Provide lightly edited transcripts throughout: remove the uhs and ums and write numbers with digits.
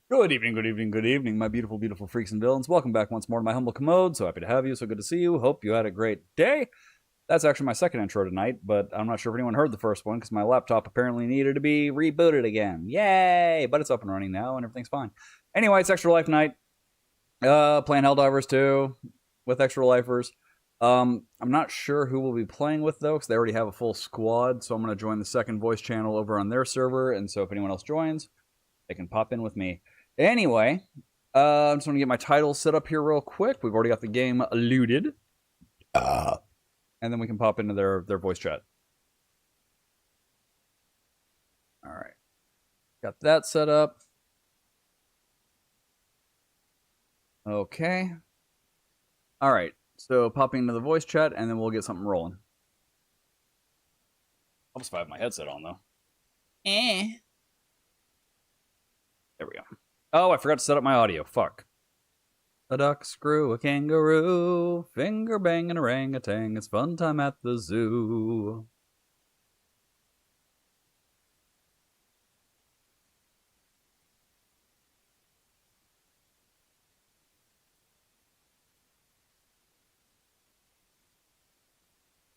Good evening, good evening, good evening, my beautiful, beautiful freaks and villains. Welcome back once more to my humble commode. So happy to have you. So good to see you. Hope you had a great day. That's actually my second intro tonight, but I'm not sure if anyone heard the first one because my laptop apparently needed to be rebooted again. Yay! But it's up and running now and everything's fine. Anyway, it's ExtraLife Night. Playing Helldivers 2 with Extra Lifers. I'm not sure who we'll be playing with though because they already have a full squad. So I'm going to join the second voice channel over on their server. And so if anyone else joins, they can pop in with me. Anyway, I'm just going to get my titles set up here real quick. We've already got the game looted. And then we can pop into their voice chat. All right. Got that set up. Okay. All right. So popping into the voice chat, and then we'll get something rolling. I'll just have my headset on, though. There we go. Oh, I forgot to set up my audio. Fuck. A duck, screw, a kangaroo, finger bang and orangutan. It's fun time at the zoo.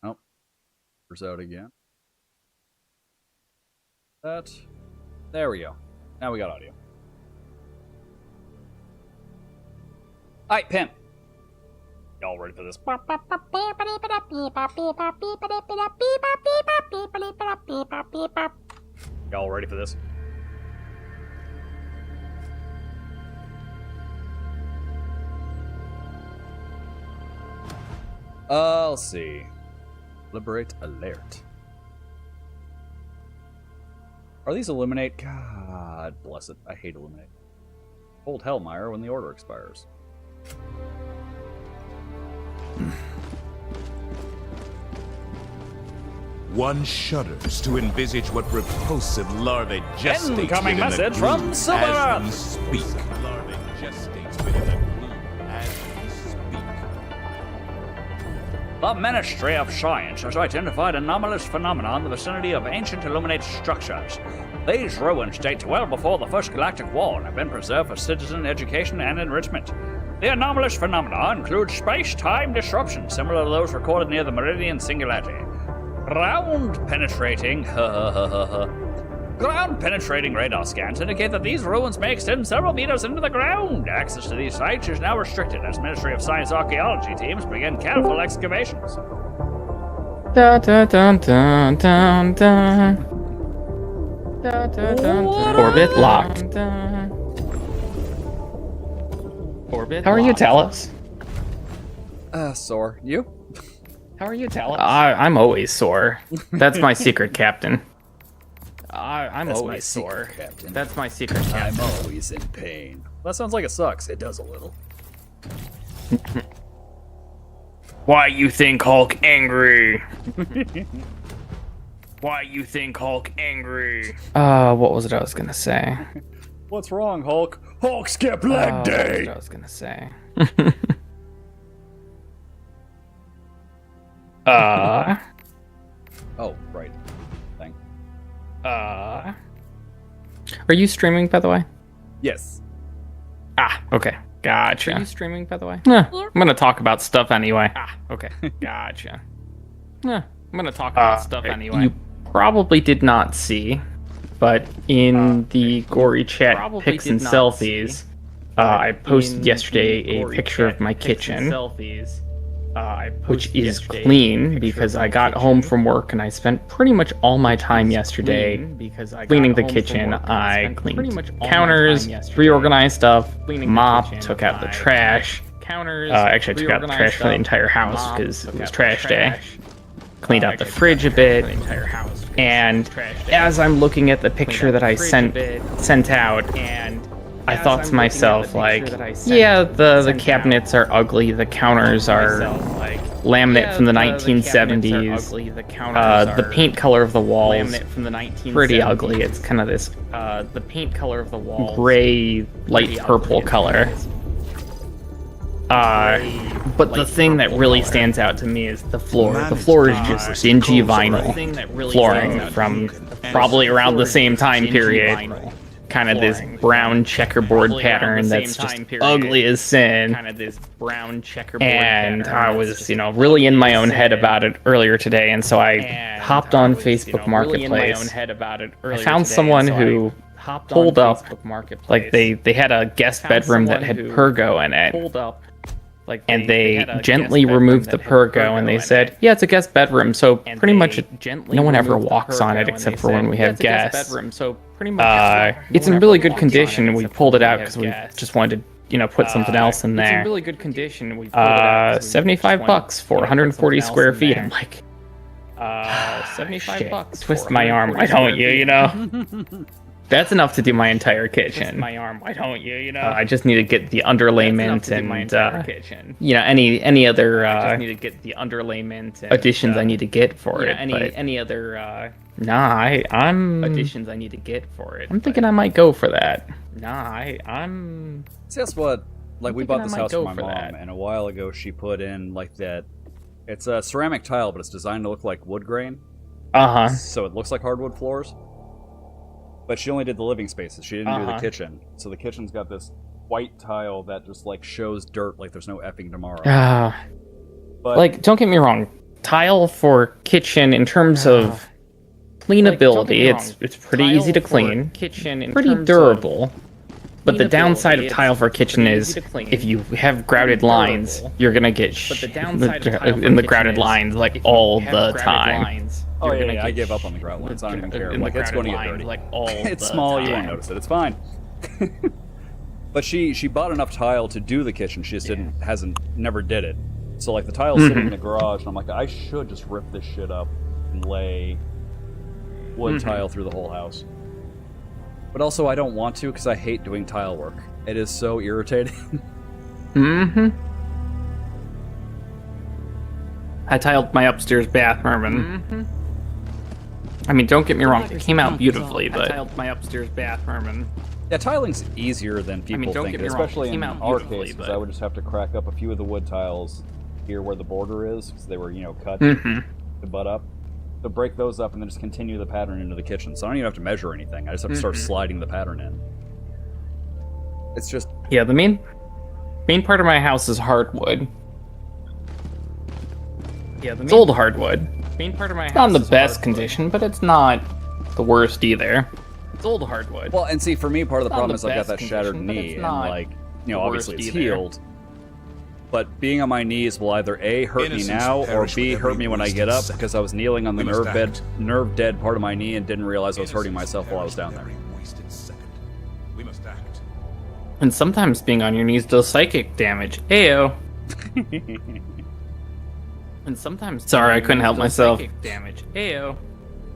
Oh, there's out again. That. There we go. Now we got audio. Alright, pimp. Y'all ready for this? Y'all ready for this? Let's see. Liberate alert. Are these eliminate? God bless it. I hate eliminate. Hold Hellmeyer when the order expires. One shudders to envisage what repulsive larvae gestates Incoming within message the gloom from Silver! as we speak. Larvae gestates within the gloom as we speak. The Ministry of Science has identified anomalous phenomena in the vicinity of ancient illuminate structures. These ruins date well before the First Galactic War and have been preserved for citizen education and enrichment. The anomalous phenomena include space-time disruptions similar to those recorded near the Meridian Singularity. Ground-penetrating radar scans indicate that these ruins may extend several meters into the ground. Access to these sites is now restricted as Ministry of Science archaeology teams begin careful excavations. Dun, dun, dun, dun, dun, dun. Dun, dun, dun, dun. Orbit locked. Orbit. How are you, Talos? Sore. You? How are you, Talos? I'm always sore. That's my secret captain. I'm always sore. Captain. That's my secret captain. I'm always in pain. That sounds like it sucks. It does a little. Why you think Hulk angry? Why you think Hulk angry? What was it I was gonna say? What's wrong, Hulk? Hulk skip leg day! What was it I was gonna say? Oh, right. Thing. Are you streaming, by the way? Yes. Okay. Gotcha. Are you streaming, by the way? Yeah. I'm gonna talk about stuff anyway. Okay. Gotcha. I'm gonna talk about stuff anyway. You probably did not see, but in the gory chat pics and selfies, I posted yesterday a picture of my kitchen, which is clean because I got home from work and I spent pretty much all my time yesterday cleaning the kitchen. I cleaned counters, reorganized stuff, mopped, took out the trash. Actually, I took out the trash for the entire house because it was trash day. Cleaned out the fridge a bit, and as I'm looking at the picture that I sent out, I thought to myself, like, yeah, the cabinets are ugly, the counters are laminate from the 1970s, the paint color of the walls pretty ugly. It's kind of this gray, light purple color. But the thing that really stands out to me is the floor. The floor is just dingy vinyl flooring from probably around the same time period. kind of this brown checkerboard pattern that's just ugly as sin. Kind of this brown checkerboard And pattern I was, really in my own head about it earlier today, and so I hopped on Facebook Marketplace. I found someone who pulled up, like they had a guest bedroom that had Pergo in it. And they gently removed the Pergo, and they said, yeah, it's a guest bedroom, so pretty much no one ever walks on it except for when we have guests. It's in really good condition, and we pulled it out because we just wanted to, put something else in there. It's in really good condition. We pulled it out. $75 for 140 square feet. I'm like, $75. Twist my arm, why don't you, That's enough to do my entire kitchen. Twist my arm, why don't you, I just need to get the underlayment and any other I just need to get the underlayment and, additions I need to get for it. Any other I'm additions I need to get for it. I'm thinking I might go for that. I'm See, that's what, like, we bought this house for my for mom, that. and a while ago she put in, like, that, it's a ceramic tile, but it's designed to look like wood grain, so it looks like hardwood floors. But she only did the living spaces. She didn't do the kitchen. So the kitchen's got this white tile that just, like, shows dirt like there's no effing tomorrow. But, like, don't get me wrong. Tile for kitchen in terms of cleanability, it's pretty easy to clean. Pretty durable. But the downside of tile for kitchen is if you have grouted lines, you're gonna get in the grouted lines like all the time. oh yeah, I gave up on the grout lines. I don't even care. Like, it's going to get dirty. It's small, you won't notice it. It's fine. But she bought enough tile to do the kitchen. She just never did it. So, like, the tile's sitting in the garage, and I'm like, I should just rip this shit up and lay wood tile through the whole house. But also, I don't want to because I hate doing tile work. It is so irritating. I tiled my upstairs bathroom, and I mean, don't get me wrong, it came out beautifully, but I tiled my upstairs bathroom and Yeah, tiling's easier than people don't think, get me wrong, especially it in came out our beautifully, case, because but- I would just have to crack up a few of the wood tiles here where the border is, because they were, cut to butt up. So break those up and then just continue the pattern into the kitchen. So I don't even have to measure anything. I just have to start sliding the pattern in. It's just... yeah, the main part of my house is hardwood. yeah, the It's old hardwood. main part of my house It's not in the is best hardwood. condition, but it's not the worst either. It's old hardwood. Well, and see, for me, part of the Not problem the is I've got best that shattered condition, but knee, it's and, not like, the obviously worst it's either. healed. But being on my knees will either A, hurt me Innocents now, or perish B, with hurt every me when I wasted get up, second. because I was kneeling on the We must nerve dead part of my knee and didn't realize I was hurting myself while I was down there. We must act. And sometimes being on your knees does psychic damage. Ayo. And sometimes Sorry, I couldn't help does myself. psychic damage. Ayo.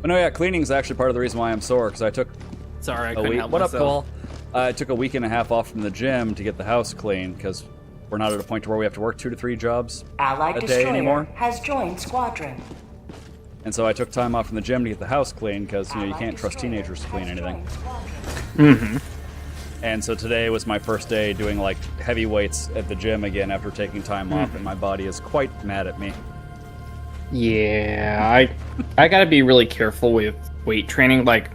But no, yeah, cleaning is actually part of the reason why I'm sore, because I took Sorry, I a couldn't week. help What up, myself. Cole? I took a week and a half off from the gym to get the house clean, because we're not at a point where we have to work 2 to 3 jobs Allied a day destroyer anymore. has joined squadron. And so I took time off from the gym to get the house clean, because, you can't trust teenagers to clean anything. And so today was my first day doing, like, heavy weights at the gym again after taking time off, and my body is quite mad at me. Yeah, I gotta be really careful with weight training. Like,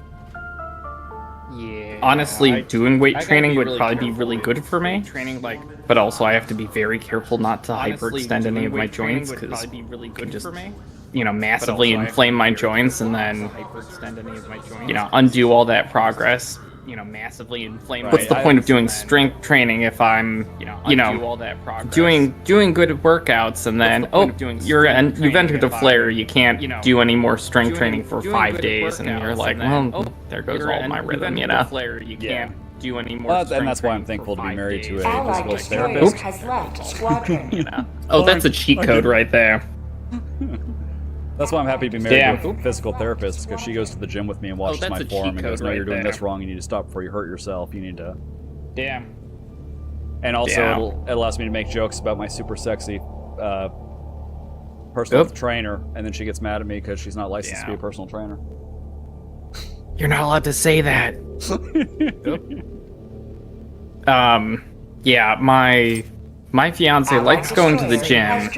Yeah. honestly, doing weight I gotta training be would really probably be careful really with good for me. Training like But also, I have to be very careful not to honestly, hyperextend any doing of my weight training joints, would because probably be really good just, for me. massively also, I have inflame to my be very joints and then, Hyperextend any of my joints. undo all that progress. Massively inflame. Right, What's the I point of doing and then, strength training if I'm, undo all that progress. doing good workouts and then the point of doing you've strength entered training a if flare, I'm, you can't do any more strength training for doing 5 good days, and you're workouts like, and well, then, there goes you're all my you've rhythm, entered a flare, you Yeah. can't do any more. Well, strength and that's why I'm training thankful for to be 5 married to days. a Allied physical destroyer therapist. has left squadron. Oh, that's a cheat code right there. That's why I'm happy to be married Yeah. to a physical therapist, because she goes to the gym with me and watches that's my a cheat form and goes, code no, right you're doing there. this wrong, you need to stop before you hurt yourself, you need to... Damn. And also, Yeah. it allows me to make jokes about my super sexy personal Yep. trainer, and then she gets mad at me because she's not licensed to be a personal trainer. You're not allowed to say that. Yeah, my fiance likes going to the gym,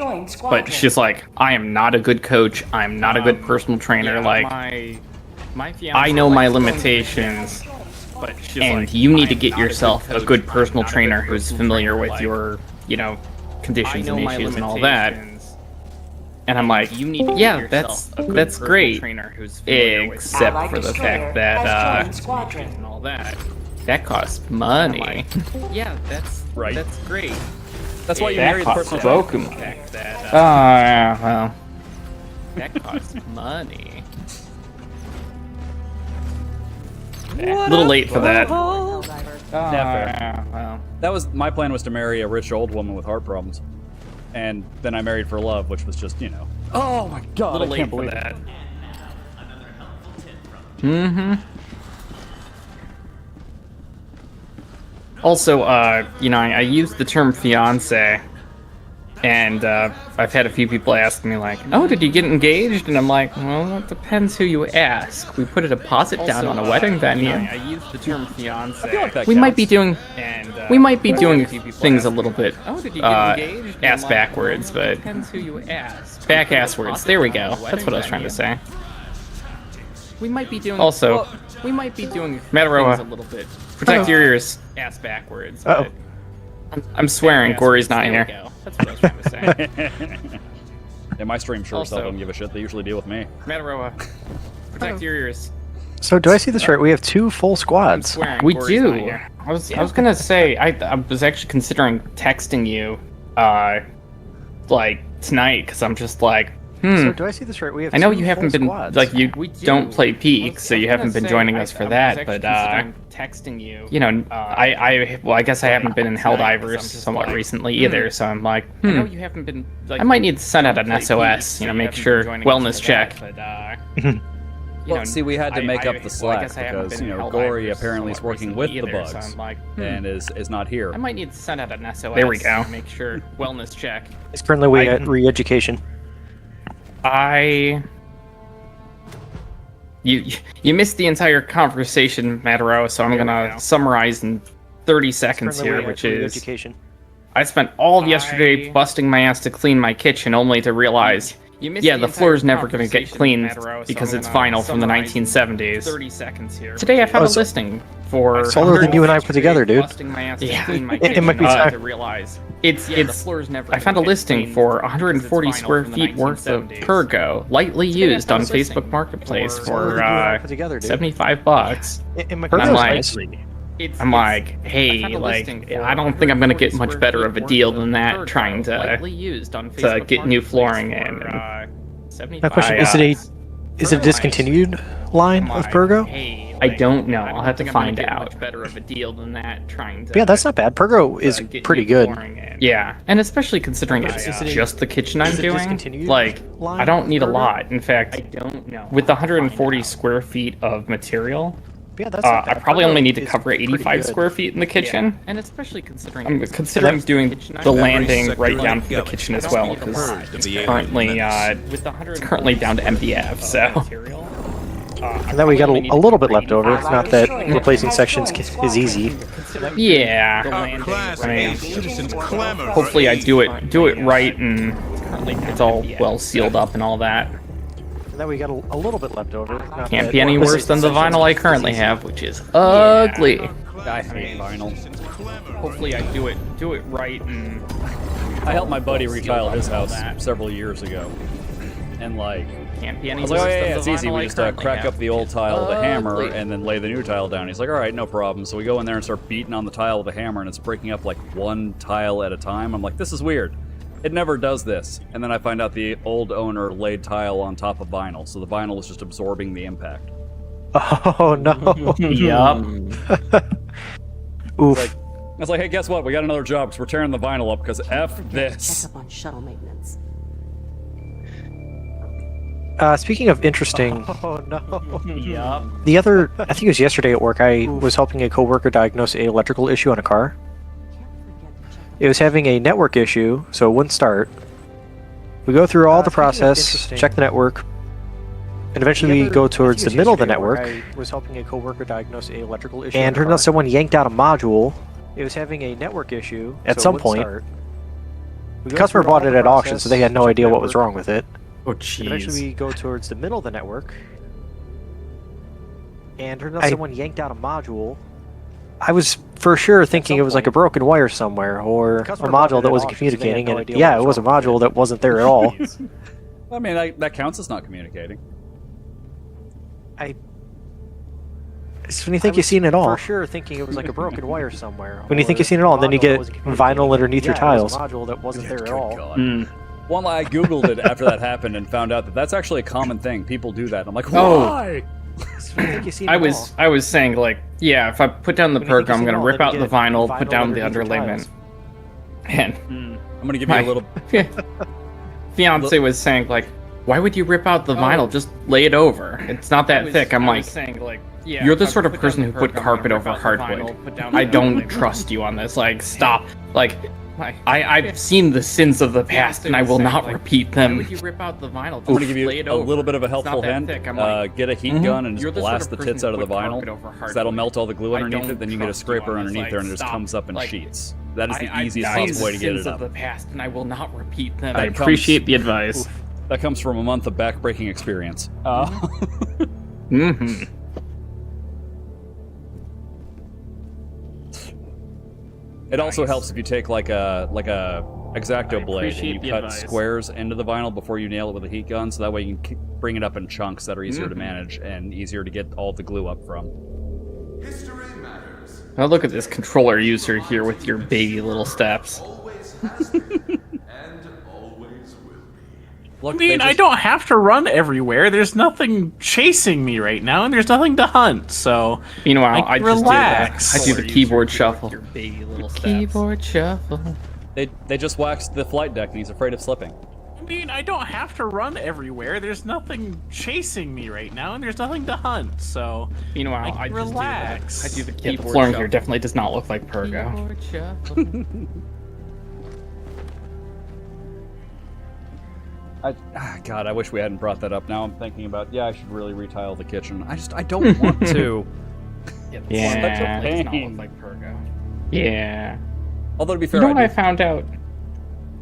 but she's like, I am not a good coach. I'm not a good personal trainer. Like, my fiance I know my likes going to the limitations. But she's and like, you need to "I'm get not a good yourself a coach, good I'm personal not a trainer good who's personal familiar trainer, with like, your, I conditions know and my issues and all that. limitations. And I'm like, You need to yeah, get that's yourself a good that's personal great, trainer who's familiar with except Allied for the destroyer fact that has joined squadron. and all that. that costs I'm money. like, yeah, Right. that's great. That's why you That married the costs personal Boku trainer. money. Fact that, Oh yeah, well, that costs money. a little late for that. Helldiver. Oh, fair. yeah, well. That was my plan, was to marry a rich old woman with heart problems, and then I married for love, which was just, you know. Oh my A god! little I late can't for believe that. it. Also, I use the term fiance, and I've had a few people ask me like, "Oh, did you get engaged?" And I'm like, "Well, it depends who you ask. We put a deposit down on a wedding venue. I use the term fiance. I feel like that We might be counts. doing And things a little bit oh, did you get engaged? And ass I'm like, backwards, well, it but depends who you ask. back We put a asswards. deposit There we down go. on a That's what I was trying to wedding say. We might be doing Also, we might be doing Mataroa, things a little bit protect your ears. ass backwards. Uh-oh. but I'm swearing, Gory's not there we here. go. That's what I was trying to say. Yeah, my stream sure as hell Also- don't give a shit. They usually deal with me. Mataroa, protect your ears. So do I see this right? We have 2 full I'm squads. swearing, we Gory's not do. here. I was gonna say I was actually considering texting you, like tonight, because I'm just like, So do I see this right? We have I know 2 you haven't full been squads. like you We do. don't play Peak, Well, so I you was haven't gonna been say, joining us for I was that. actually But considering texting you. I guess I haven't been in tonight, 'cause Helldivers I'm just somewhat like, recently either. So I'm like, I know you haven't been. Like, I might need to send out don't an play SOS. Peak, so Make haven't been sure joining us wellness for check. that, but, Well, see, we had to make up the well, I slack guess I haven't because, been you in know, Helldivers Gory apparently is somewhat working with recently the either, so bugs I'm like, and is not here. I might need to send out an SOS. There we go. to Make sure wellness check. It's currently away at re-education. You missed the entire conversation, Mataro, so I'm There we gonna go. summarize in 30 It's seconds currently here, away which at is re-education. I spent all of yesterday I- busting my ass to clean my kitchen, only to realize, You missed yeah, the the floor's entire never gonna get conversation, cleaned Mataro, so because I'm it's gonna vinyl from the summarize in 1970s. 30 seconds here. Today I found Oh, a so- listing for It's older than you and I put together, dude. Busting my ass to Yeah. clean my It might be kitchen, time. to realize. it's Yeah, the it's floor's never I found a gonna get listing cleaned for because 140 it's vinyl square from the feet worth of 1970s. Pergo, lightly Today I used found on a listing Facebook Marketplace for- It's older for than you and I put together, dude. $75. It might be I'm nice. like- It's- I'm it's- like, I hey, found a like, listing for I don't think I'm gonna get 140 much square better feet of a worth deal than that Pergo, trying to lightly used on to Facebook get new Marketplace flooring for, in. 75. My question, is it a discontinued line I'm of like, Pergo? hey, I like, don't know. I I'll have to think I'm gonna find get out. Much better of a deal than that. Trying to. Yeah, that's not bad. Pergo is get pretty new good. flooring in. Yeah, and especially considering Is it's it a- just the kitchen I'm is it doing. discontinued Like, line I don't need a Pergo? lot. In fact, I don't know. with the I'll find 140 out. square feet of material, Yeah, that's not I bad. probably Pergo only need to is cover pretty 85 good. square feet in the kitchen. Yeah. And especially considering I'm it's considering just doing kitchen the I'm doing. landing sector right of down the for the galaxy. kitchen as don't well, need a because lot. Purged of it's the alien currently menace. with the it's currently down to MDF. So material. And then we got a little bit left over. Allied Not that destroyer replacing has sections joined is easy. yeah, The landing Class I mean, A citizens clamor. for hopefully I aid. do it right and currently down it's to all MDF. well sealed up and all that. And then we got a little bit left over. Not Can't that be any replacing worse than the sections vinyl I is currently easy. have, which is ugly. I hate vinyl. Hopefully I do it right and I helped my buddy retile his and all house that. several years ago, and like, can't be any I was worse like, oh than yeah, the it's easy. vinyl We I just currently crack have. up the old tile with a hammer Ugly. and then lay the new tile down. He's like, all right, no problem. So we go in there and start beating on the tile with a hammer, and it's breaking up like one tile at a time. I'm like, this is weird. It never does this. And then I find out the old owner laid tile on top of vinyl, so the vinyl is just absorbing the impact. Oh no. Yup. Oof. Like, I was like, hey, guess what? We got another job because we're tearing the vinyl up because F Check this. up on shuttle maintenance. Speaking of interesting, Oh no. Yup. the other, I think it was yesterday at work, I was helping a coworker diagnose a electrical issue on a car. Can't forget to check It was having a network issue, so it wouldn't start. We go through all the Speaking of process, interesting- check the network, and eventually we go towards the middle of the network, I was helping a coworker diagnose a electrical issue. and turned out someone yanked out a module. It was having a network issue at some point. The customer bought it at auction, so they had no idea what was wrong with it. Oh Eventually, jeez. we go towards the middle of the network, and turned out I- someone yanked out a module I was for sure thinking it was like a broken wire somewhere, or a module that wasn't communicating, and yeah, it was a module that wasn't there at all. I mean, that counts as not communicating. It's when you think you've seen it all. For sure thinking it was like a broken wire somewhere. When you think you've seen it all, and then you get vinyl underneath your tiles. Yeah, it was a module that wasn't there at all. God. One, I googled it after that happened and found out that that's actually a common thing. People do that. I'm like, Oh. why? I was saying, like, yeah, if I put down the perk, I'm gonna rip out the vinyl, put down the underlayment, and I'm gonna give you a little. fiance was saying, like, why would you rip out the vinyl? Just lay it over. It's not that thick. I'm like, you're the sort of person who put carpet over hardwood. I don't trust you on this. Like, stop. Like, I've seen the sins of the past, and I will not repeat them. Why would you rip out the vinyl? I'm gonna give you a little bit of a helpful hint. Get a heat gun and just blast the tits out of the vinyl. So that'll melt all the glue underneath it. Then you get a scraper underneath there, and it just comes up in sheets. That is the easiest possible way to get it up. Of the past, and I will not repeat them. I appreciate the advice. That comes from a month of back-breaking experience. It also helps if you take like a X-Acto blade and you cut squares into the vinyl before you nail it with a heat gun, so that way you can bring it up in chunks that are easier to manage and easier to get all the glue up from. Now look at this controller user here with your baby little steps. Look, I mean, I don't have to run everywhere. There's nothing chasing me right now, and there's nothing to hunt, so... Meanwhile, I just relax. do that. I do the keyboard shuffle. Keyboard shuffle. They just waxed the flight deck and he's afraid of slipping. I mean, I don't have to run everywhere. There's nothing chasing me right now, and there's nothing to hunt, so... Meanwhile, I just relax. do that. I do the keyboard the flooring here definitely does not look like Pergo. Keyboard shuffle. God, I wish we hadn't brought that up. Now I'm thinking about, I should really retile the kitchen. I don't want to. Yeah, such a does not pain. look like Pergo. Yeah. Although to be fair, You know what I found out?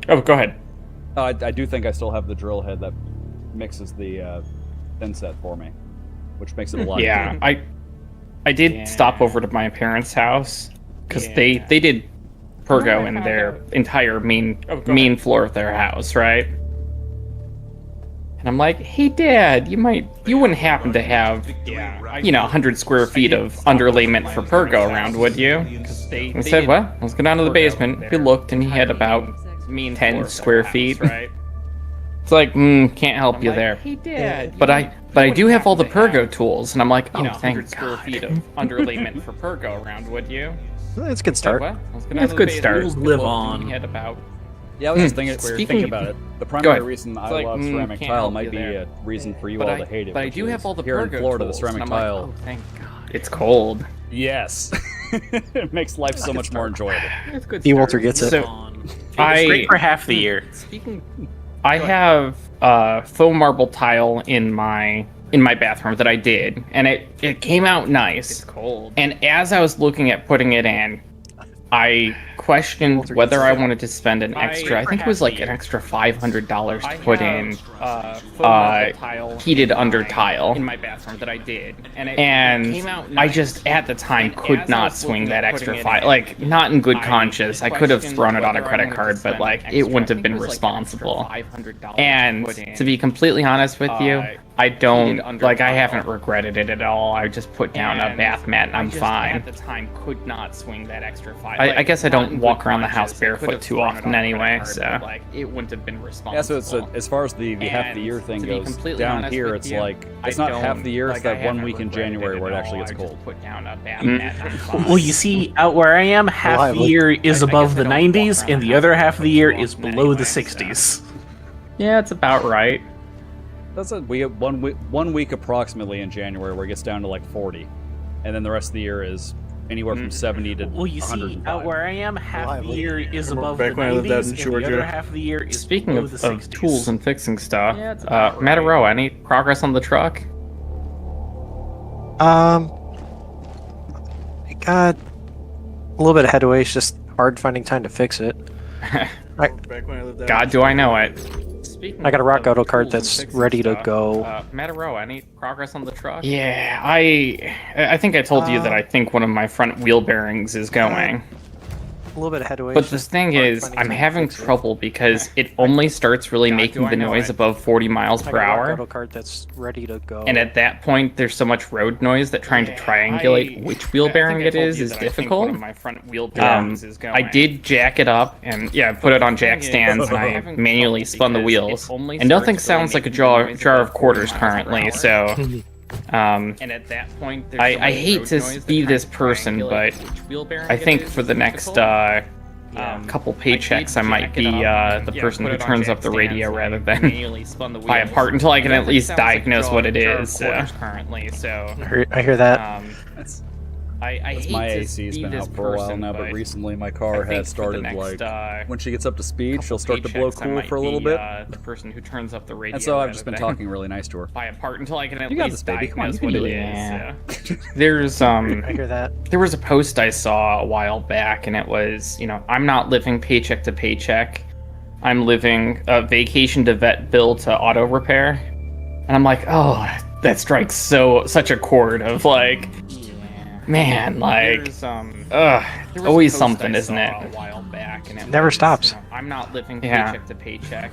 Oh, go ahead. I do think I still have the drill head that mixes the thin set for me, which makes it a lot easier. I did stop over to my parents' house because they did Pergo in their entire main floor of their house, right? And I'm like, hey, Dad, you wouldn't happen to have, 100 square feet of underlayment for Pergo around, would you? He said, well, let's go down to the basement. We looked, and he had about 10 square feet. It's like, can't help you there. Hey, Dad, but I do have all the Pergo tools, and I'm like, oh, thank 100 square feet of underlayment for Pergo around, would you? It's a good start. It's a good start. Live on. He had about I was just thinking about it. The primary reason I love ceramic tile might be a reason for you all to hate it. But I do have all the here in Pergo Florida, the tools, ceramic and I'm tile. like, oh, thank God. It's cold. Yes, it makes life so much more enjoyable. It's good. Walter gets it. So, It's great for half the year. I have faux marble tile in my bathroom that I did, and it came out nice. It's cold. And as I was looking at putting it in, I questioned whether I wanted to spend an extra, I think it was like an extra $500 to put in heated under tile in my bathroom that I did. And I just, at the time, could not swing that extra like, not in good conscience. I could have thrown it on a credit card, but like, it wouldn't have been responsible. And to be completely honest with you, I don't, like, I haven't regretted it at all. I just put down a bath mat and I'm fine. At the time, could not swing that extra I guess I don't walk around the house barefoot too often anyway, so. Like, it wouldn't have been responsible. Yeah, so it's as far as the half the year thing goes, down here it's like, it's not half the year, it's that 1 week in January where it actually gets cold. Put down a bath mat. Well, you see, out where I am, half the year is above the 90s, and the other half of the year is below the 60s. Yeah, it's about right. We have 1 week approximately in January where it gets down to like 40, and then the rest of the year is anywhere from 70 to 105. Well, you see, out where I am, half the year is above the back when I lived out in 90s, and the other half of the year is Speaking below of, the 60s. tools and fixing stuff, Mataro, any progress on the truck? I got a little bit of headway. It's just hard finding time to fix it. God, do I know it. Speaking I got a rock of auto cart tools and that's fixing ready to stuff, go. Metaro, any progress on the truck? Yeah, I think I told you that I think one of my front wheel bearings is going. A little bit of headway. But the thing is, I'm having trouble because it only starts really making the noise above 40 miles per I got a rock hour. auto cart that's ready to go. And at that point, there's so much road noise that trying to triangulate which wheel bearing it is difficult. My front wheel bearings is going. I did jack it up and put it on jack stands and I manually spun the wheels. And nothing sounds like a jar of quarters currently, so and at that point, I hate to be this person, but I think for the next couple paychecks, I might be the person who turns up the radio rather than buy a part until I can at least diagnose what it is. Currently, so I hear that. That's my AC's been out for a while now, but recently my car has started when she gets up to speed, she'll start to blow cool for a little bit. The person who turns up the radio. And so I've just been talking really nice to her. Buy a part until I can at You got least this, baby. Come on, diagnose you can what do it it. is. There's I hear that. There was a post I saw a while back, and it was, I'm not living paycheck to paycheck. I'm living vacation to vet bill to auto repair. And I'm like, oh, that strikes such a chord of like, man, like, There was always a post something, I isn't saw it? A while back, and it Never was, stops. I'm not living Yeah. paycheck to paycheck.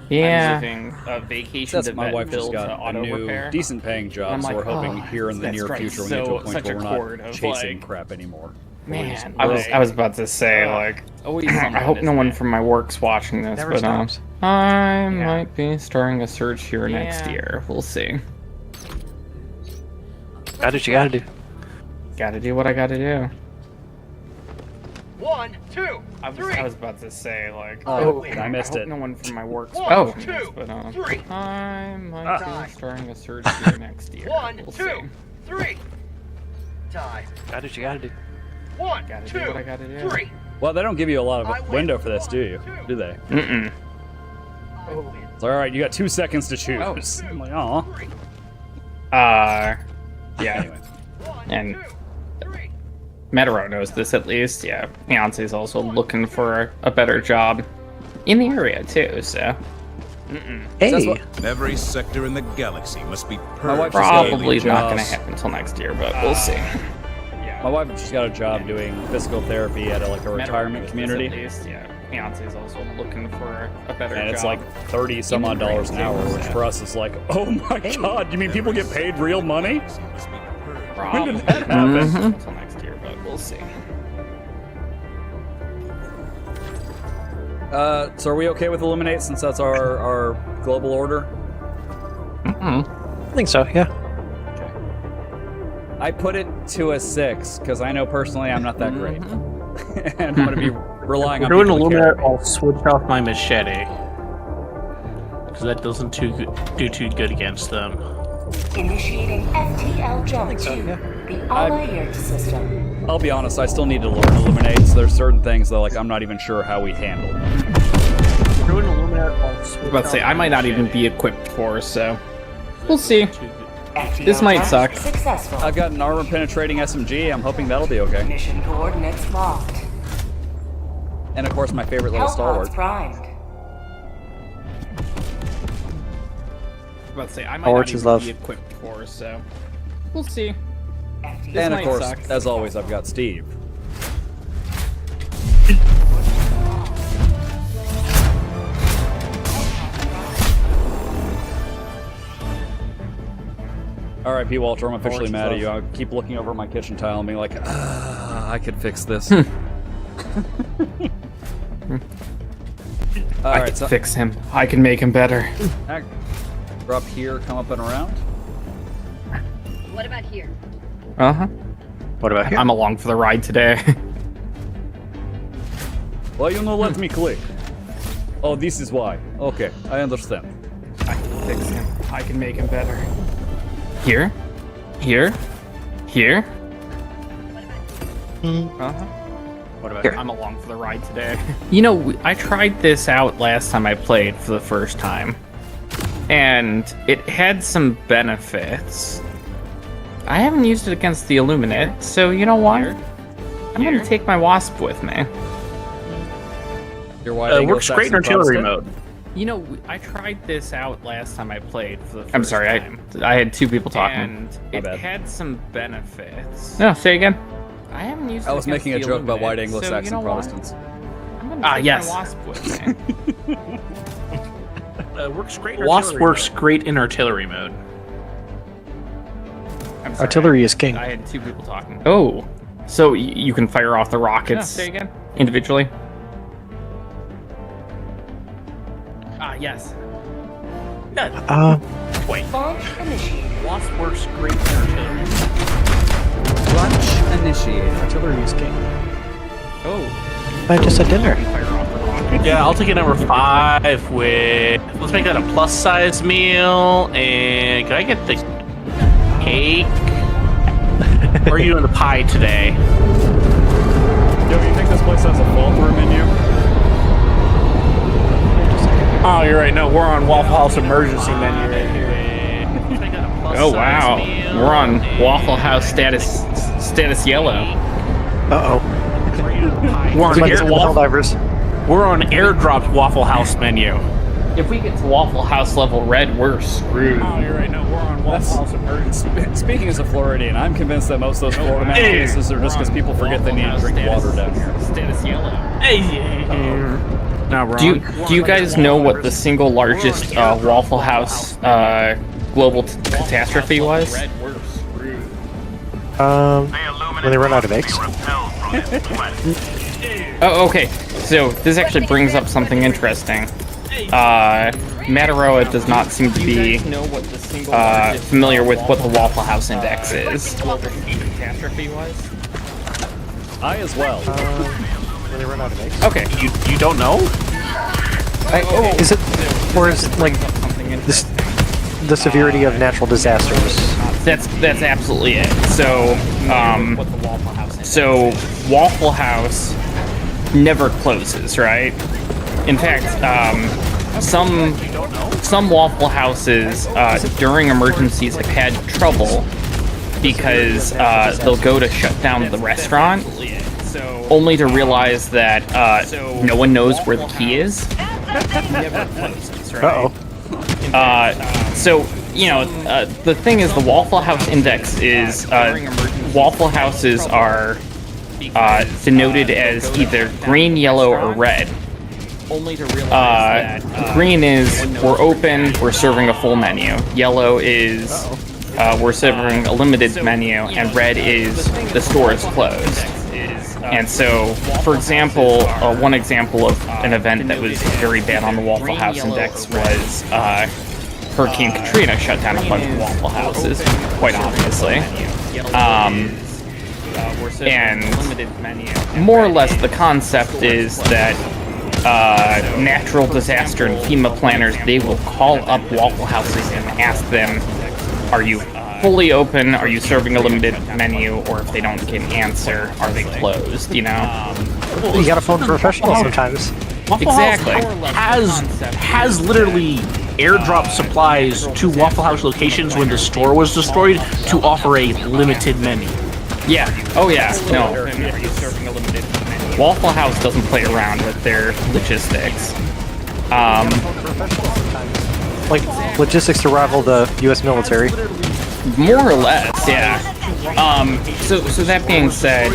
Yeah. I'm living vacation That's to my vet wife bill just to got a auto new, repair. decent paying job, I'm so like, we're hoping oh, here in the that near strikes future we get to a point such where a we're chord not of, chasing like, crap anymore. Man, I was about to say, like, always I hope no one from my work's watching this, Never but stops. I might be starting a search here next Yeah. year. We'll see. Got what you gotta do. Gotta do what I gotta do. 1, 2, I was about to say, like, Oh, I missed hope it. no one from my work's One, watching two, this, but three. I might Die. be starting a search here next year. 1, We'll 2, see. 3. Die. Got what you gotta do. 1, Gotta 2, do what I gotta do. 3. Well, they don't give you a lot I of win. window for this, do you? Do they? Mm-mm. I win. It's alright, you got 2 seconds to choose. I'm like, aw. Yeah. Anyway. 1, And 2, 3. Metaro knows this at least. Yeah, Beyonce's also looking for a better job in the area too. So That's Hey, what- Every sector in the galaxy must be My wife purged. just got a probably new not job. gonna happen until next year, but we'll see. My wife just got a job doing physical therapy at a retirement community. At least, yeah. Beyonce's also looking for a better And job. it's like 30 some odd dollars an hour, which for us is like, oh my god, you mean people get paid real money? probably When did that happen? until next year, but we'll see. So are we okay with Illuminate since that's our global order? I think so. Yeah. I put it to a 6 because I know personally I'm not that great, and I'm going to be relying on We're doing people to carry Illumina, me. I'll switch off my machete. Because that doesn't do too good against them. Initiating FTL jump to the Allied system. I'll be honest, I still need to learn Illuminate. So there's certain things that I'm not even sure how we handle. We're doing Illumina, I'll switch I was about to say I might not even be equipped for, so we'll see. FTL This might jump suck. Successful. I've got an armor penetrating SMG. I'm hoping that'll be okay. Mission coordinates locked. And of course, my favorite little stalwart. Hellpods primed. I was about to say I might How not much is even love? be equipped for, so we'll see. FTL And of might course, suck. as always, I've got Steve. All right, P. Walter, I'm officially mad at you. I keep looking over at my kitchen tile and being like, I could fix this. All I right, can so fix him. I can make him better. we're up here, come up and around. What about here? Uh-huh. What about here? I'm along for the ride today. Well, let me click. Oh, this is why. Okay, I understand. I can fix him. I can make him better. Here? Here? Here? Uh-huh. What about here? I'm along for the ride today. You know, I tried this out last time I played for the first time, and it had some benefits. I haven't used it against the Illuminate, so you know what? I'm gonna take my Wasp with me. Your wide angle Works great in Saxon artillery Protestant? mode. You know, I tried this out last time I played for the first time. I had two people talking. And it had some benefits. No, say again. I haven't used it. I was making a joke about white Anglo-Saxon Protestants. Yes. Wasp works great. Wasp works great in artillery mode. Artillery is king. I had two people talking. Oh, so you can fire off the rockets say again? Individually? Yes. Wait. Launch initiated. Wasp works great in artillery. Launch initiated. Artillery is king. Oh. I just had dinner. Fire off the rockets. Yeah, I'll take a number 5 with. Let's make that a plus size meal. And can I get the cake? Or are you doing the pie today? Yo, you think this place has a fall-through menu? Oh, you're right. No, we're on Waffle House emergency menu right here. Oh wow, we're on Waffle House status yellow. Uh-oh. We're on Divers. We're on airdropped Waffle House menu. If we get to Waffle House level red, we're screwed. Oh, you're right. No, we're on Waffle House emergency. Speaking as a Floridian, I'm convinced that most of those Florida man cases are just because people forget they need to drink water down here. Status yellow. No, Do you guys know what the single largest Waffle House global catastrophe was? When they run out of eggs. Oh, okay. So this actually brings up something interesting. Mataroa does not seem to be familiar with what the Waffle House Index is. Catastrophe was? I as well. When they run out of eggs. Okay. You don't know? Is it, or is it like this, the severity of natural disasters? That's absolutely it. So Waffle House never closes, right? In fact, some Waffle Houses during emergencies have had trouble because they'll go to shut down the restaurant, only to realize that no one knows where the key is. Never closes, right? So, you know, the thing is, the Waffle House Index is Waffle Houses are denoted as either green, yellow, or red. Only to realize that green is we're open, we're serving a full menu. Yellow is we're serving a limited menu, and red is the store is closed. And so, for example, one example of an event that was very bad on the Waffle House Index was Hurricane Katrina shut down a bunch of Waffle Houses, quite obviously. And more or less the concept is that natural disaster and FEMA planners, they will call up Waffle Houses and ask them, are you fully open, are you serving a limited menu, or if they don't get an answer, are they closed, you know? You gotta phone professionals sometimes. Exactly. Has literally airdrop supplies to Waffle House locations when the store was destroyed to offer a limited menu. Yeah. Oh yeah. No. Waffle House doesn't play around with their logistics. Like logistics to rival the U.S. military. More or less, yeah. So that being said,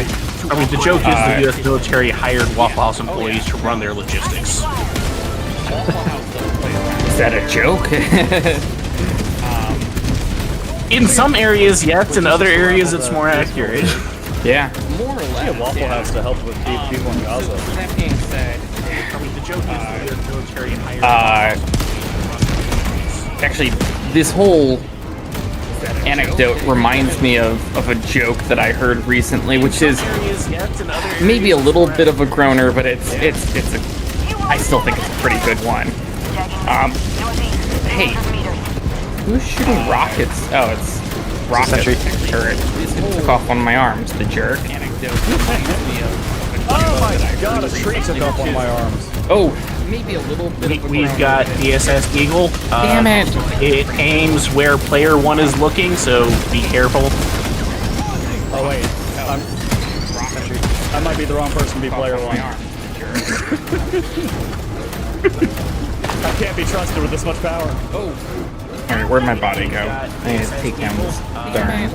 I mean, the joke is the U.S. military hired Waffle House employees to run their logistics. Is that a joke? In some areas, yes. In other areas, it's more accurate. Yeah. More or less. Yeah, Waffle House to help with people in Gaza. That being said, I mean, the joke is the U.S. military hired. Actually, this whole anecdote reminds me of a joke that I heard recently, which is maybe a little bit of a groaner, but I still think it's a pretty good one. Hey, who's shooting rockets? Oh, it's rocket turret. It took off one of my arms, the jerk. Oh my god, a tree took off one of my arms. Oh, maybe a little bit. We've got DSS Eagle. Damn it! It aims where player 1 is looking, so be careful. Oh wait, I might be the wrong person to be player 1. I can't be trusted with this much power. Alright, where'd my body go? I need to take down this darn.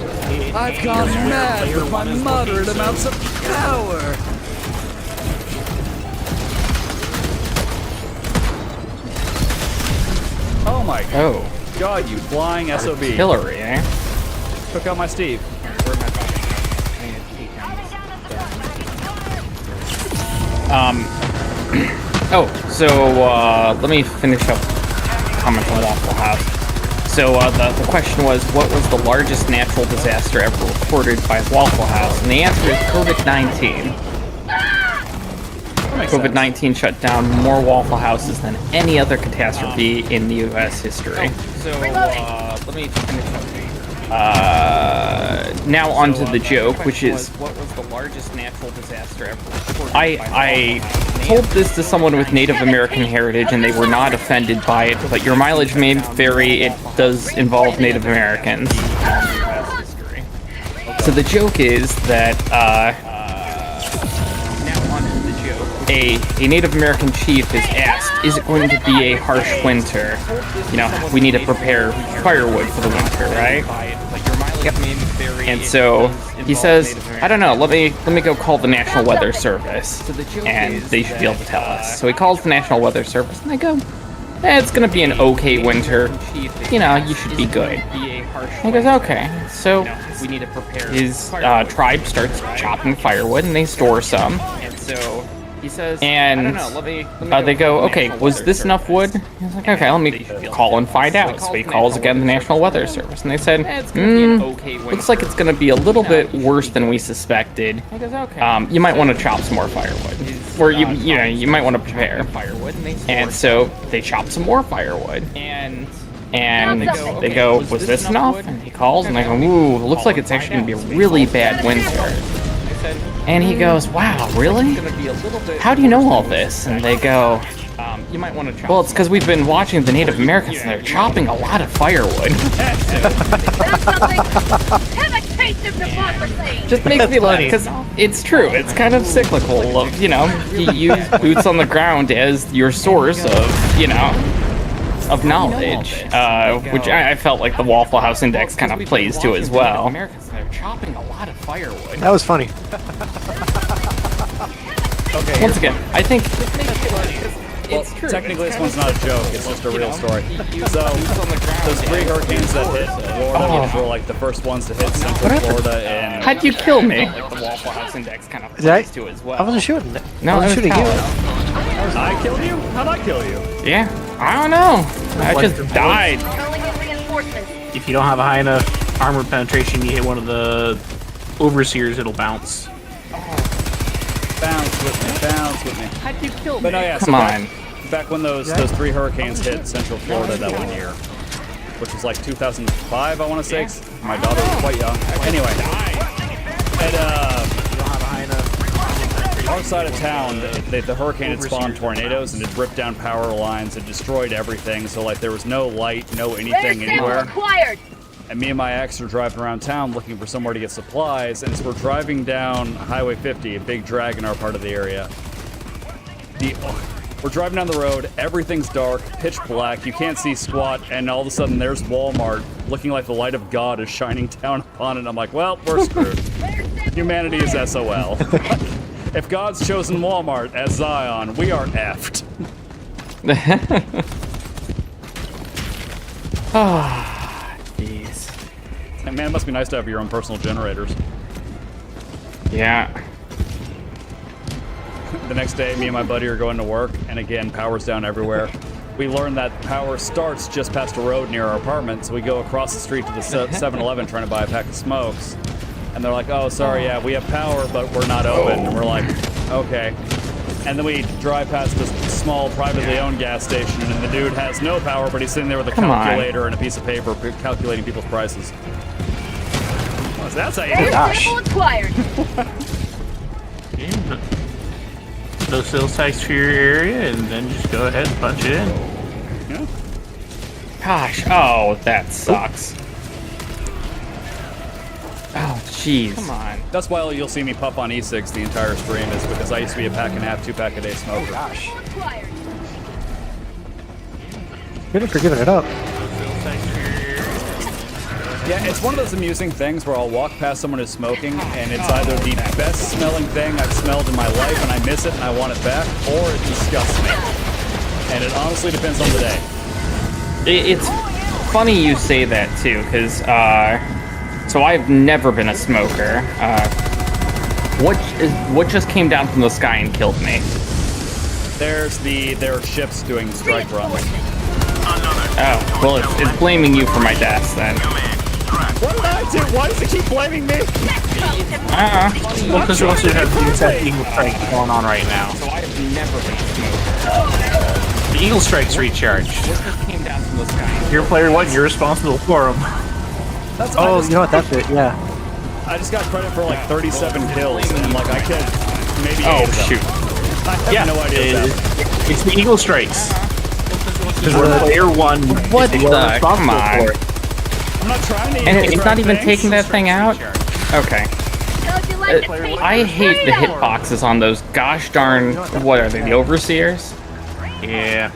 I've gone mad with my moderate amounts of power. Oh my god, you flying SOB. Hillary, eh? Took out my Steve. Where'd my body go? I need to take down this darn. So, let me finish up comment on Waffle House. So the question was, what was the largest natural disaster ever reported by Waffle House? And the answer is COVID-19. COVID-19 shut down more Waffle Houses than any other catastrophe in the U.S. history. So let me finish up. Now onto the joke, which is, what was the largest natural disaster ever reported? I told this to someone with Native American heritage, and they were not offended by it. But your mileage may vary. It does involve Native Americans. So the joke is that now onto the joke. A Native American chief is asked, "Is it going to be a harsh winter? You know, we need to prepare firewood for the winter, right?" Yep. And so he says, "I don't know. Let me go call the National Weather Service, and they should be able to tell us." So he calls the National Weather Service, and they go, "It's gonna be an okay winter. You know, you should be good." And he goes, "Okay." So his tribe starts chopping firewood, and they store some. And so he says, and they go, "Okay, was this enough wood?" He's like, "Okay, let me call and find out." So he calls again the National Weather Service, and they said, "Looks like it's going to be a little bit worse than we suspected. You might want to chop some more firewood, or you might want to prepare." And so they chop some more firewood, and they go, "Was this enough?" And he calls, and they go, "Ooh, looks like it's actually going to be a really bad winter." And he goes, "Wow, really? How do you know all this?" And they go, "You might want to chop." "Well, it's because we've been watching the Native Americans, and they're chopping a lot of firewood." Just makes me laugh, because it's true. It's kind of cyclical of, you use boots on the ground as your source of knowledge, which I felt like the Waffle House Index kind of plays to as well. Chopping a lot of firewood. That was funny. Okay. Once again, I think it's true. Technically, this one's not a joke. It's just a real story. So, those 3 hurricanes that hit Florida, which were like the first ones to hit Central Florida, and how'd you kill me? Like the Waffle House Index kind of plays to as well. I wasn't shooting. No, I was shooting you. I killed you? How'd I kill you? Yeah, I don't know. I just died. If you don't have a high enough armor penetration, you hit one of the overseers, it'll bounce. Bounce with me. How'd you kill me? But no, yeah, Come on. Back when those 3 hurricanes hit Central Florida that one year, which was like 2005, I want to say. My daughter was quite young. Anyway, and our side of town, the hurricane had spawned tornadoes and it ripped down power lines. It destroyed everything. So like there was no light, no anything anywhere. And me and my ex are driving around town looking for somewhere to get supplies. And as we're driving down Highway 50, a big drag in our part of the area, we're driving down the road, everything's dark, pitch black, you can't see squat, and all of a sudden there's Walmart looking like the light of God is shining down upon it. And I'm like, well, we're screwed. Humanity is SOL. If God's chosen Walmart as Zion, we are effed. Jeez. And man, it must be nice to have your own personal generators. Yeah. The next day, me and my buddy are going to work, and again, power's down everywhere. We learn that power starts just past a road near our apartment, so we go across the street to the 7-Eleven trying to buy a pack of smokes. And they're like, "Oh, sorry, yeah, we have power, but we're not open." And we're like, "Okay." And then we drive past this small, privately owned gas station, and the dude has no power, but he's sitting there with a calculator and a piece of paper calculating people's prices. Well, that's how you do it. Gosh. Those sales tax for your area, and then just go ahead and punch it in. Yeah. Gosh, oh, that sucks. Oh, jeez. Come on. That's why you'll see me puff on E6 the entire stream, is because I used to be a pack and a half, 2-pack a day smoker. Gosh. Good for giving it up. Yeah, it's one of those amusing things where I'll walk past someone who's smoking, and it's either the best smelling thing I've smelled in my life, and I miss it and I want it back, or it disgusts me. And it honestly depends on the day. It's funny you say that too, because so I've never been a smoker. What just came down from the sky and killed me? There are ships doing strike runs. Oh, well, it's blaming you for my deaths then. What did I do? Why does it keep blaming me? Well, because you also have the Eagle Strike going on right now. So I've never been a smoker. The Eagle Strike's recharged. What just came down from the sky? You're player one, you're responsible for them. Oh, you know what? That's it. Yeah. I just got credit for like 37 kills, and like I killed maybe 8 of them. Shoot. I have no idea what's happening. It's the Eagle Strikes. Because we're player one. What the? Come on. I'm not trying to. And it's not even taking that thing out? Okay. I hate the hitboxes on those gosh darn, what are they, the Overseers? Yeah.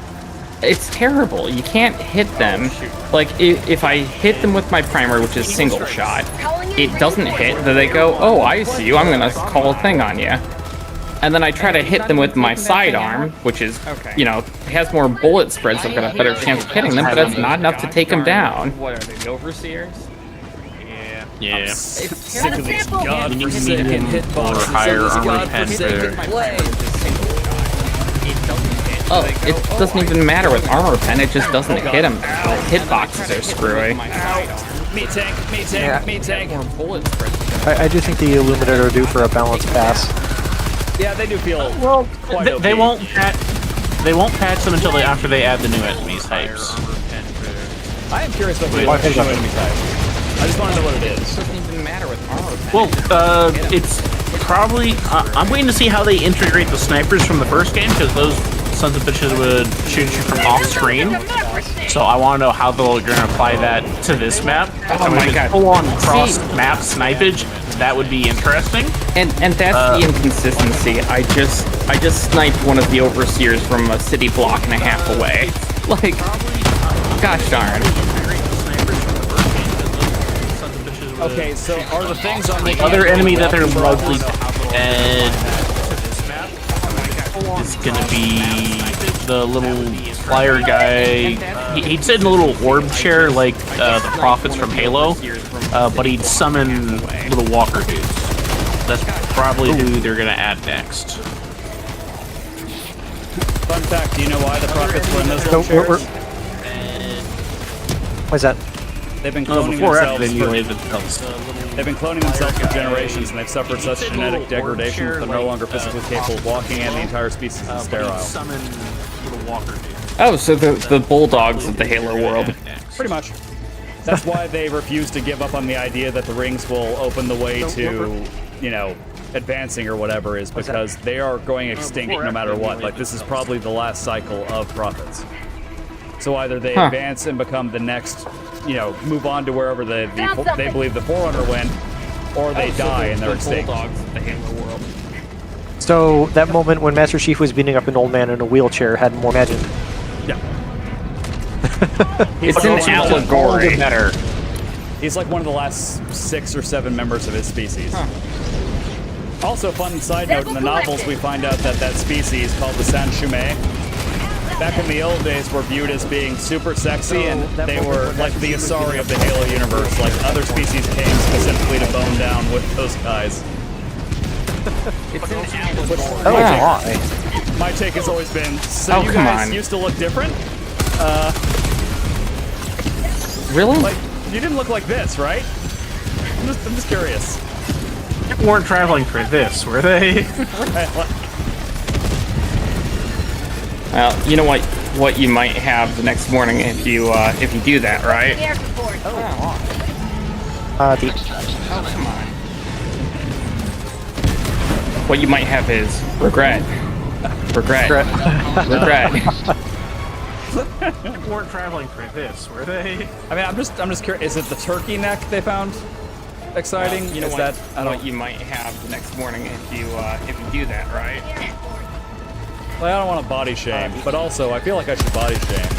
It's terrible. You can't hit them. Like, if I hit them with my primer, which is single shot, it doesn't hit, then they go, oh, I see you, I'm gonna call a thing on you. And then I try to hit them with my sidearm, which is, you know, has more bullet spread, so I've got a better chance of hitting them, but that's not enough to take them down. What are they, the Overseers? Yeah. I'm sick of these godforsaken hitboxes. Or higher armor pen Oh, it doesn't even matter with armor pen, it just doesn't hit them. The hitboxes are screwy. Me tank, me tank. I do think the Illuminator are due for a balanced pass. Yeah, they do feel quite They won't patch them until after they add the new enemy types. I am curious about the new enemy type. I just want to know what it is. It doesn't even matter with armor pen. Well, it's probably... I'm waiting to see how they integrate the snipers from the first game, because those sons of bitches would shoot you from off-screen. So I want to know how they're going to apply that to this map. Oh my god. Full-on cross-map snipage, that would be interesting. And that's the inconsistency. I just sniped one of the Overseers from a city block and a half away. Like, gosh darn. Okay, so are the things on the other enemy that they're likely to add is gonna be the little flyer guy. He'd sit in a little orb chair like the prophets from Halo, but he'd summon little walker dudes. That's probably who they're gonna add next. Fun fact, do you know why the prophets were in those little chairs? Why's that? They've been cloning They've been cloning themselves for generations, and they've suffered such genetic degradation that they're no longer physically capable of walking, and the entire species is sterile. Oh, so the bulldogs of the Halo world. Pretty much. That's why they refuse to give up on the idea that the rings will open the way to, you know, advancing or whatever, is because they are going extinct no matter what. Like, this is probably the last cycle of prophets. So either they advance and become the next, you know, move on to wherever they believe the Forerunner went, or they die and they're extinct. The Halo world. So that moment when Master Chief was beating up an old man in a wheelchair had more magic. Yeah. It's an allegory. He's like one of the last 6 or 7 members of his species. Also, fun side note, in the novels we find out that that species, called the Saint-Chumé, back in the old days were viewed as being super sexy, and they were like the Asari of the Halo universe. Like, other species came specifically to bone down with those guys. It's an allegory. Oh, my take has always been, so you guys used to look different? Really? Like, you didn't look like this, right? I'm just curious. People weren't traveling for this, were they? Well, you know what you might have the next morning if you do that, right? Oh, come on. What you might have is regret. Regret. People weren't traveling for this, were they? I mean, I'm just curious. Is it the turkey neck they found exciting? You know is what? That I don't. What you might have the next morning if you do that, right? Well, I don't want to body shame, but also I feel like I should body shame.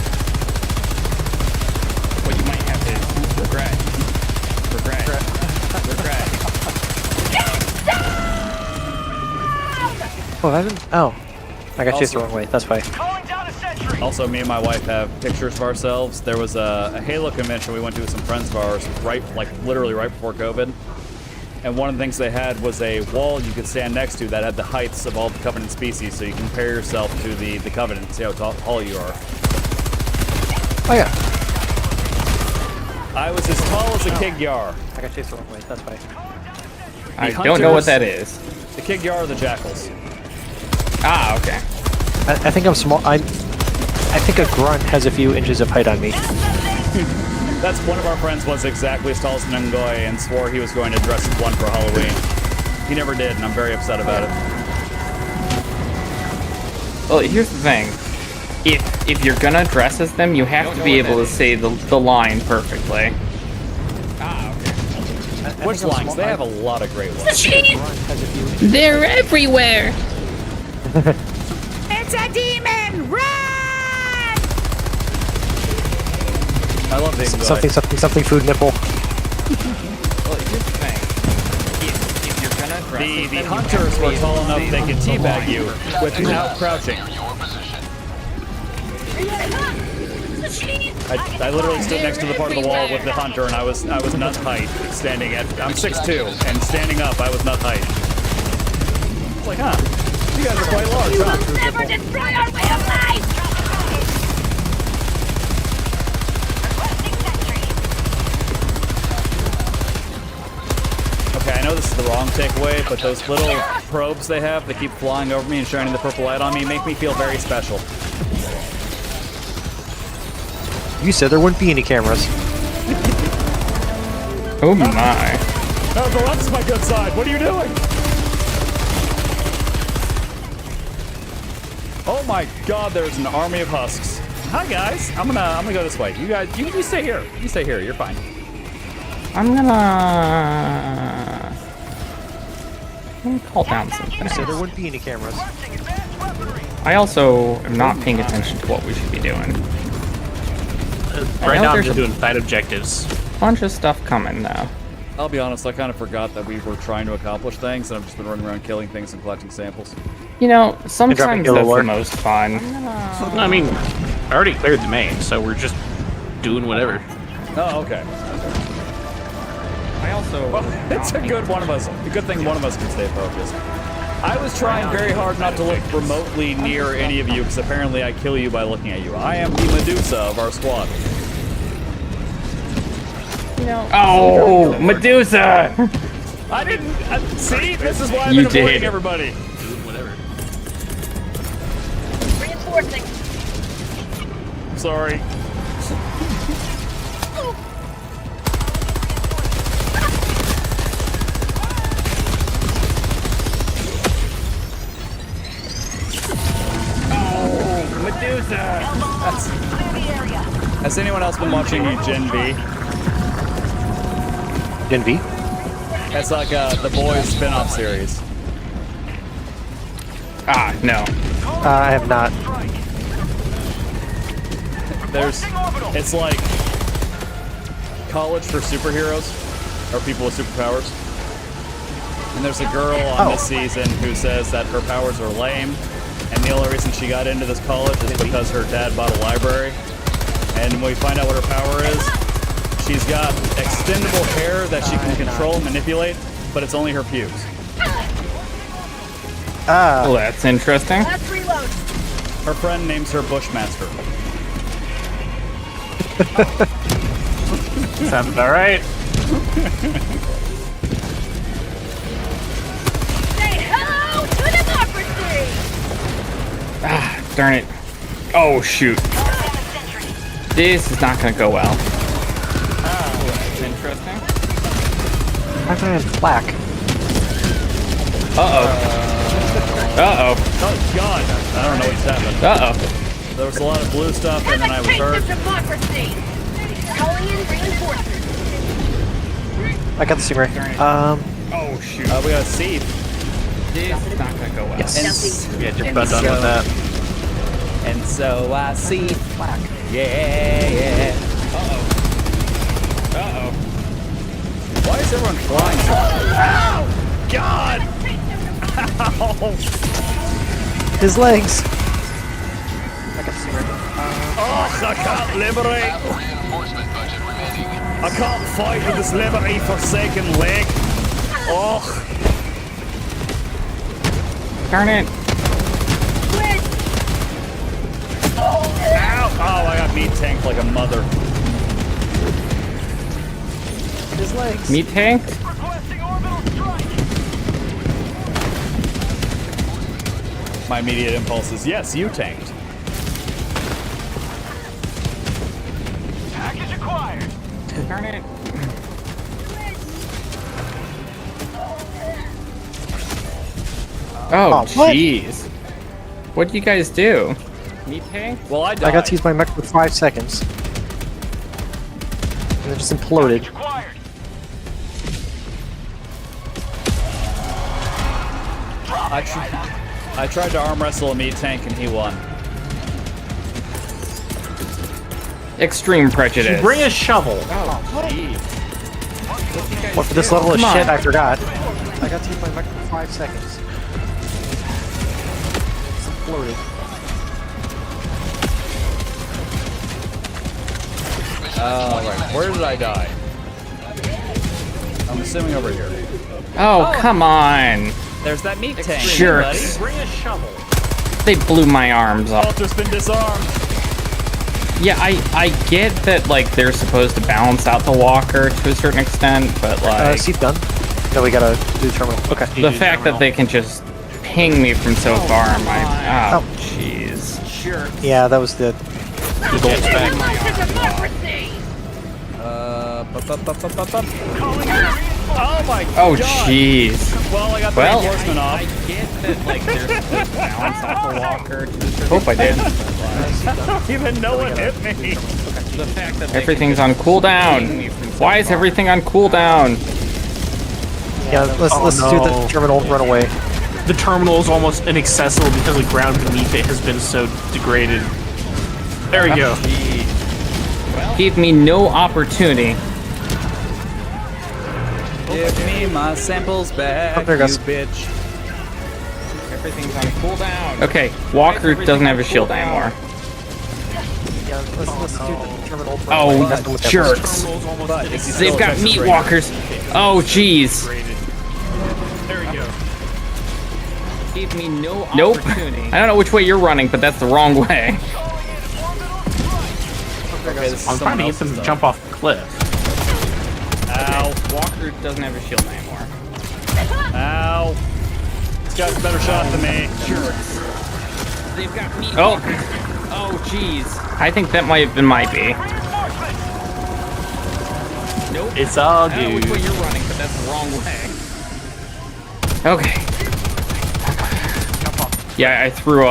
Oh, I haven't. Oh, I got chased the wrong way. That's why. Calling down a sentry. Also, me and my wife have pictures of ourselves. There was a Halo convention we went to with some friends of ours, literally right before COVID. And one of the things they had was a wall you could stand next to that had the heights of all the Covenant species, so you can compare yourself to the Covenant and see how tall you are. Oh yeah. I was as tall as a Kig-Yar. I got chased the wrong way. That's why. I don't know what that is. The Kig-Yar are the Jackals. Ah, okay. I think I'm small. I think a grunt has a few inches of height on me. That's one of our friends was exactly as tall as Ngoy and swore he was going to dress as one for Halloween. He never did, and I'm very upset about it. Well, here's the thing. If you're gonna dress as them, you have to be able to say the line perfectly. Ah, okay. Which lines? They have a lot of great ones. They're everywhere! It's a demon! Run! I love the Something food nipple. Well, here's the thing. If you're gonna dress as The them, hunters were tall enough they could teabag you without crouching. I literally stood next to the part of the wall with the hunter, and I was nut height standing at. I'm 6'2", and standing up, I was nut height. It's like, huh? You guys are quite large, huh? Never destroy our way of life! Okay, I know this is the wrong takeaway, but those little probes they have that keep flying over me and shining the purple light on me make me feel very special. You said there wouldn't be any cameras. Oh my. Oh, the left's my good side. What are you doing? Oh my God! There's an army of husks. Hi guys. I'm gonna go this way. You guys, you stay here. You stay here. You're fine. I'm gonna call down some You said there things. wouldn't be any cameras. I also am not paying attention to what we should be doing. Right now, I'm there's just a doing side objectives. bunch of stuff coming though. I'll be honest. I kind of forgot that we were trying to accomplish things, and I've just been running around killing things and collecting samples. You know, sometimes yellow that's the alert. most fun. I mean, I already cleared the main, so we're just doing whatever. Oh, okay. I also. Well, it's a good one of us. A good thing one of us can stay focused. I was trying very hard not to look remotely near any of you, because apparently I kill you by looking at you. I am the Medusa of our squad. Oh, Medusa! I didn't. See, this is why I've You been avoiding did. everybody. Doing whatever. Reinforcing. Sorry. Medusa! Has anyone else been watching Gen V? Gen V? It's like the Boys spin-off series. Ah, no. I have not. It's like college for superheroes, or people with superpowers. And there's a girl on this season who says that her powers are lame, and the only reason she got into this college is because her dad bought a library. And when we find out what her power is, she's got extendable hair that she can control and manipulate, but it's only her pubes. Well, that's interesting. Let's reload. Her friend names her Bushmaster. Sounds about right. Say hello to democracy! Ah, darn it. Oh, shoot. This is not gonna go well. Oh, that's interesting. How can I have flak? Uh-oh. Uh-oh. Oh God! I don't know what's happened. Uh-oh. There was a lot of blue stuff, and then I was hurt. Democracy! Calling in reinforcements. I got the stingray. Oh, shoot. We got a seed. This is not gonna go well. Yes. Yeah, just about done with that. And so I see flak. Yeah. Uh-oh. Uh-oh. Why is everyone flying? Oh God! Ow! His legs. I can't liberate. I can't fight with this liberty-forsaken leg. Oh. Darn it. Ow! Oh, I got meat tanked like a mother. His legs. Meat tank? My immediate impulse is, yes, you tanked. Package acquired. Darn it. Oh, what? jeez. What'd you guys do? Meat tank? Well, I died. I got to use my mech for 5 seconds. And it just imploded. Acquired. I tried to arm wrestle a meat tank and he won. Extreme prejudice. Bring a shovel. Oh, jeez. What, for this level of Come shit, on. I forgot. I got to use my mech for 5 seconds. It's imploded. Alright, where did I die? I'm assuming over here. Oh, come on. There's that meat tank. Jerks. Bring a shovel. They blew my arms off. Altar's been disarmed. Yeah, I get that, like, they're supposed to balance out the walker to a certain extent, but, like, Seat done. No, we gotta do terminal. Okay. the fact that they can just ping me from so far, oh, jeez. Sure. Yeah, that was the gold spec. Democracy! Oh my Oh, god. jeez. Well, I got the Well, reinforcement off. I get that, like, they're supposed to balance out the walker to a certain Hope I did. Even no one hit me. The fact that everything's on cooldown. Why is everything on cooldown? Yeah, let's do the no. terminal run away. The terminal is almost inaccessible because the ground beneath it has been so degraded. There we go. Gave me no opportunity. Give me my samples back, Oh, there it goes. you bitch. Everything's on cooldown. Okay, Walker doesn't have a shield anymore. Yeah, let's do the terminal run Oh, away. That's what that jerks. But is he They've still got Texas meat Ranger? walkers. Oh, jeez. There we go. Gave me no opportunity. I don't know which way you're running, but that's the wrong way. Okay, this is I'm trying to get them to jump off the cliff. Ow. Walker doesn't have a shield anymore. Ow. This guy's a better shot than me. They've got meat walkers. Oh, jeez. I think that might have been my B. Nope. It's all I don't know which way good. you're running, but that's the wrong way. Okay. Yeah, I threw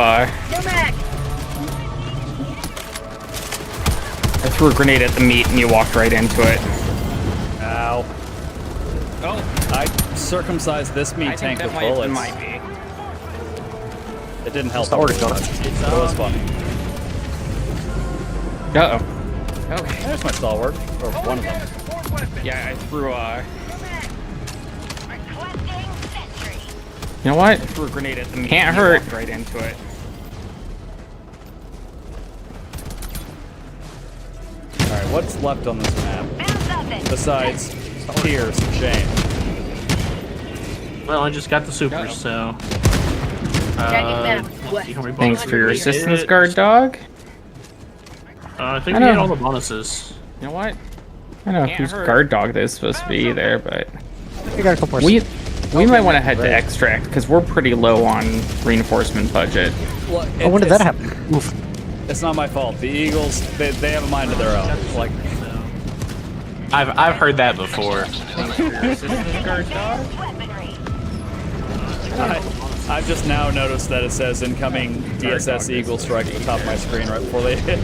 a grenade at the meat and you walked right into it. Ow. Oh, I circumcised this meat I think tank that with might have been bullets. my B. It didn't help. It's the order donut. It was funny. Uh-oh. Okay. There's my stalwart. Or one of them. Yeah, I threw You know what? Threw a grenade at the meat. Can't hurt. Walked right into it. Alright, what's left on this map? Besides tears and shame. Well, I just got the supers, so. Let's see how many Thanks for your bonuses we assistance, get. guard dog. I think I we don't get all know. the bonuses. You know what? I don't know whose guard dog that is supposed to be there, but We got a couple more. we might want to head to extract because we're pretty low on reinforcement budget. Well, Oh, when did that happen? Oof. It's not my fault. The Eagles, they have a mind of their own. Like, I've heard that before. Thanks for your assistance, guard dog. I've just now noticed that it says incoming DSS Eagle strike at the top of my screen right before they hit.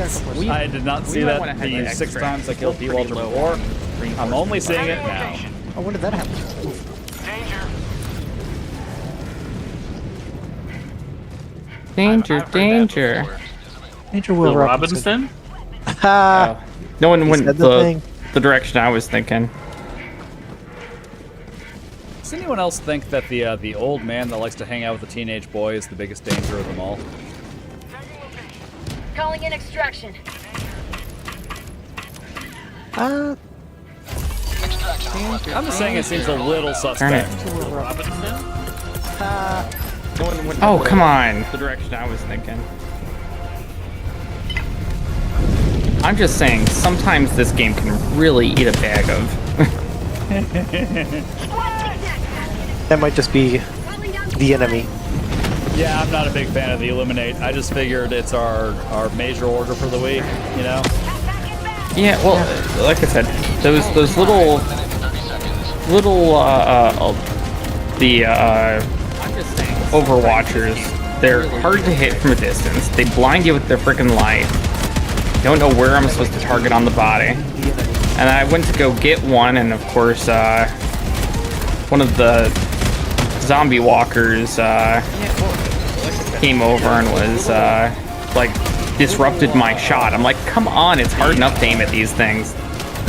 I did not see might that wanna head the to 6 extract. times I killed We're P-Walter pretty low before. on reinforcement I'm only seeing it now. Oh, when did that happen? Oof. Danger, I've heard that danger. before. Major Will Will Robinson. Robinson? Ha! No one He went said the thing. the direction I was thinking. Does anyone else think that the old man that likes to hang out with the teenage boy is the biggest danger of them all? Calling in extraction. I'm just saying it seems a little suspect. Oh, come on. The direction I was thinking. I'm just saying, sometimes this game can really eat a bag of. That might just be the enemy. Yeah, I'm not a big fan of the Illuminate. I just figured it's our major order for the week, you know? Yeah, well, like I said, those little Overwatchers, they're hard to hit from a distance. They blind you with their freaking light. Don't know where I'm supposed to target on the body. And I went to go get one, and of course, one of the zombie walkers came over and was like disrupted my shot. I'm like, come on, it's hard enough to aim at these things.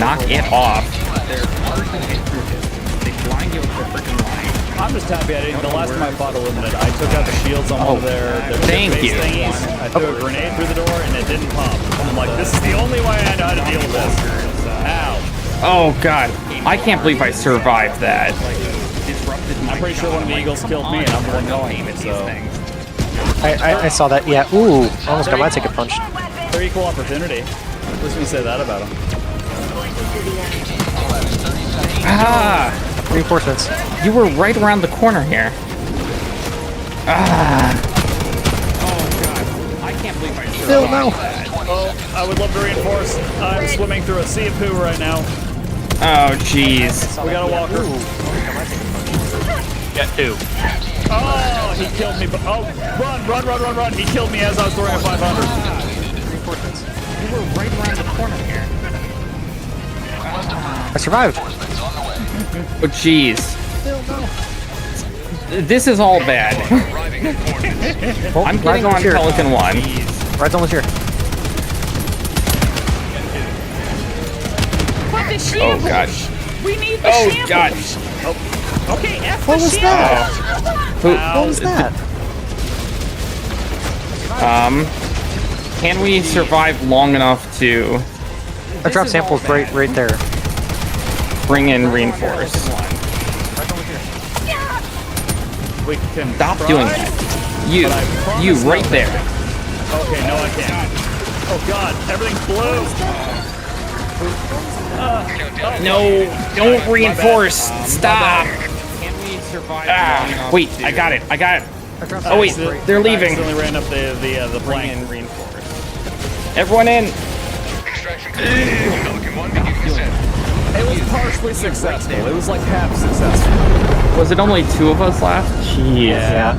Knock it off. They're hard to hit from a distance. They blind you with their freaking light. I'm just happy I didn't. The last time I fought Illuminate, I took out the shields on one of their thank base you. thingies. I threw a grenade through the door and it didn't pop. I'm like, this is the only way I know how to deal with this. Ow. Oh god, I can't believe I survived that. I'm pretty sure one of the eagles killed me and I'm the one going, so... I saw that, yeah. Ooh, almost got my ticket punched. They're equal opportunity. At least we say that about them. Ah! Reinforcements. You were right around the corner here. Ah! Oh god, I can't believe I Still no. Oh, I would love to reinforce. I'm swimming through a sea of poo right now. Oh jeez. We got a walker. Got two. Oh, he killed me. But oh, run! He killed me as I was throwing a 500. Reinforcements. You were right around the corner here. I survived. Oh jeez. This is all bad. Oh, I'm getting on here. Pelican 1. Ride's almost here. Oh god. We need the Oh shambles. god. Okay, F What the was shambles. that? What was that? Can we survive long enough to I dropped samples right there. bring in reinforce? We can Stop try, doing that. You but I promise right nothing. there. Okay, no, I can't. Oh god, everything's blue. No, don't reinforce. Stop. Can we survive? Wait, I got it. Oh wait, they're leaving. I accidentally ran up the Bring plank. in reinforce. Everyone in. It was partially successful. It was like half successful. Was it only 2 of us left? Jeez. Yeah.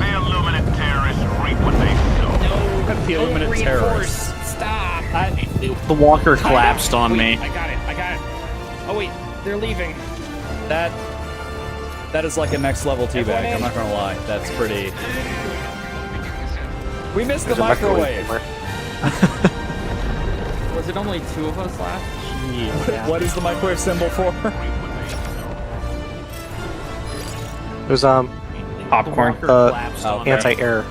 The Illuminate terrorists. Stop. The walker collapsed on me. I got it. Oh wait, they're leaving. That is like a next level teabag. I'm not gonna lie. That's pretty. We missed the microwave. Was it only 2 of us left? What is the microwave symbol for? It was Popcorn. anti-air.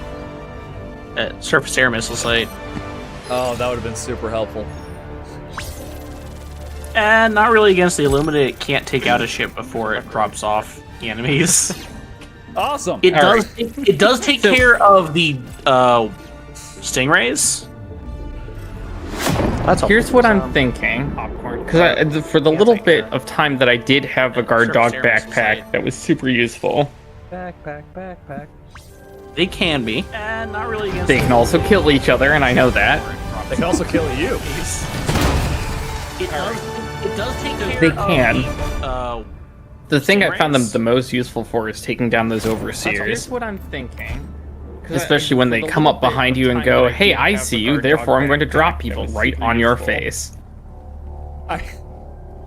Surface air missile site. Oh, that would have been super helpful. And not really against the Illuminate. It can't take out a ship before it drops off the enemies. Awesome. It All does. It does take care of the stingrays. That's Here's what I'm thinking. Because for the little bit of time that I did have a guard dog backpack, that was super useful. Backpack. They can be. And not really against. They can also kill each other, and I know that. They can also kill you. It does take care They of can. the The thing I found them stingrays. the most useful for is taking down those overseers. Here's what I'm thinking. Especially when they come up behind you and go, hey, I see you, therefore I'm going to drop people right on your face.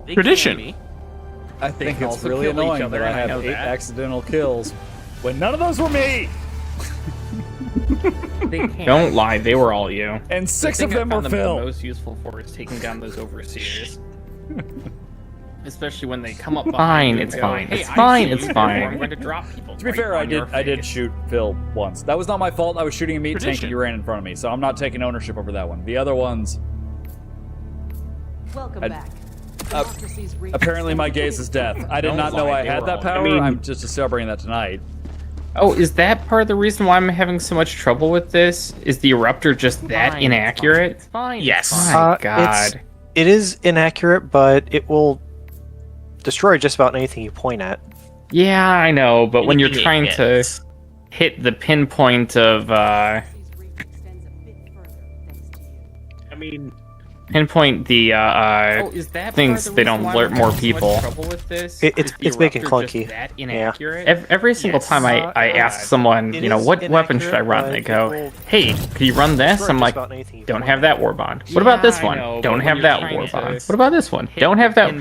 They Tradition. can be. I think can it's also really kill each annoying other, that I and I have know 8 that. accidental kills when none of those were me, Don't lie, they were all you. and 6 The of thing I them were found them Phil. the most useful for is taking down those overseers. Especially when they come up behind. It's fine. It's fine. It's fine. I'm going to drop people. To be fair, I did shoot Phil once. That was not my fault. I was shooting a meat tank and you ran in front of me, so I'm not taking ownership over that one. The other ones. Welcome back. Apparently, my gaze is death. I did not know I had that power. I'm just discovering that tonight. Oh, is that part of the reason why I'm having so much trouble with this? Is the eruptor just that inaccurate? It's fine. Yes. My God. It is inaccurate, but it will destroy just about anything you point at. Yeah, I know, but when you're trying to hit the pinpoint of, pinpoint the things, they don't alert more people. It's making clunky. Yeah. Every single time I ask someone, you know, what weapon should I run? They go, hey, can you run this? I'm like, don't have that war bond. What about this one? Don't have that war bond. What about this one? Don't have that.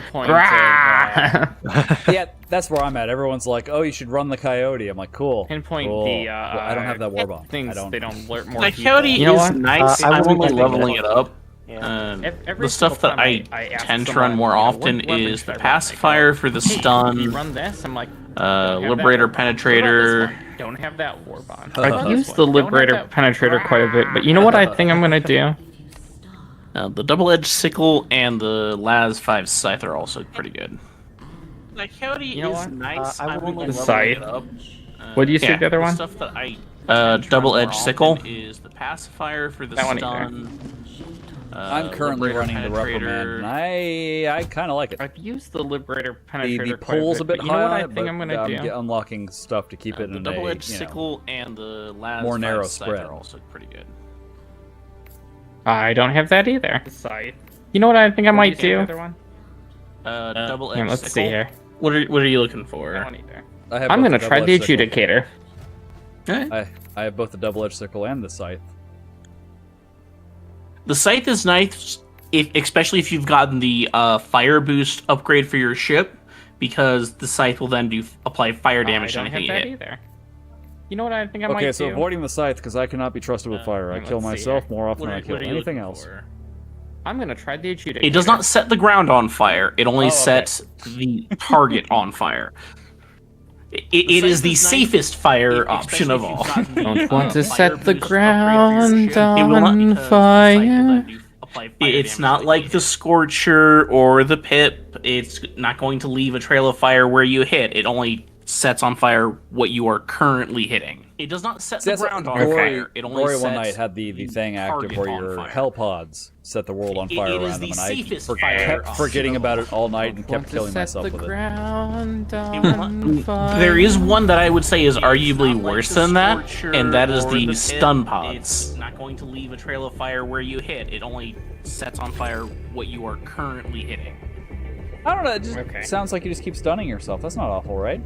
Yeah, that's where I'm at. Everyone's like, oh, you should run the coyote. I'm like, cool. Pinpoint cool. the Well, I don't have that war bond. things, I don't. they don't alert more The people. coyote You know is what? nice. I'm only leveling it up. Yeah. The stuff that I tend to run more often is the pacifier for the stun, run this. I'm like, liberator penetrator. don't have that war bond. I've used the liberator penetrator quite a bit, but you know what I think I'm gonna do? The double-edged sickle and the Laz 5 scythe are also pretty good. The coyote is nice. I'm only leveling it up. What do you say the other one? Stuff that I double-edged sickle is the pacifier for the stun. I'm currently running the reprimand, and I kind of like it. I've used the liberator penetrator The pull's a bit but you know what high, I think I'm gonna do? unlocking stuff to keep it The in double-edged a sickle and the Laz more 5 narrow scythe spread. are also pretty good. I don't have that either. You know what I think I might do? Double-edged Yeah, let's sickle. see here. What are you looking for? I'm gonna try the adjudicator. I have both the double-edged sickle and the scythe. The scythe is nice, especially if you've gotten the fire boost upgrade for your ship, because the scythe will then apply fire damage to anything you hit. Either. You know what I think I might do? Okay, so avoiding the scythe because I cannot be trusted with fire. I kill myself more often than I kill anything else. I'm gonna try the adjudicator. It does not set the ground on fire. It only sets the target on fire. It is the safest fire option of all. Don't want to set the ground on fire. It's not like the Scorcher or the Pip. It's not going to leave a trail of fire where you hit. It only sets on fire what you are currently hitting. It does not set the ground on fire. It only Glory sets one night had the thing active where your hell pods set the world on fire around them, and I kept forgetting about it all night and kept killing myself with it. There is one that I would say is arguably worse than that, and that is the stun pods. It's not going to leave a trail of fire where you hit. It only sets on fire what you are currently hitting. I don't know, it just sounds like you just keep stunning yourself. That's not awful, right?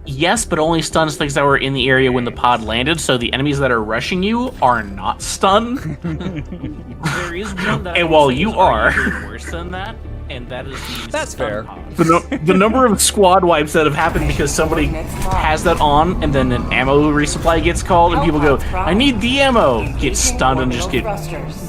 Yes, but only stuns things that were in the area when the pod landed, so the enemies that are rushing you are not stunned. There is one that and while you are worse than that, and that is the That's fair. The number of squad wipes that have happened because somebody has that on, and then an ammo resupply gets called, and people go, "I need the ammo," get stunned and just get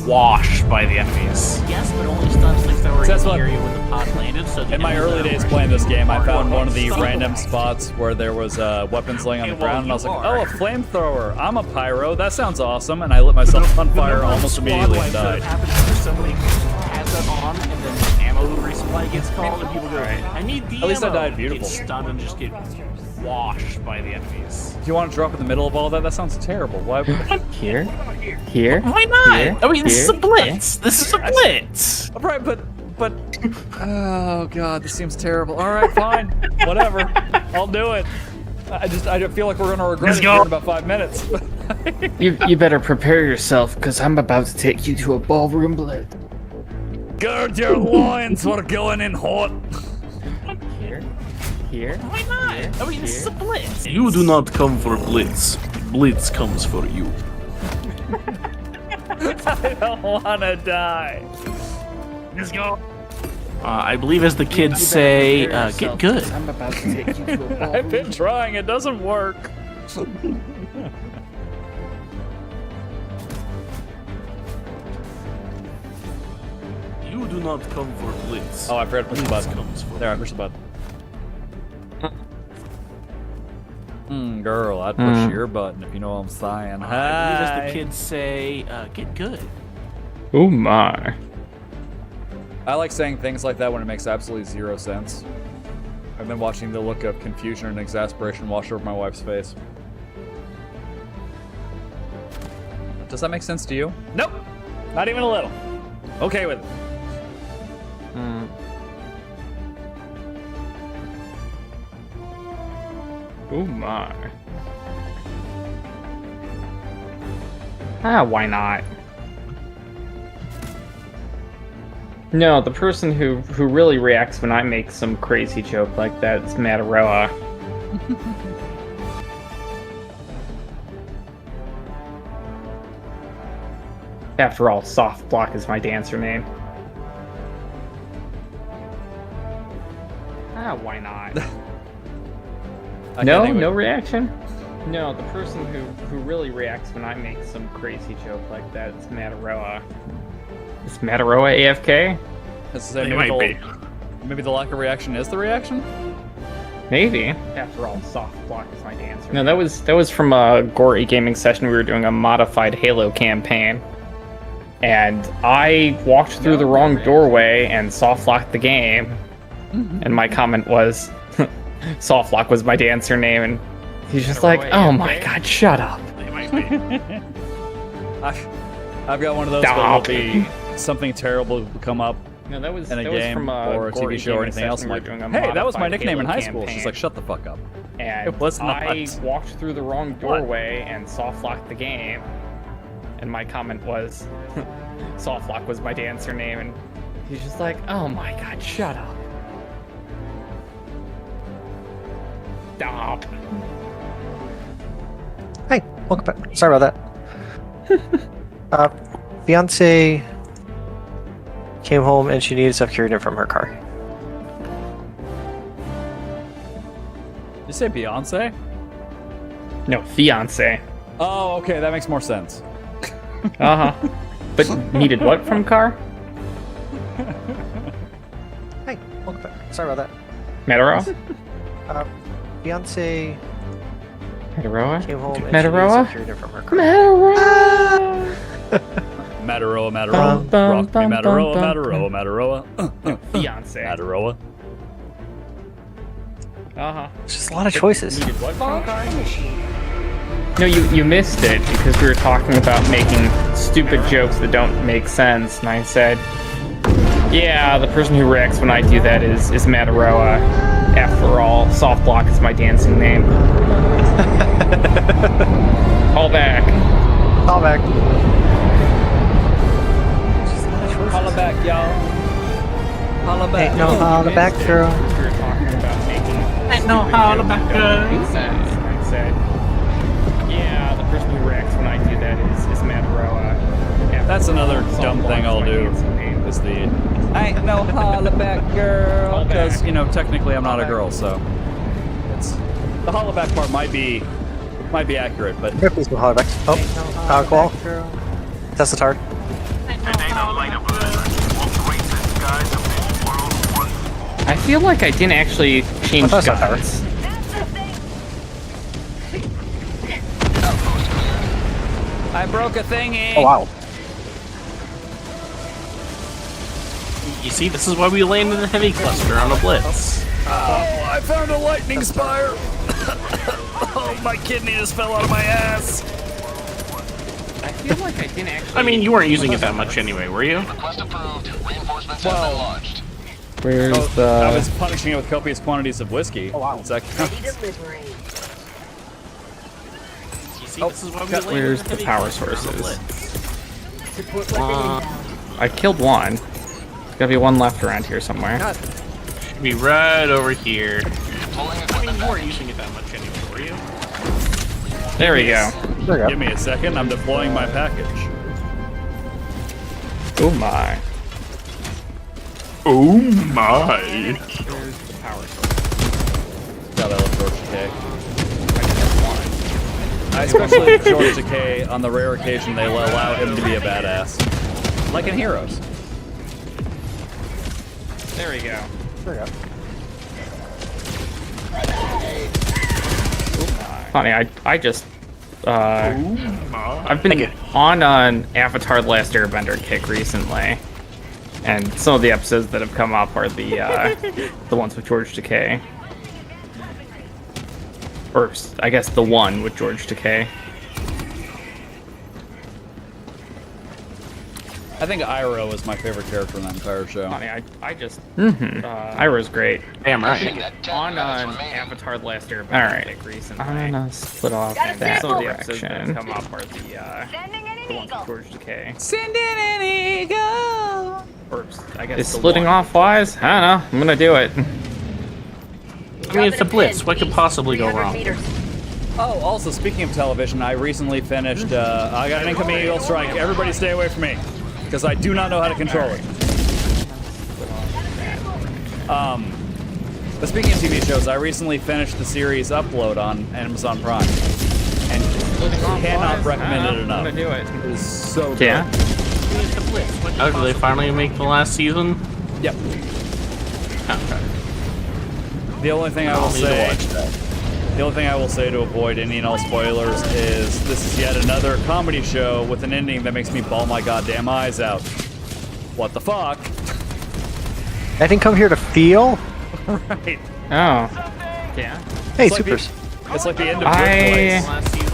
washed by the enemies. Yes, but only stuns things that were in the area when the pod landed. So in my early days playing this game, I found one of the random spots where there was weapons laying on the ground, and I was like, "Oh, a flamethrower! I'm a pyro. That sounds awesome!" And I lit myself on fire almost immediately and died. Somebody has that on, and then the ammo resupply gets called, and people go, "I need the ammo." At least I died beautiful. Get stunned and just get washed by the enemies. Do you want to drop in the middle of all that? That sounds terrible. Why? Here? Why not? Here? I mean, this is a blitz. This is a blitz. Right, but oh god, this seems terrible. All right, fine, whatever. I'll do it. I feel like we're gonna regret it here in about 5 minutes. You better prepare yourself, because I'm about to take you to a ballroom blitz. Gird your loins, we're going in hot. Here? Why not? I mean, this is a blitz. You do not come for blitz. Blitz comes for you. I don't wanna die. Let's go. I believe, as the kids say, get good. I'm about to take you to a ballroom. I've been trying, it doesn't work. You do not come for Blitz. Oh, I forgot to push the Blitz button. comes for There, I pushed the button. Girl, I'd push your button if you know what I'm saying. I believe as Hi. the kids say, get good. Oh my. I like saying things like that when it makes absolutely zero sense. I've been watching the look of confusion and exasperation wash over my wife's face. Does that make sense to you? Nope. Not even a little. Okay with it. Oh my. Ah, why not? No, the person who really reacts when I make some crazy joke like that is Mataroa. After all, Soft Block is my dancer name. Ah, why not? No reaction? No, the person who really reacts when I make some crazy joke like that is Mataroa. Is Mataroa AFK? Maybe the lack of reaction is the reaction? Maybe. After all, Soft Block is my dancer. No, that was from a Gory gaming session. We were doing a modified Halo campaign. And I walked through the wrong doorway and soft locked the game. And my comment was, Soft Lock was my dancer name, and he's just like, oh my god, shut up. I've got one of those where it'll be something terrible will come up No, that was in a that was game from or a Gory TV show or gaming anything else. session. I'm We like, were doing a hey, that was my modified nickname in Halo high school. She's campaign. like, shut the fuck up. And It was not. I walked through the wrong doorway and soft locked the game. And my comment was, Soft Lock was my dancer name, and he's just like, oh my god, shut up. Stop. Hey, welcome back. Sorry about that. Beyonce came home and she needed stuff carried in from her car. Did you say Beyonce? No, fiance. Oh, okay, that makes more sense. Uh-huh. But needed what from car? Hey, welcome back. Sorry about that. Mataroa? Beyonce Mataroa? came home and she Mataroa? needed stuff carried in from her car. Mataroa! Mataroa. Rock me, Mataroa. Fiance. Mataroa. Uh-huh. It's just a lot of choices. Needed what from car? No, you missed it because we were talking about making stupid jokes that don't make sense, and I said, yeah, the person who reacts when I do that is Mataroa. After all, Soft Block is my dancing name. Call back. Call back. Holla back, y'all. Holla back. Ain't no holla back, girl. We were talking about making Ain't no holla back, girl. make sense, and I said, yeah, the person who reacts when I do that is Mataroa. That's another dumb thing I'll do. Is the ain't no holla back girl, because you know technically I'm not a girl, so it's the holla back part might be accurate, but Here, please, holla back. Oh, alcohol. That's the tard. I feel like I didn't actually change I thought so. guns. I broke a thingy. Oh wow. You see, this is why we landed in a heavy cluster on a blitz. Oh, I found a lightning spire. Oh, my kidney just fell out of my ass. I feel like I didn't actually. I mean, you weren't using it that much anyway, were you? Where's I the? was punishing it with copious quantities of whiskey. Oh wow. Ready to liberate. You see, this is why we landed Where's in a the heavy power cluster on a sources? blitz. Support weapon inbound. I killed one. There's gotta be one left around here somewhere. Should be right over here. I mean, you weren't using it that much anyway, were you? There we go. There we Give me a second. I'm deploying my package. Oh my. Oh my! Where's the power source? Got that little George Decay. I especially George Decay on the rare occasion they will allow him to be a badass, like in Heroes. There we go. There we go. Funny, I just I've been on an Avatar: The Last Airbender kick recently, and some of the episodes that have come up are the ones with George Takei, or I guess the one with George Takei. I think Iroh is my favorite character in that entire show. Funny, I just Iroh's great. Damn right. On an Avatar: The Last Airbender kick recently. I'm gonna split off that Some of the episodes that have come up are the ones with George Takei. Send in an eagle. Or I guess is splitting off wise? I don't know. I'm gonna do it. I mean, it's a blitz. What could possibly go wrong? Oh, also speaking of television, I recently finished. I got an incoming eagle strike. Everybody, stay away from me, because I do not know how to control it. But speaking of TV shows, I recently finished the series Upload on Amazon Prime, and cannot recommend it enough. I'm gonna do it. It is so good. Yeah. Oh, did they finally make the last season? Yep. Okay. The only thing I will say. The only thing I will say to avoid any and all spoilers is this is yet another comedy show with an ending that makes me bawl my goddamn eyes out. What the fuck? I didn't come here to feel. Right. Oh. Yeah. Hey, It's like supers. It's like the end of Good Place. Last season?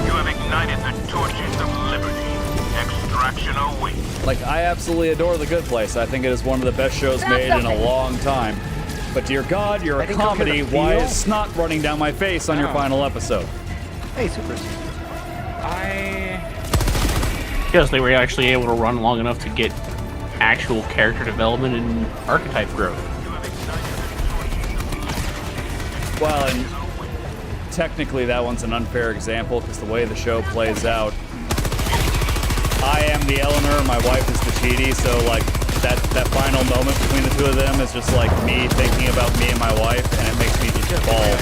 You have ignited the torches of liberty. Extraction awaits. Like, I absolutely adore The Good Place. I think it is one of the best shows made in a long time. But dear God, you're a comedy. Why is snot running down my face on your final episode? Hey, supers. Because they were actually able to run long enough to get actual character development and archetype growth. Well, and technically that one's an unfair example because the way the show plays out, I am the Eleanor, my wife is the Chidi, so like that final moment between the two of them is just like me thinking about me and my wife, and it makes me just bawl.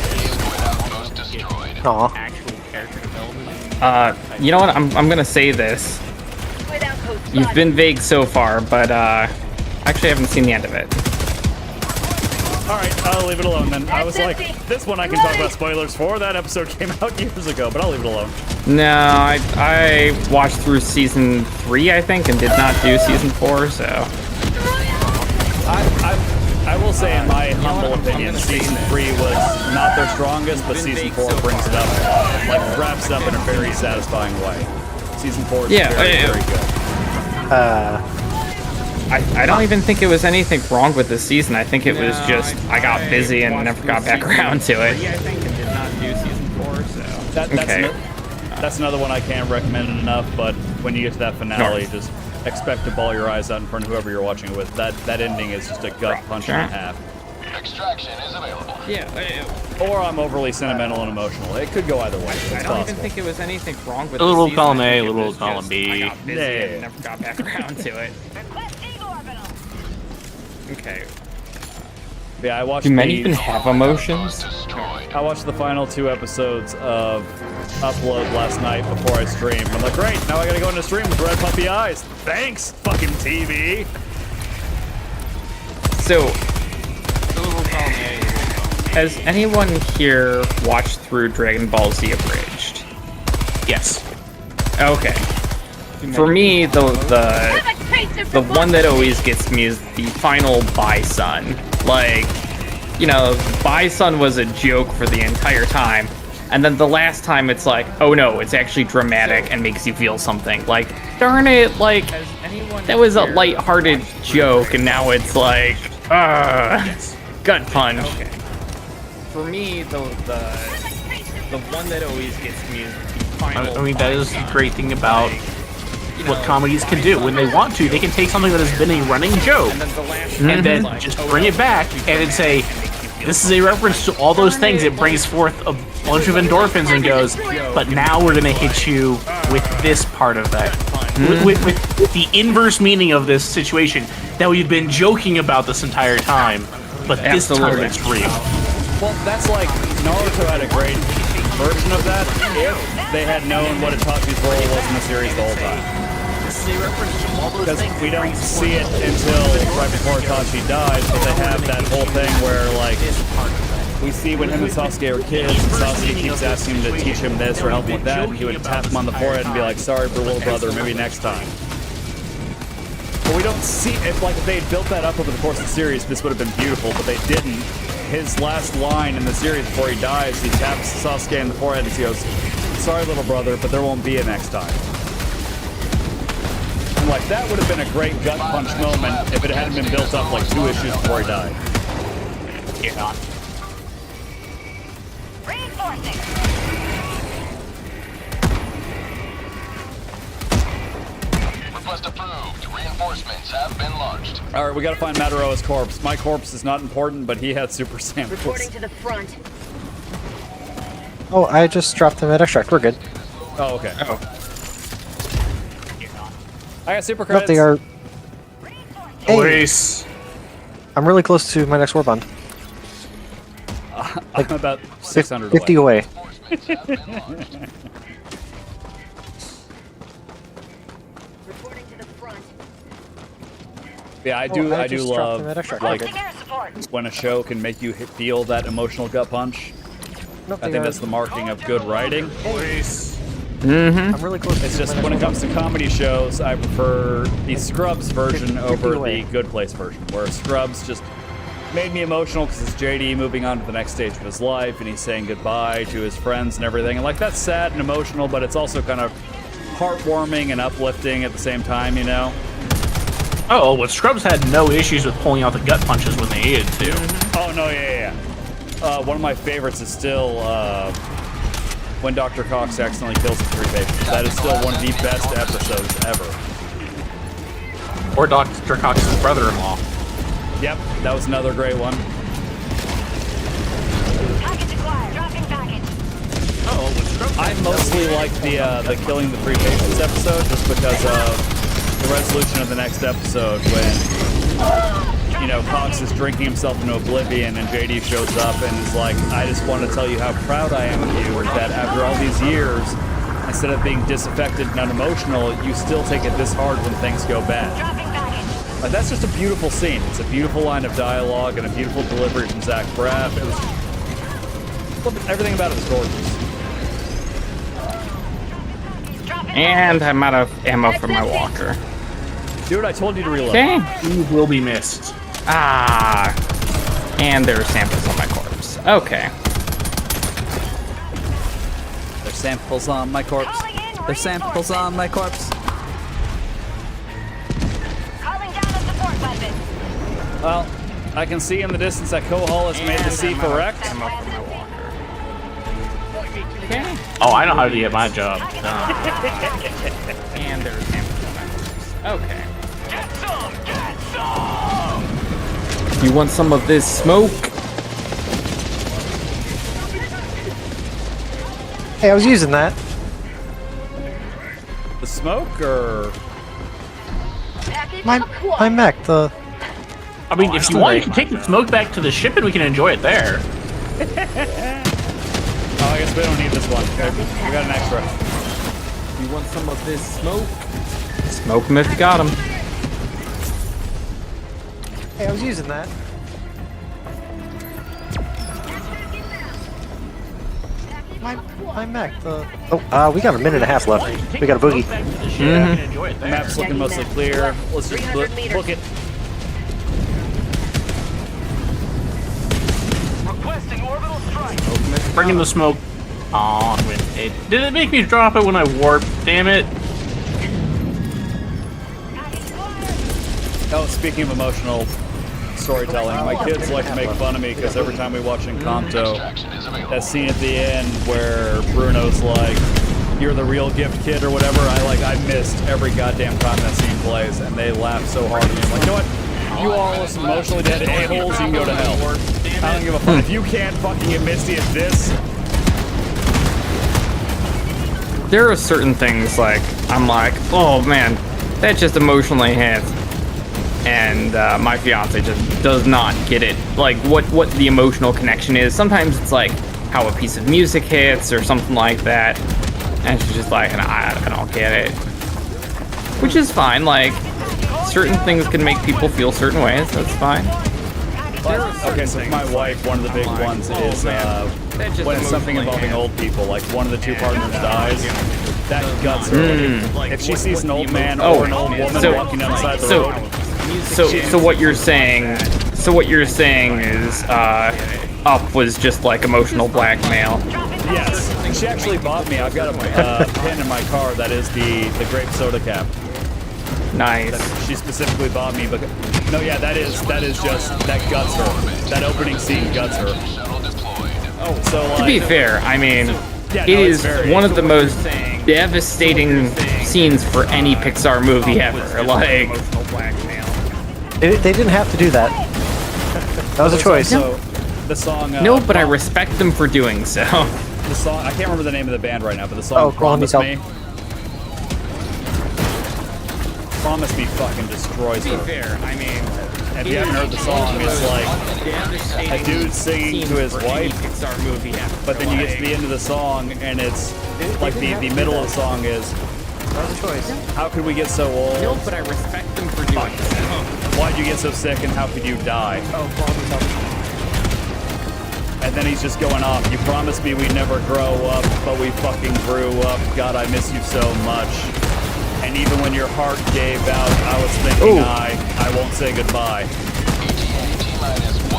Aw. Actual character development. You know what? I'm gonna say this. You've been vague so far, but actually I haven't seen the end of it. Alright, I'll leave it alone then. I was like, this one I can talk about spoilers for. That episode came out years ago, but I'll leave it alone. No, I watched through season 3, I think, and did not do season 4, so. I will say, in my humble opinion, season 3 was not their strongest, but season 4 brings it up, like wraps it up in a very satisfying way. Season 4 is very good. I don't even think it was anything wrong with this season. I think it was just I got busy and never got back around to it. I think and did not do season 4, so. That's another one I can't recommend it enough, but when you get to that finale, just expect to bawl your eyes out in front of whoever you're watching it with. That ending is just a gut punch in half. Extraction is available. Yeah. Or I'm overly sentimental and emotional. It could go either way. It's I don't possible. even think it was anything wrong with A little season. column A, I think a it little was column just B. I got busy Yeah. and never got back around to it. Okay. Yeah, I watched. Do men even have emotions? I watched the final 2 episodes of Upload last night before I streamed. I'm like, great, now I gotta go into stream with red puppy eyes. Thanks, fucking TV. So, has anyone here watched through Dragon Ball Z Abridged? Yes. Okay. For me, the one that always gets me is the final Bison. Like, you know, Bison was a joke for the entire time, and then the last time it's like, oh no, it's actually dramatic and makes you feel something. Like, darn it, like, that was a lighthearted joke, and now it's like, gut punch. Okay. For me, the one that always gets me is the final. I mean, that is the great thing about what comedies can do. When they want to, they can take something that has been a running joke and then just bring it back and say, this is a reference to all those things. It brings forth a bunch of endorphins and goes, but now we're going to hit you with this part of that. With the inverse meaning of this situation that we've been joking about this entire time, but this time it's real. Well, that's like Naruto had a great version of that if they had known what Itachi's role was in the series the whole time. Because we don't see it until right before Itachi dies, but they have that whole thing where, like, we see when him and Sasuke are kids, and Sasuke keeps asking him to teach him this or help him with that, and he would tap him on the forehead and be like, sorry for little brother, maybe next time. But we don't see it. Like, if they had built that up over the course of the series, this would have been beautiful, but they didn't. His last line in the series before he dies, he taps Sasuke on the forehead and he goes, sorry little brother, but there won't be a next time. And like, that would have been a great gut punch moment if it hadn't been built up like 2 issues before he died. Yeah. Reinforcing. Request approved. Reinforcements have been launched. Alright, we gotta find Mataroa's corpse. My corpse is not important, but he had super samples. Reporting to the front. Oh, I just dropped them at extract. We're good. Oh, okay. Oh. I got super Nope, credits. they are. Hey, Nice. I'm really close to my next warbond. I'm about 600 50 away. away. Reporting to the front. Yeah, I do just dropped them at love, extract. like, We're good. Air support. when a show can make you feel that emotional gut punch. Nope, I they think are. that's the marking of good writing. I'm really close. It's to just my when it next comes to comedy shows, I prefer the Scrubs version 50 over away. the Good Place version, where Scrubs just made me emotional because it's JD moving on to the next stage of his life and he's saying goodbye to his friends and everything. And like, that's sad and emotional, but it's also kind of heartwarming and uplifting at the same time, you know? Oh, well, Scrubs had no issues with pulling out the gut punches when they needed to. Oh, no, yeah. One of my favorites is still when Dr. Cox accidentally kills the 3 patients. That is still one of the best episodes ever. Or Dr. Cox's brother-in-law. Yep, that was another great one. Package acquired. Dropping package. Oh, well, Scrubs I mostly like the killing the 3 patients episode just because of the resolution of the next episode when, you know, Cox is drinking himself into oblivion and JD shows up and is like, I just want to tell you how proud I am of you that after all these years, instead of being disaffected and unemotional, you still take it this hard when things go bad. Dropping package. Like, that's just a beautiful scene. It's a beautiful line of dialogue and a beautiful delivery from Zach Braff. It was everything about it was gorgeous. And I'm out of ammo for my walker. Dude, I told you to reload. Okay. You will be missed. Ah. And there are samples on my corpse. Okay. There's samples on my corpse. There's samples on my corpse. Calling down a support weapon. Well, I can see in the distance that Kohal has made the C for wrecked. Ammo for my walker. Okay. Oh, I know how to get my job done. And there are samples on my corpse. Okay. Get some! Get some! You want some of this smoke? Hey, I was using that. The smoke, or My mech, the. I mean, if you want, you can take the smoke back to the ship and we can enjoy it there. oh, I guess we don't need this one. Okay, we got an extra. You want some of this smoke? Smoke him if you got him. Hey, I was using that. My mech, the. Oh, we got a minute and a half left. We got a boogie. Back to the ship and we can enjoy it there. Map's looking mostly clear. Let's just 300 meters. book it. Requesting orbital strike. Bring in the smoke. On with it. Did it make me drop it when I warped? Damn it. Oh, speaking of emotional storytelling, my kids like to make fun of me because every time we watch Encanto, Extraction is available. that scene at the end where Bruno's like, "You're the real gift kid" or whatever. I missed every goddamn time that scene plays, and they laugh so hard at me. I'm like, you know what? You all listen emotionally dead a-holes, you can go to hell. I don't give a fuck. If you can't fucking get Misty at this, There are certain things like I'm like, oh man, that just emotionally hits. And my fiance just does not get it. Like what the emotional connection is. Sometimes it's like how a piece of music hits or something like that. And she's just like, I don't get it. Which is fine, like, certain things can make people feel certain ways, that's fine. Okay, so for my wife, one of the big ones is when it's something involving old people, like one of the two partners dies, that guts her. If she sees an old man or an old woman walking down the side of the road. So what you're saying is, Up was just like emotional blackmail. Yes, she actually bought me. I've got a pin in my car that is the grape soda cap. Nice. That she specifically bought me, but no, yeah, that is just that guts her. That opening scene guts her. Oh, so like, to be fair, I mean, yeah, it is one of the most devastating scenes for any Pixar movie ever. Like, They didn't have to do that. That was a choice. So the song. No, but I respect them for doing so. The song. I can't remember the name of the band right now, but the song "Promise Me." Promise Me fucking destroys her. To be fair, I mean, if you haven't heard the song, it's like a dude singing to his wife, but then you get to the end of the song, and it's like the middle of the song is, That was a choice. how could we get so old? No, but I respect them for doing so. Why'd you get so sick, and how could you die? And then he's just going off. You promised me we'd never grow up, but we fucking grew up. God, I miss you so much. And even when your heart gave out, I was thinking I won't say goodbye.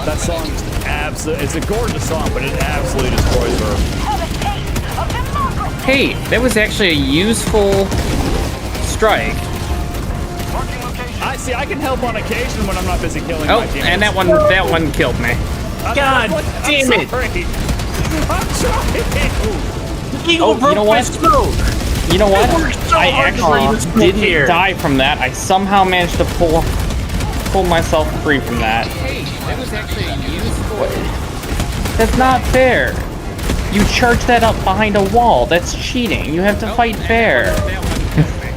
That song just absolutely, it's a gorgeous song, but it absolutely destroys her. Hey, that was actually a useful strike. I can help on occasion when I'm not busy killing Oh, my teammates. and that one killed me. God damn it! I'm trying! Eagle broke you know my what? smoke! You know what? So I hard to actually bring this book didn't here. die from that. I somehow managed to pull myself free from that. Hey, that was actually useful. That's not fair. You charge that up behind a wall. That's cheating. You have to fight fair.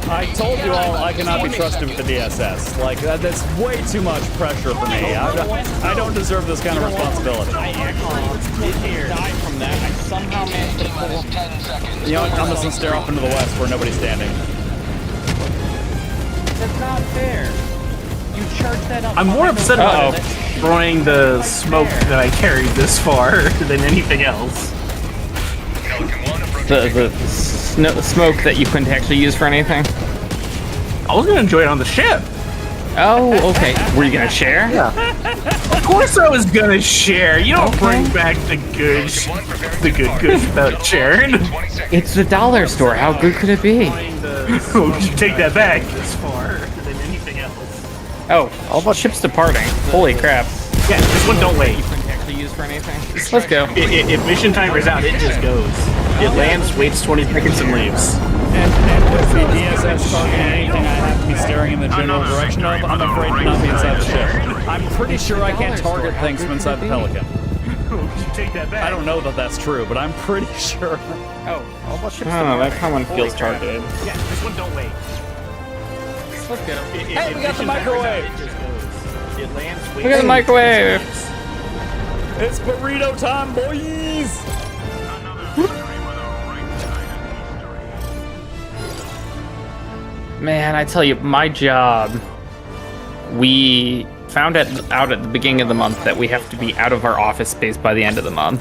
I told you all I cannot be trusted with the DSS. Like, that's way too much pressure for me. I don't deserve this kind of responsibility. I actually didn't die from that. I somehow managed to pull. You know what? I'm just gonna stare off into the west where nobody's standing. That's not fair. You charge that up. I'm more upset about throwing the smoke that I carried this far than anything else. The smoke that you couldn't actually use for anything? I was gonna enjoy it on the ship. Oh, okay. Were you gonna share? Yeah. Of course I was gonna share. You don't bring back the good without sharing. It's the dollar store. How good could it be? Oh, you take that back. This far than anything else. Oh, all about ships departing. Holy crap. Yeah, this one don't wait. You couldn't actually use for anything? Let's go. If mission timer's out, it just goes. It lands, waits 20 seconds, and leaves. And with the DSS targeting anything I have to be staring in the general direction of, I'm afraid to not be inside the ship. I'm pretty sure I can't target things from inside the Pelican. Take that back. I don't know that that's true, but I'm pretty sure. Oh, all about ships departing. That kind of one feels targeted. Yeah, this one don't wait. Let's go. Hey, we got the microwave! It lands, waits. We got the microwave! It's burrito time, boys! Man, I tell you, my job, we found out at the beginning of the month that we have to be out of our office space by the end of the month.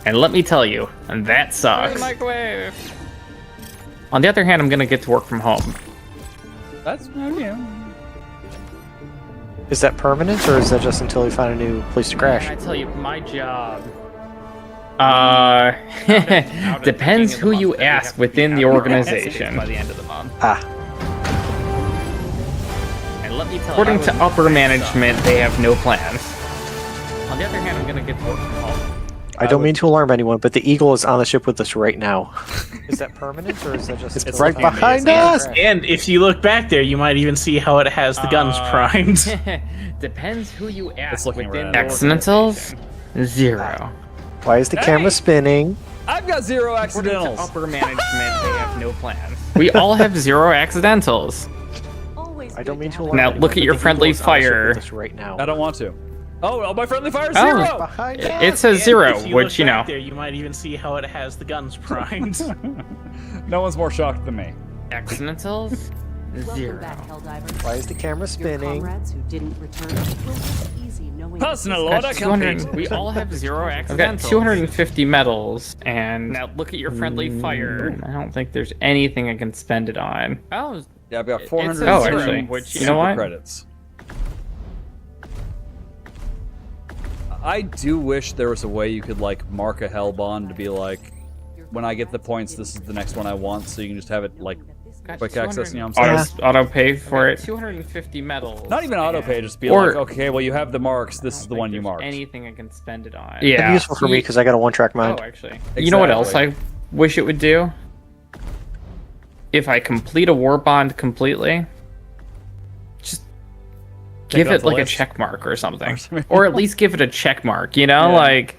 And let me tell you, that sucks. Microwave. On the other hand, I'm gonna get to work from home. That's, yeah. Is that permanent, or is that just until we find a new place to crash? I tell you, my job. Depends who you ask within the organization. By the end of the month. And let me tell according to upper management, they have no plans. On the other hand, I'm gonna get to work from home. I don't mean to alarm anyone, but the Eagle is on the ship with us right now. Is that permanent, or is that just... It's right behind us! And if you look back there, you might even see how it has the guns primed. Depends who you ask looking within right the at it. accidentals. 0. Why is the camera spinning? I've got 0 According to accidentals. upper management, they have no plans. We all have 0 accidentals. I don't mean to alarm Now anyone, look at but your the friendly Eagle is on the ship fire. with us right now. I don't want to. Oh, my friendly fire is Oh. 0! Behind It says 0, which, you know. There, you might even see how it has the guns primed. No one's more shocked than me. Accidentals? 0. Why is the camera spinning? Personal order complete. We all have 0 accidentals. I've got 250 medals, and now look at your friendly fire. I don't think there's anything I can spend it on. Oh, Yeah, I've got It 400 says 0, actually, which, you know what? credits. I do wish there was a way you could, like, mark a hell bond to be like, when I get the points, this is the next one I want, so you can just have it, like, quick access, you know what I'm saying? Auto pay for it. 250 medals. Not even auto pay, just be Or- like, okay, well, you have the marks, this is the one you marked. Anything I can spend it on. That'd be Yeah. useful for me because I got a one-track mind. Oh, actually. You know what else I Exactly. wish it would do? If I complete a war bond completely, just give it off it the like list. a check mark or something. something. Or at least give it a check mark, you know? Yeah. Like,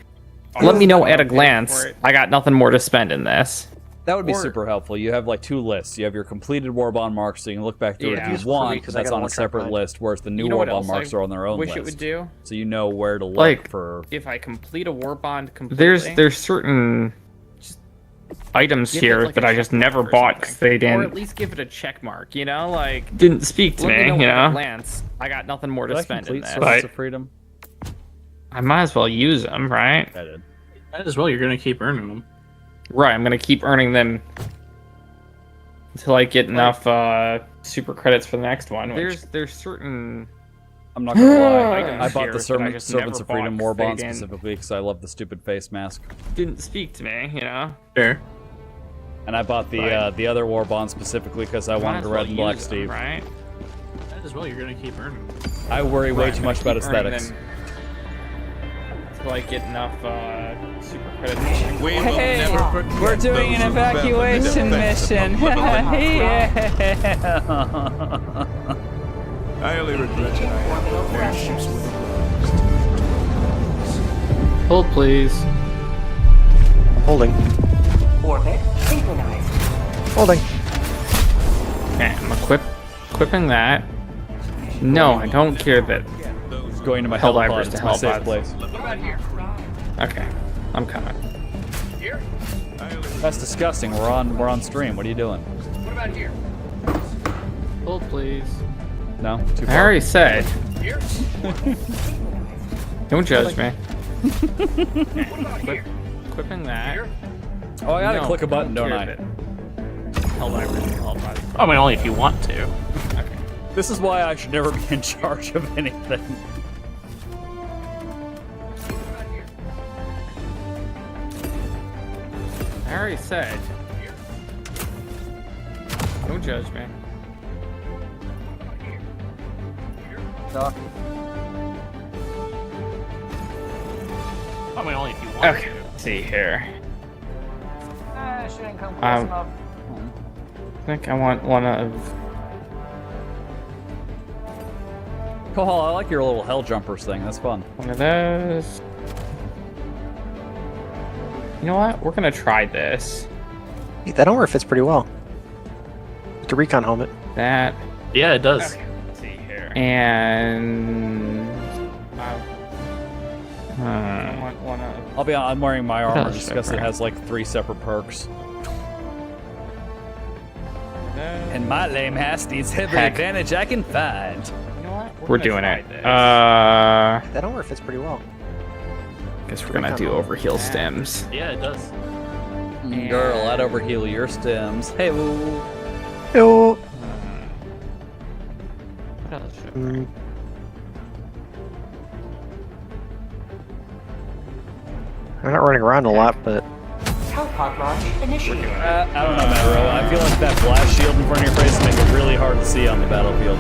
let me know at a Okay, glance, for it. I got nothing more to spend in this. That would be Or- super helpful. You have like 2 lists. You have your completed war bond marks, so you can look back through it Yeah. if Useful you for me want, 'cause because I that's got a on a one-track separate mind. list, whereas the new You know war what bond else marks I are on their own wish list. it would do? So you know where to look Like, for. If I complete a war bond completely, there's certain items Give it here like that a I just check never mark or bought because they Or at didn't least give it a check mark, you know, like didn't speak to Let me, me know you at a know. glance. I got nothing more Did to I spend in complete this. Servants of Freedom? I might as well use them, right? I did. Might as well. You're gonna keep earning them. Right, I'm gonna keep earning them until I get enough super credits for the next one. There's certain. I'm not gonna lie. items I bought here the that I just Servants never of Freedom bought war 'cause they bond didn't- specifically because I love the stupid face mask. Didn't speak to me, you know. Sure. And I bought the Right. The other war bond specifically because I Might wanted as a well red and black use them, Steve. right? Might as well. You're gonna keep earning them. I worry way Right, too I'm much gonna about keep earning aesthetics. them Until I get enough super credits. We will Hey, never forget we're doing those an who fell in the evacuation defense of mission. the motherland. Yeah. I only regret that I have no airships with Hold, please. Holding. Orbit synchronized. Holding. Okay, I'm equipping that. No, I don't care that. Going to my Hell helipod. divers to It's my safe helipods. place. Okay, I'm coming. That's disgusting. We're on stream. What are you doing? Hold, please. No, too I far. already said. Don't judge me. Equipping that. Oh, I gotta No, click a button, don't care I? that Helldivers to helipods. I mean, only if you want to. Okay. This is why I should never be in charge of anything. I already said. Don't judge me. I mean, only if you want Okay, let's see here. Shouldn't come I think I want one of. Cool, I like your little hell jumpers thing. That's fun. One of those. You know what? We're gonna try this. Hey, that armor fits pretty well. With the recon helmet. That. to. Yeah, it does. Okay, let's see here. And. I want one of. I'll be honest, I'm wearing my What armor else just should I because it bring? has like 3 separate perks. those. And my lame ass needs every Heck. advantage I can find. You know what? We're gonna doing try it. this. That armor fits pretty well. Guess we're gonna do overheal stems. Yeah, it does. Girl, I'd overheal your stems. Hey, woo. Yo. What else should I Mm, bring? I'm not running around a lot, but Helipod launch initiated. I don't know, Matt. I feel like that blast shield in front of your face makes it really hard to see on the battlefield.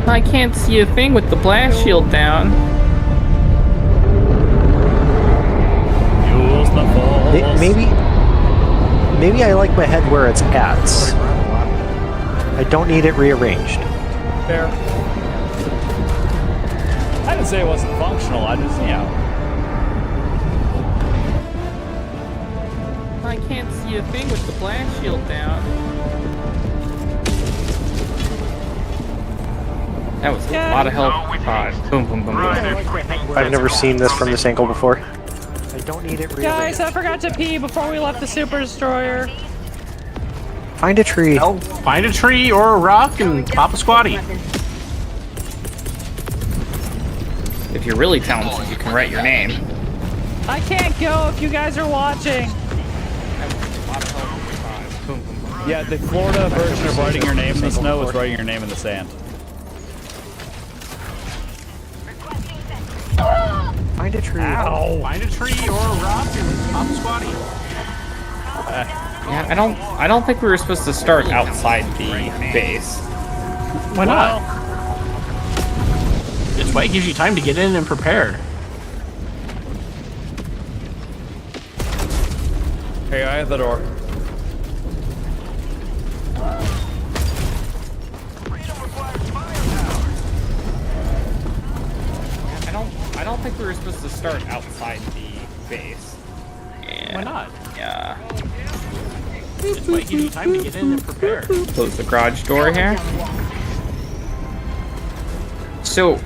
I can't see a thing with the blast shield down. Fuels the falls. maybe I like my head where it's at. I don't need it rearranged. Fair. I didn't say it wasn't functional. I just, I can't see a thing with the blast shield down. That was a lot of help. Boom, boom, boom, boom. I've never seen this from this angle before. I don't need it really. Guys, I forgot to pee before we left the Super Destroyer. Find a tree. Well, find a tree or a rock and pop a squatty. If you're really talented, you can write your name. I can't go if you guys are watching. Yeah, the Florida version of writing your name in the snow is writing your name in the sand. Find a tree. Ow! Find a tree or a rock and pop a squatty. Yeah, I don't think we were supposed to start outside the base. Why not? This way gives you time to get in and prepare. Hey, I have the door. I don't think we were supposed to start outside the base. Yeah. Why not? Yeah. This way gives you time to get in and prepare. Close the garage door here. So,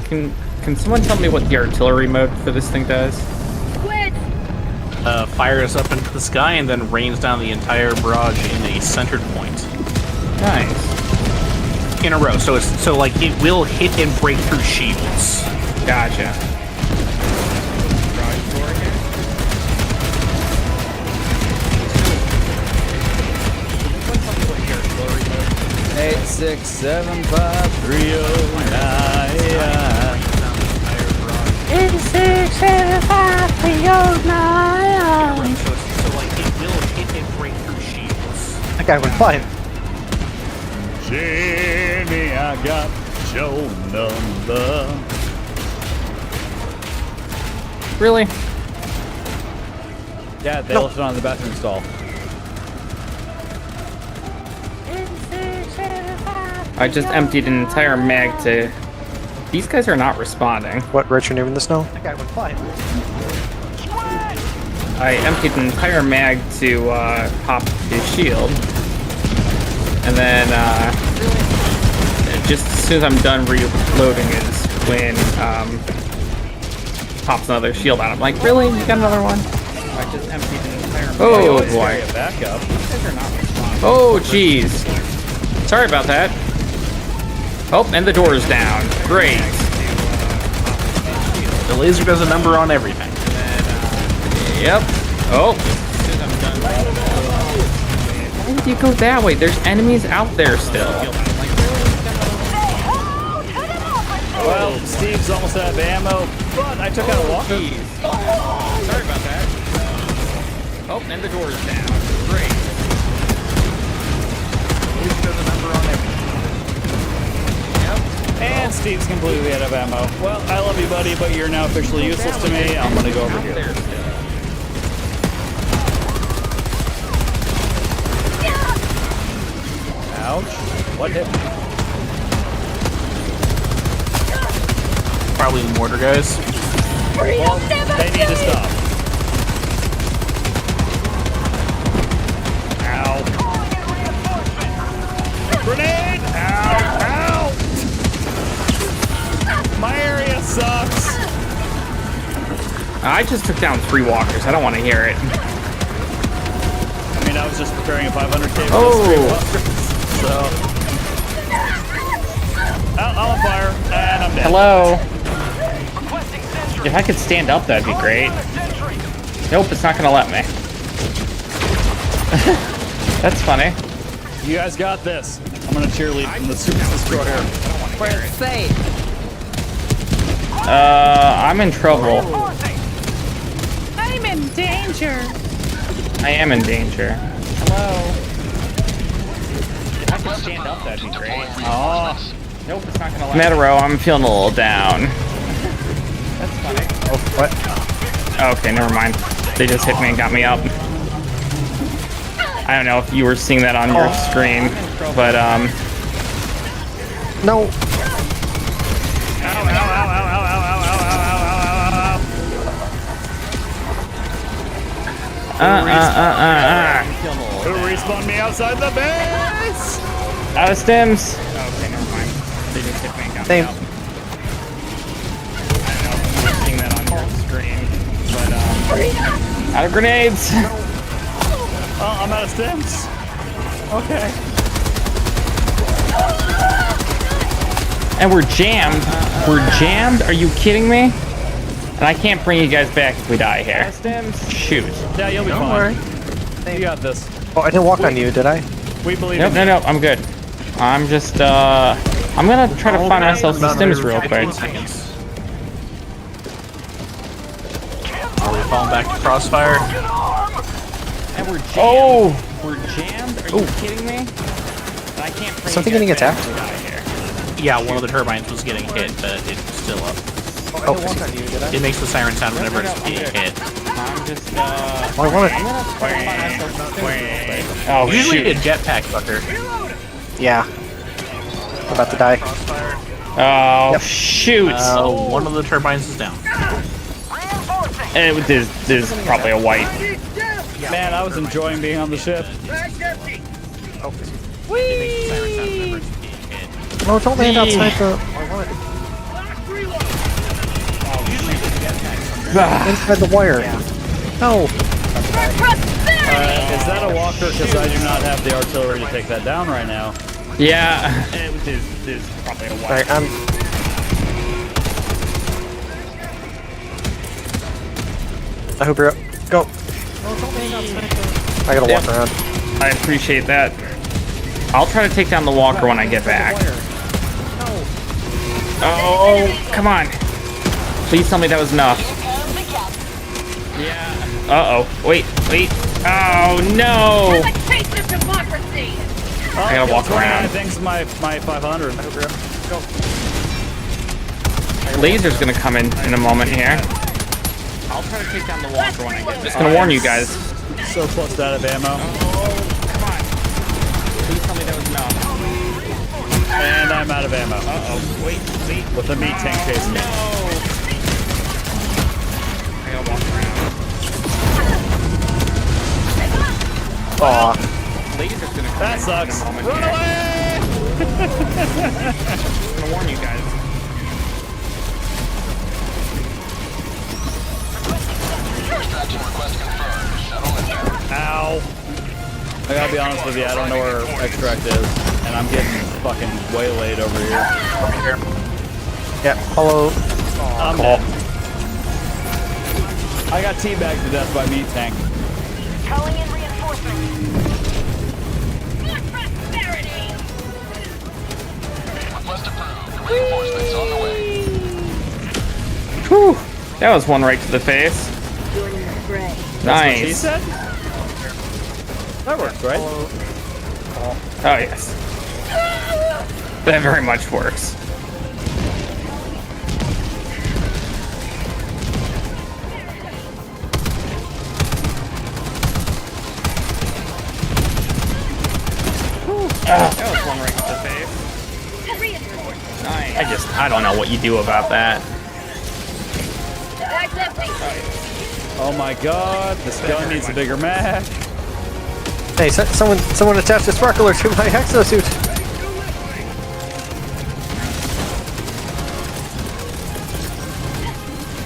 can someone tell me what the artillery mode for this thing does? Fires up into the sky and then rains down the entire barrage in a centered point. Nice. In a row, so like it will hit and break through shields. Gotcha. Garage door here. 8, 6, 7, 5, 3, 0, 9. 8, 6, 7, 5, 3, 0, 9. So like it will hit and break through shields. That guy went flying. Jimmy, I got your number. Really? Yeah, they left it on the bathroom stall. I just emptied an entire mag to... These guys are not responding. What, write your name in the snow? That guy went flying. I emptied an entire mag to pop his shield. And then just as soon as I'm done reloading is when pops another shield out. I'm like, really? You got another one? I just emptied an entire mag. Oh boy. Backup. Oh jeez. Sorry about that. Oh, and the door's down. Great. The laser does a number on everything. Yep. Oh. Why did you go that way? There's enemies out there still. Well, Steve's almost out of ammo, but I took out a walker. Sorry about that. Oh, and the door's down. Great. Laser does a number on everything. And Steve's completely out of ammo. Well, I love you, buddy, but you're now officially useless to me. I'm gonna go over here. Ouch. What hit me? Probably the mortar guys. Well, they need to stop. Ow. Grenade! Ow! Ow! My area sucks. I just took down 3 walkers. I don't want to hear it. I mean, I was just preparing a 500k for Oh. this 3 walkers, so... I'm on fire, and I'm dead. Hello. If I could stand up, that'd be great. Nope, it's not gonna let me. That's funny. You guys got this. I'm gonna cheerlead from the Super Destroyer. We're safe. I'm in trouble. I'm in danger. I am in danger. Hello. If I could stand up, that'd be great. Oh. Nope, it's not gonna let me. Metro, I'm feeling a little down. That's funny. Oh, what? Okay, never mind. They just hit me and got me up. I don't know if you were seeing that on your screen, but No. Who respawned me outside the base? Out of stims. Okay, never mind. They just hit Same. Seeing that on your screen, but out of grenades. Oh, I'm out of stims. Okay. And we're jammed. We're jammed? Are you kidding me? And I can't bring you guys back if we die here. Shoot. Yeah, you'll be fine. You got this. Oh, I didn't walk on you, did I? We believe Nope, in you. no, I'm good. I'm just, I'm gonna try to find myself some stims real quick. Are we falling back to crossfire? And we're jammed. We're jammed? Are you kidding me? And I can't bring Something you getting guys back attacked? if we die here. Yeah, one of the turbines was getting hit, but it's still up. Oh, I didn't walk on you, did I? It makes the siren sound whenever it's being hit. I'm just, Oh, I wanted... I'm gonna try to find myself some stims. Oh, Usually shoot. a jetpack fucker. Yeah. I'm about to die. Oh, Yep. shoot. One of the turbines is down. And there's probably a white. Man, I was enjoying being on the ship. No, don't land outside the... Inside the wire. No. Is that a walker? Because I do not have the artillery to take that down right now. Yeah. There's probably a white. Alright, I hope you're up. Go. I gotta walk around. I appreciate that. I'll try to take down the walker when I get back. Oh, come on. Please tell me that was enough. Yeah. Uh-oh. Wait. Oh, no. Have a taste of democracy. I gotta walk around. Thanks to my 500. Laser's gonna come in a moment here. I'll try to take down the walker when I get. Just gonna warn you guys. So close to out of ammo. Oh, come on. Please tell me that was enough. And I'm out of ammo. Uh-oh. Wait. With a meat tank chasing me. No. I gotta walk around. Aw. Laser's gonna come That in sucks. in a moment Run here. away! I'm gonna warn you guys. Extraction request confirmed. Shuttle inbound. Ow. I gotta be honest with you, I don't know where extract is. And I'm getting fucking waylaid over here. Yeah, hello. I'm dead. I got teabagged to death by meat tank. Calling in reinforcements. For prosperity. Request approved. Reinforcements on the way. Whew. That was one right to the face. Joining the fray. That's what she Nice. said? That works, right? Oh, yes. That very much works. That was one right to the face. Nice. I don't know what you do about that. Bag's empty. Oh my god, this gun needs a bigger mag. Hey, someone attached a sparkler to my exosuit.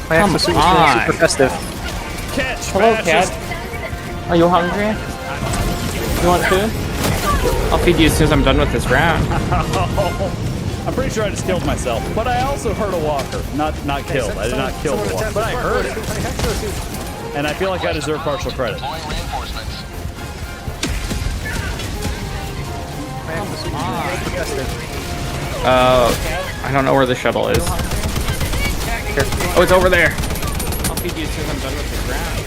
My Come exosuit is on. feeling super festive. Catch, Hello, fascist. cat. Are you hungry? You want food? I'll feed you as soon as I'm done with this round. I'm pretty sure I just killed myself, but I also hurt a walker. Not killed. I did not kill the walker, but I hurt it. And I feel like I deserve partial credit. Deploying reinforcements. I don't know where the shuttle is. Oh, it's over there. I'll feed you as soon as I'm done with this round.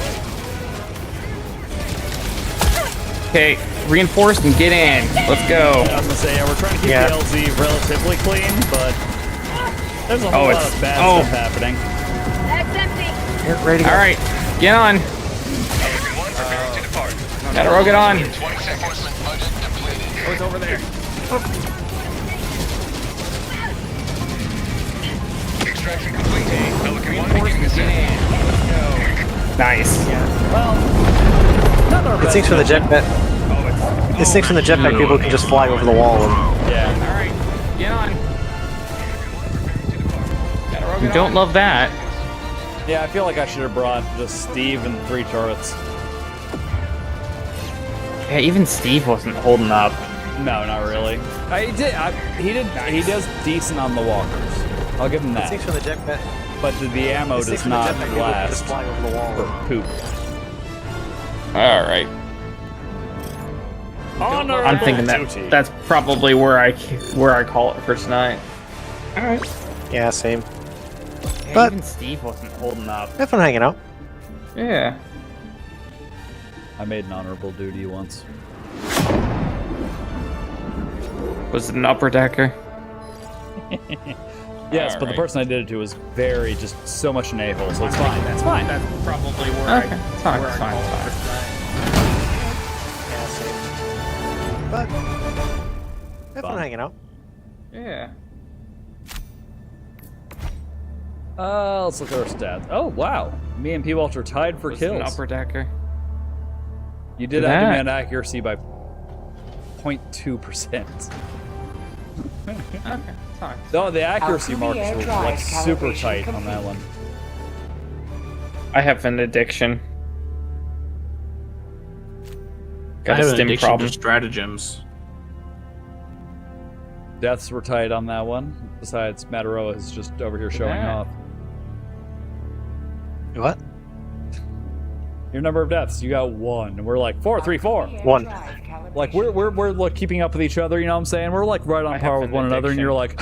Okay, reinforced and get in. Let's go. I was gonna say, yeah, we're trying to keep the LZ relatively clean, but there's a whole lot of bad stuff happening. Bag's empty. Get ready. All right, get on. Everyone preparing to depart. Gotta roll, get on. 20 reinforcement budget depleted. Oh, it's over there. Extraction complete. Pelican 1 beginning ascent. Nice. Well, not our It best sinks from the jetpack. It sinks from the jetpack. People can just fly over the wall. And Yeah. All right, get on. You don't love that. Yeah, I feel like I should have brought just Steve and 3 turrets. Yeah, even Steve wasn't holding up. No, not really. He does decent on the walkers. I'll give him that. Thanks for the jetpack. But the ammo does not last fly over the wall. for poop. All right. I'm thinking that's probably where I call it for tonight. All right. Yeah, same. Yeah, But even Steve wasn't holding up. have fun hanging out. Yeah. I made an honorable duty once. Was it an upper decker? Yes, but the person I did it to was just so much an a-hole, so it's fine. That's fine. That's probably where Okay, it's fine. where It's I fine. call It's it fine. for tonight. Yeah, same. But have fun hanging out. Yeah. Let's look at our stats. Oh, wow. Me and P-Walter tied for Was it an kills. upper decker? You did Look at outdemand that. accuracy by 0.2%. Okay, it's fine. No, the accuracy Alcubierre marks were drive like super calibration tight on that complete. one. I have an addiction. I Got have a an stim addiction problem. to stratagems. Deaths were tight on that one. Besides, Mataroa is just over here showing that. off. What? Your number of deaths, you got 1. And we're like 4, 3, 4. One. Like we're like keeping up with each other, you know what I'm saying? We're like right on I par have with an one another, and addiction. you're like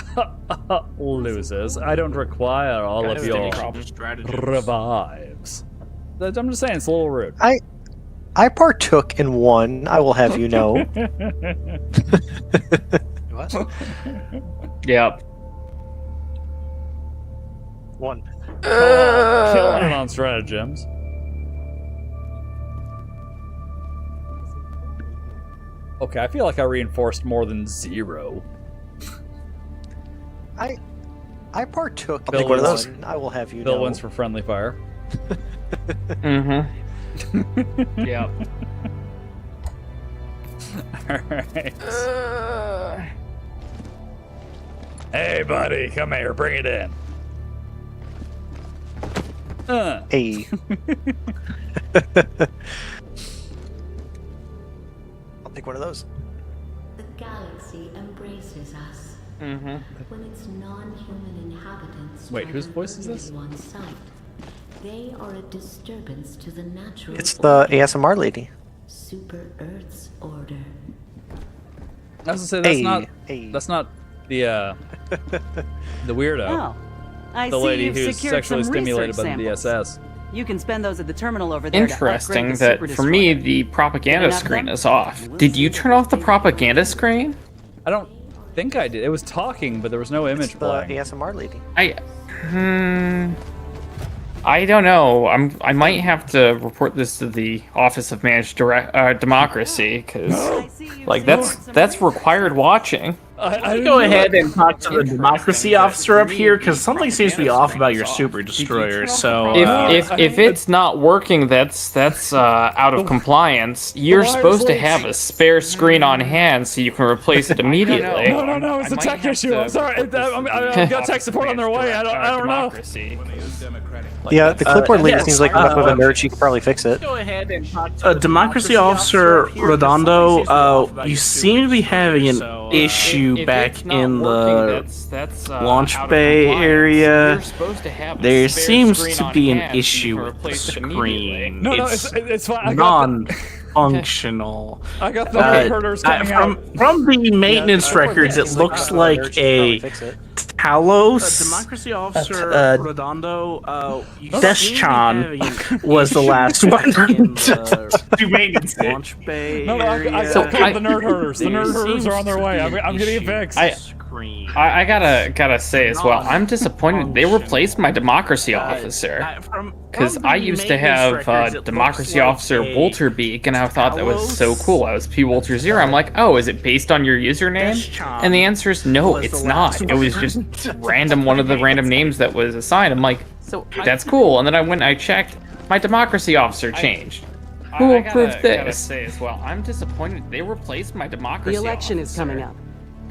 loses. I don't require all Got of a your problem. Stratagems. revives. I'm just saying it's a little rude. I partook in one. I will have you know. What? Yep. One. Killing it on stratagems. Okay, I feel like I reinforced more than 0. I partook Bill in wins. one. I will have you Bill know. wins for friendly fire. Mm-hmm. Yep. Alright. Hey, buddy, come here, bring it in. Hey. I'll take one of those. The galaxy embraces us. Mm-hmm. When its non-human inhabitants Wait, try whose to voice is this? invade one's sight, they are a disturbance to the natural It's the order. ASMR lady. Super Earth's order. I was gonna say Hey. that's not the weirdo. Oh, I The see lady you've who's secured sexually some stimulated by research the samples. DSS. You can spend those at the terminal over there. Interesting to upgrade the that Super for me Destroyer. the propaganda Enough screen then? is off. We'll Did see you what turn off the propaganda screen? I don't think I did. It was talking, but there was no It's image the playing. ASMR lady. I don't know. I might have to report this to the Office of Managed Democracy because I see you've like secured some that's research required watching. I Go ahead and talk to the Interesting democracy that officer up for me, here, the because something seems to be propaganda off about screen your is off. super Did you destroyer. turn off the So propaganda if it's not working, that's out of compliance. You're supposed to have a spare screen on hand so you can replace it immediately. No, it's a tech issue. I'm sorry. I've got tech support on their way. I don't know. Yeah, the clipboard lady yes, seems like enough of a nerd. She could probably fix it. go ahead and talk to democracy officer Redondo. You seem to be having an issue If back it's not in working, the that's launch out of bay compliance. area. You're supposed to have a there spare seems screen to on be an hand so you issue can with the replace it immediately. screen. No, it's it's fine. I got non-functional. I got the nerd herders coming out. From the maintenance Yeah, records, it seems looks enough of a like nerd. She could probably a fix it. Talos. Democracy officer Redondo. Deschan was the last one to maintenance launch bay No, I area. got the nerd herders. The nerd herders are on their way. I'm getting it fixed. I gotta say as well, I'm disappointed they replaced my democracy officer. Because I used to have democracy officer Wolterbeak, and I thought that was so cool. I was P Wolter 0. I'm like, oh, is it based on your username? And the answer is no, it's not. It was just one of the random names that was assigned. I'm like, that's cool. And then I went and I checked, my democracy officer changed. Who approved this? I gotta say as well, I'm disappointed they replaced my democracy The election is officer. coming up.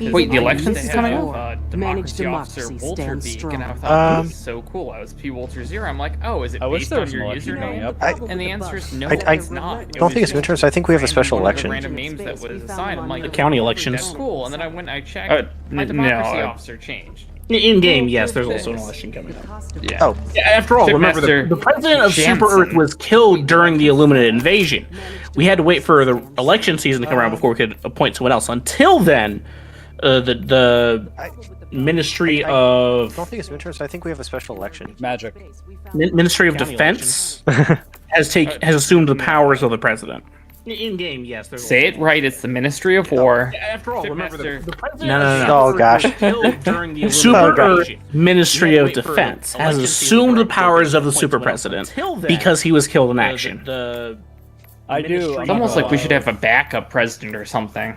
Wait, the elections is coming up? Manage Democracy democracy, Officer Walter stand Beak, strong. and I thought that was so cool. I was P. Walter Zero. I'm like, oh, is it I wish based there on was an your election coming username? up. And the answer is no, I it's not. don't think it's midterms. I think we have a special One of the election. random names that was assigned. I'm like, The county elections. that's cool. And then I went and I checked. My democracy officer changed. In game, yes, there's also an election coming up. Yeah. Oh, Yeah, after all, remember the president of Super Earth was killed during the Illuminate invasion. We had to wait for the election season to come around before we could appoint someone else. Until then, the Ministry of I don't think it's midterms. I think we have a special election. Magic. Ministry of Defense has assumed the powers of the president. In game, yes. Say it right. It's the Ministry of War. After all, remember the president No. Oh gosh. during the Super Earth Ministry of Defense has assumed the powers of the super president because he was killed in action. I do. It's almost like we should have a backup president or something.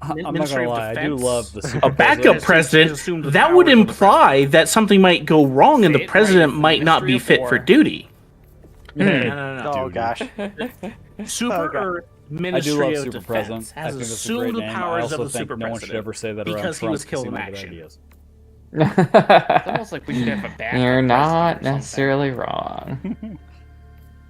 I'm not gonna lie. I do love the super A backup president, that would imply that something might go wrong and the president might not be fit for duty. No. Oh gosh. Super Earth I do Ministry love of super Defense president. I has think that's a great assumed the name. I powers also of the think super no one should president ever say that around because he Trump was killed in he might have action. ideas. It's almost like we should have a backup. You're not president or necessarily wrong.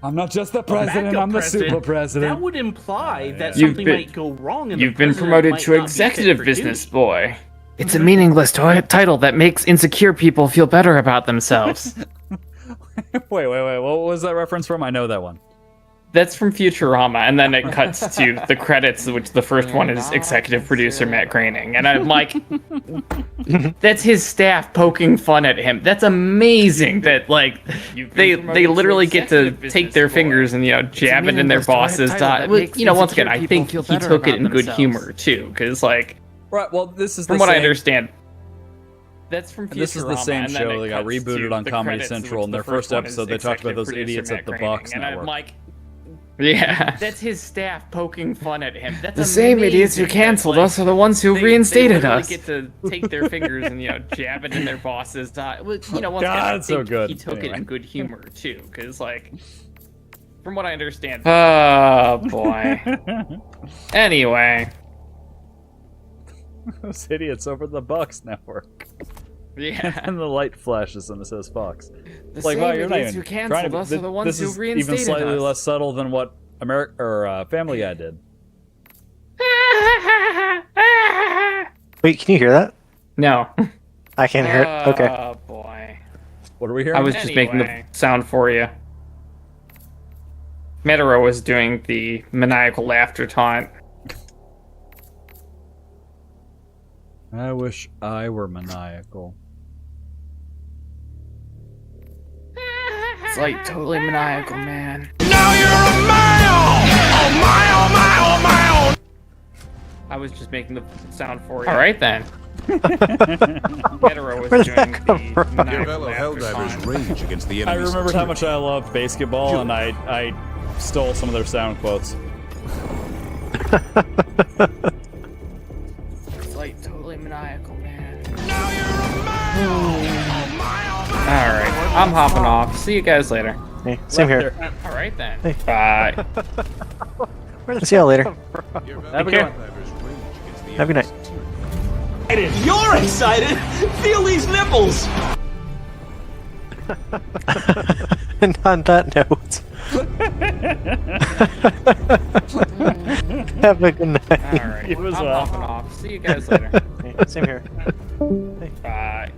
I'm not just the president. backup I'm the president, super president. That would imply that You've something been- might go wrong and You've the been president promoted might to not be fit executive for business duty. boy. It's a meaningless title that makes insecure people feel better about themselves. Wait. What was that reference from? I know that one. That's from Futurama, and then it cuts to the credits, which the first one is executive producer Matt Groening, and I'm like, that's his staff poking fun at him. That's amazing that like they literally get to take their fingers and jab it in their boss's dot. Well, once again, I think he took it in good humor too, because like, Right. Well, this is from the what I same- understand. That's from Futurama. This is the same and then show it that got cuts rebooted to on the Comedy credits, Central. which In the their first one is episode, they talked about those executive idiots producer at the Matt Box Groening, and Network. I'm like, yeah, that's his staff poking fun at him. That's The same idiots who amazing canceled that, us are the ones who they reinstated literally us. get to take their fingers and jab it in their boss's dot. Well, once again, I God, it's so think good. he took it Anyway. in good humor too, because like, from what I understand. Oh boy. Anyway, Those idiots over the Box Network. yeah. And the light flashes and it says Fox. The Like, same wow, you're not idiots even who canceled trying to. us are the ones This who is even reinstated slightly us. less subtle than what Family Guy did. Wait, can you hear that? No. I can't hear it. Okay. Oh boy. What are we hearing? I was just making the Anyway. sound for you. Metaro was doing the maniacal laughter taunt. I wish I were maniacal. It's like totally maniacal, man. I was just making the sound for you. All right then. Metaro was Where did doing that come the from? Your maniacal fellow laughter Helldivers taunt. rage against the I enemy's remembered how tyranny. much I loved basketball, and I stole some of their sound quotes. It's like totally maniacal, man. All right, I'm hopping off. See you guys later. Hey, same here. All right then. Hey. Bye. See you later. Have a good one. Have a good night. You're excited! Feel these nipples! And on that note, have a good night. All right, You as I'm well. hopping off. See you guys later. Hey, same here. Bye.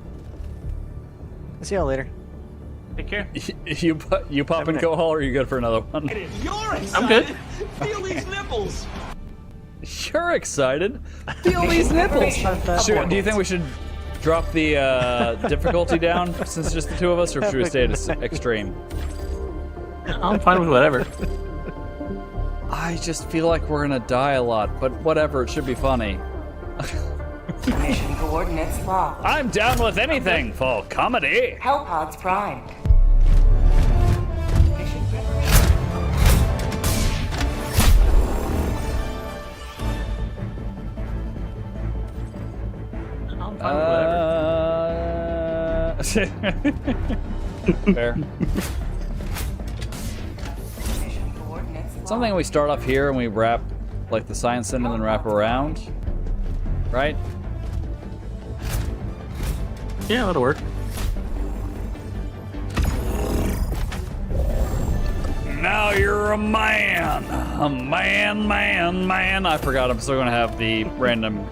See y'all later. Take care. You pop and go haul, or are you good for another one? You're excited! I'm good. Feel these nipples! You're excited. Feel these nipples. Do you think we should drop the difficulty down since it's just the two of us, or should we stay at extreme? I'm fine with whatever. I just feel like we're gonna die a lot, but whatever. It should be funny. Mission coordinates locked. I'm down with anything for comedy. Hellpods primed. Mission I'm fine with whatever. Fair. mission coordinates locked. Something we start off here and we wrap like the science center and then wrap around. right? Yeah, that'll work. Now you're a man. A man. I forgot I'm still gonna have the random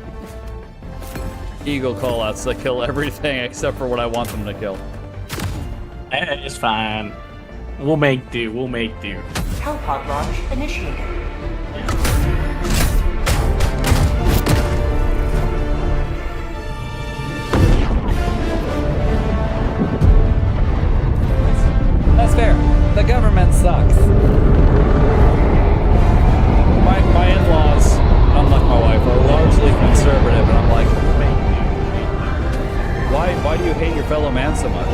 eagle callouts that kill everything except for what I want them to kill. It's fine. We'll make do. Hellpod launch initiated. That's fair. The government sucks. My in-laws, unlike my wife, are largely conservative, and I'm like, why do you hate your fellow man so much?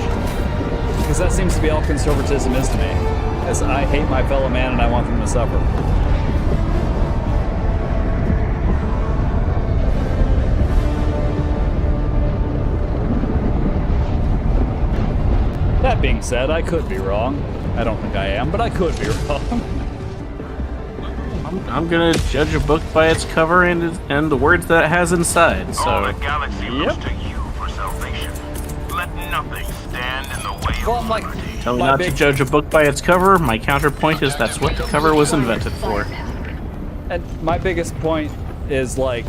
Because that seems to be all conservatism is to me. As I hate my fellow man and I want them to suffer. That being said, I could be wrong. I don't think I am, but I could be wrong. I'm gonna judge a book by its cover and the words that it has inside. So. All the galaxy looks to you for salvation. Let nothing stand in the way of liberty. Tell me not to judge a book by its cover. My counterpoint is that's what the cover was invented for. And my biggest point is, like,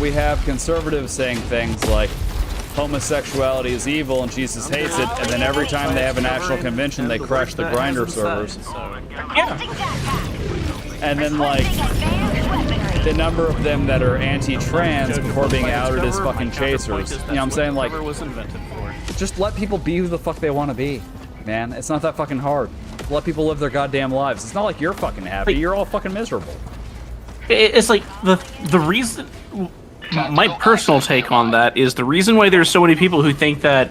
we have conservatives saying things like homosexuality is evil and Jesus hates it, and then every time they have a national convention they crash the Grindr servers. And then, like, the number of them that are anti-trans before being outed as fucking chasers. You know what I'm saying? Like, just let people be who the fuck they want to be, man. It's not that fucking hard. Let people live their goddamn lives. It's not like you're fucking happy. You're all fucking miserable. It's like the reason. My personal take on that is the reason why there's so many people who think that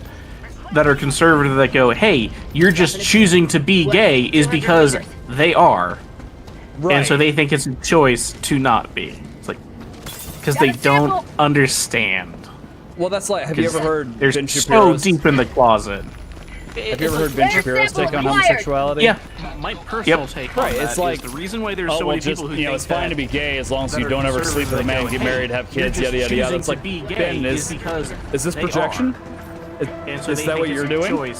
are conservative that go, hey, you're just choosing to be gay is because they are. Right. And so they think it's a choice to not be. It's like, because they don't understand. Well, that's like, have you ever heard they're Ben Shapiro's... so deep in the closet. Have you ever heard Ben Shapiro's take on homosexuality? Yeah, my personal take on that it's like, is the reason why there's so many people who think it's fine to be gay as long as you don't ever sleep with a man, get married, have kids, yada yada yada. It's like, Ben, is this projection? Is that what you're doing?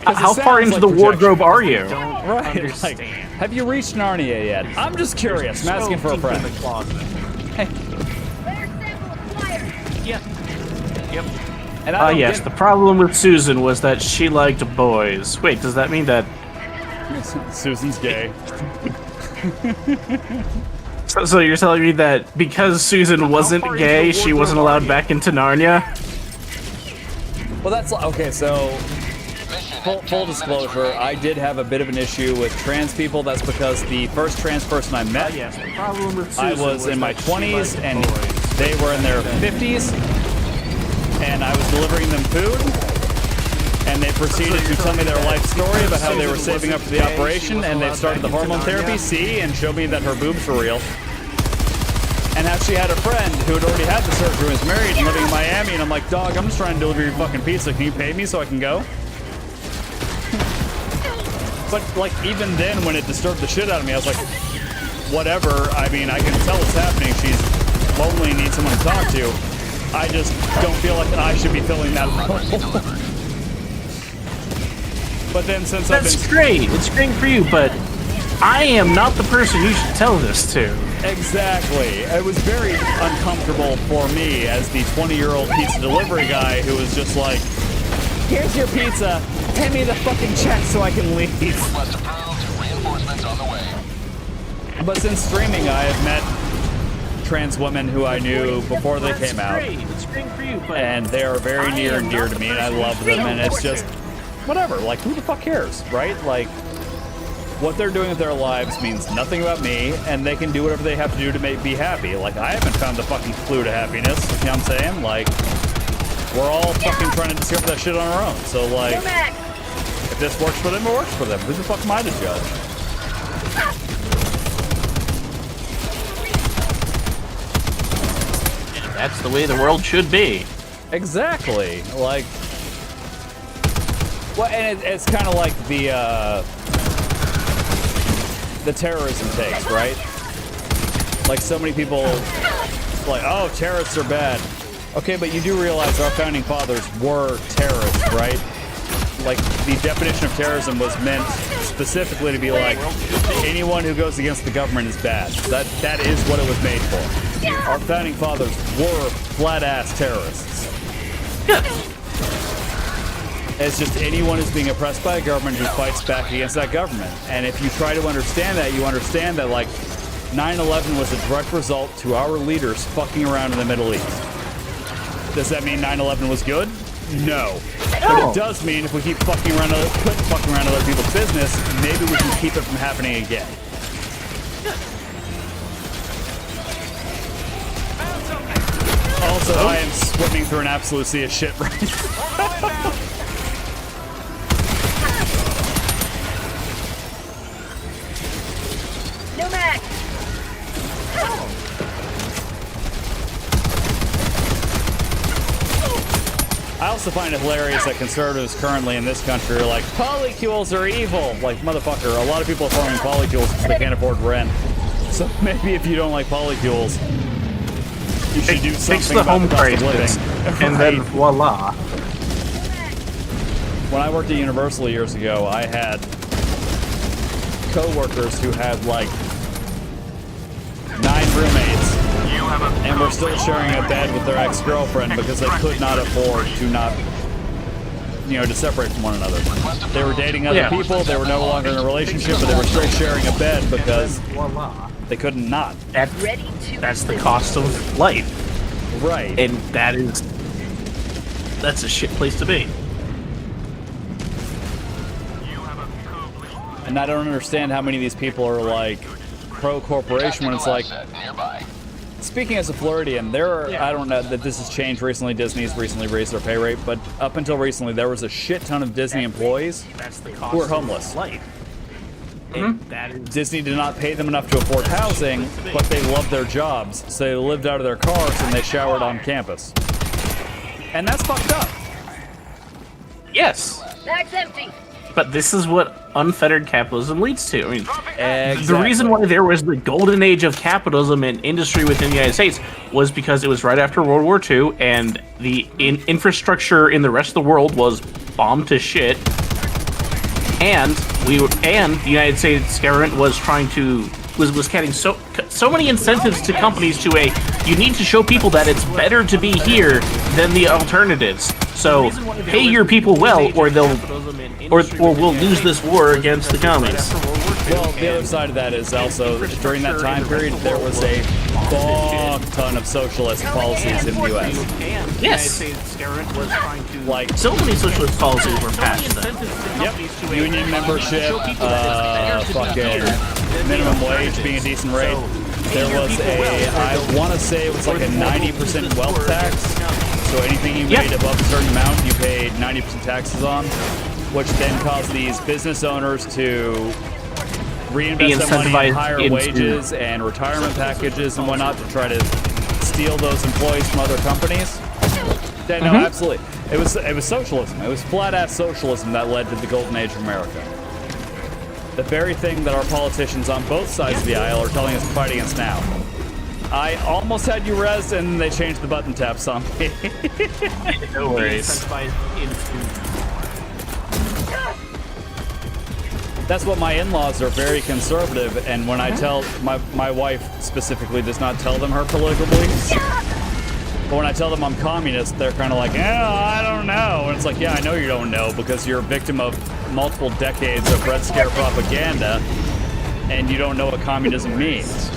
How far into the wardrobe are you? Right. Like, have you reached Narnia yet? I'm just curious. I'm asking for a friend. Yeah. Yep. And yes, the problem with Susan was that she liked boys. Wait, does that mean that... Susan's gay. So you're telling me that because Susan wasn't gay, she wasn't allowed back into Narnia? Well, that's... Okay, so... Full disclosure, I did have a bit of an issue with trans people. That's because the first trans person I met, yes, the problem with Susan I was in my 20s, and they were in their 50s. And I was delivering them food, and they proceeded to tell me their life story about how they were saving up for the operation, and they've started the hormone therapy, and showed me that her boobs were real. And how she had a friend who had already had the surgery, was married and living in Miami, and I'm like, dog, I'm just trying to deliver your fucking pizza. Can you pay me so I can go? But, like, even then, when it disturbed the shit out of me, I was like, whatever. I mean, I can tell what's happening. She's lonely and needs someone to talk to. I just don't feel like I should be filling that role. But then since That's great. It's great for you, but I am not the person you should tell this to. Exactly. It was very uncomfortable for me as the 20-year-old pizza delivery guy who was just like, here's your pizza. Pay me the fucking check so I can leave. Reinforcements on the way. But since streaming, I have met trans women who I knew before they came out, and they are very near and dear to me, and I love them, and it's just whatever. Like, who the fuck cares, right? Like, what they're doing with their lives means nothing about me, and they can do whatever they have to do to be happy. Like, I haven't found the fucking clue to happiness. You know what I'm saying? Like, we're all fucking trying to discover that shit on our own. So, like, if this works for them, it works for them. Who the fuck am I to judge? That's the way the world should be. Exactly. Like, well, and it's kind of like the terrorism takes, right? Like, so many people, like, oh, terrorists are bad. Okay, but you do realize our founding fathers were terrorists, right? Like, the definition of terrorism was meant specifically to be like, anyone who goes against the government is bad. That is what it was made for. Our founding fathers were flat-ass terrorists. It's just anyone who's being oppressed by a government who fights back against that government. And if you try to understand that, you understand that, like, 9/11 was a direct result to our leaders fucking around in the Middle East. Does that mean 9/11 was good? No. But it does mean if we keep fucking around other people's business, maybe we can keep it from happening again. Also, I am swimming through an absolute sea of shit right now. No max. I also find it hilarious that conservatives currently in this country are like, polycules are evil. Like, motherfucker, a lot of people are farming polycules because they can't afford rent. So maybe if you don't like polycules, you should do something Fix the about home the cost of crisis, living. and then voila. When I worked at Universal years ago, I had co-workers who had like 9 roommates, and were still sharing a bed with their ex-girlfriend because they could not afford to not, to separate from one another. They were dating other people, they were no longer in a relationship, but they were still sharing a bed because they couldn't not. That's the cost of life. Right. And that's a shit place to be. And I don't understand how many of these people are like pro-corporation when it's like, speaking as a Floridian, I don't know that this has changed recently. Disney's recently raised their pay rate, but up until recently, there was a shit ton of Disney employees who were homeless. Disney did not pay them enough to afford housing, but they loved their jobs, so they lived out of their cars and they showered on campus. And that's fucked up. Yes. Max empty. But this is what unfettered capitalism leads to. I mean, exactly. The reason why there was the golden age of capitalism and industry within the United States was because it was right after World War II, and the infrastructure in the rest of the world was bombed to shit. And the United States government was getting so many incentives to companies to you need to show people that it's better to be here than the alternatives. So pay your people well, or we'll lose this war against the communists. Well, the other side of that is also during that time period there was a fuck ton of socialist policies in the U.S. Yes. Like so many socialist policies were passed. Yep. Union membership, fucking minimum wage being a decent rate. There was I want to say it was like a 90% wealth tax. So anything you made above a certain amount, you paid 90% taxes on, which then caused these business owners to reinvest that money in higher wages and retirement packages and whatnot to try to steal those employees from other companies. Yeah, no, absolutely. It was socialism. It was flat-ass socialism that led to the golden age of America. The very thing that our politicians on both sides of the aisle are telling us to fight against now. I almost had you rezzed, and they changed the button taps on me. No worries. That's what my in-laws are, very conservative, and when I tell my wife specifically does not tell them her political beliefs. But when I tell them I'm communist, they're kind of like, I don't know. And it's like, yeah, I know you don't know because you're a victim of multiple decades of Red Scare propaganda, and you don't know what communism means.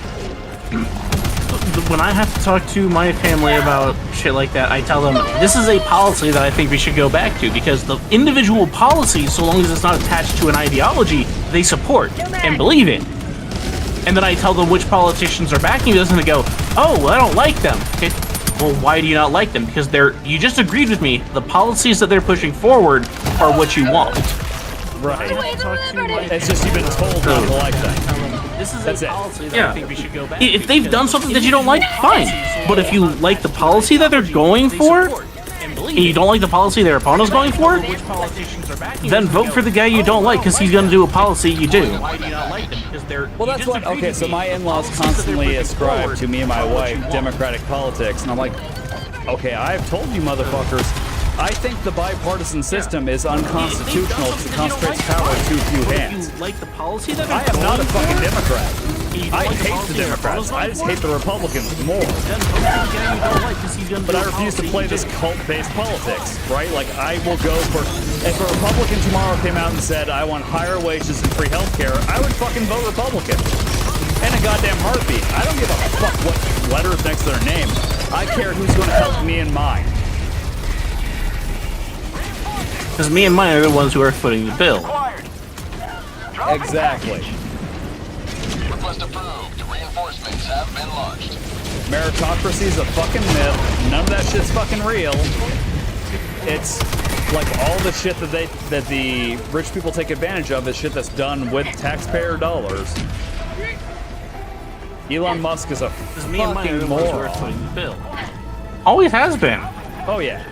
When I have to talk to my family about shit like that, I tell them this is a policy that I think we should go back to, because the individual policy, so long as it's not attached to an ideology, they support and believe in. And then I tell them which politicians are backing this, and they go, oh, I don't like them. Okay, well, why do you not like them? Because you just agreed with me, the policies that they're pushing forward are what you want. Right. It's just you've been told not to like them. That's it. I think we should go back. If they've done something that you don't like, fine. But if you like the policy that they're going for, and you don't like the policy their opponent's going for, then vote for the guy you don't like because he's going to do a policy you do. Why do you not like them? Because they're well, that's what. Okay, so my in-laws constantly ascribe to me and my wife Democratic politics, and I'm like, okay, I've told you, motherfuckers. I think the bipartisan system is unconstitutional because it concentrates power too few hands. You like the policy that I am not a fucking Democrat. I hate the Democrats. I just hate the Republicans more. But I refuse to play this cult-based politics, right? Like, I will go for... If a Republican tomorrow came out and said, I want higher wages and free healthcare, I would fucking vote Republican. In a goddamn heartbeat. I don't give a fuck what letters next to their name. I care who's going to help me and mine. Because me and mine are the ones who are footing the bill. Exactly. Request approved. Reinforcements have been launched. Meritocracy is a fucking myth. None of that shit's fucking real. It's like all the shit that the rich people take advantage of is shit that's done with taxpayer dollars. Elon Musk is a fucking moron. Always has been. Oh yeah.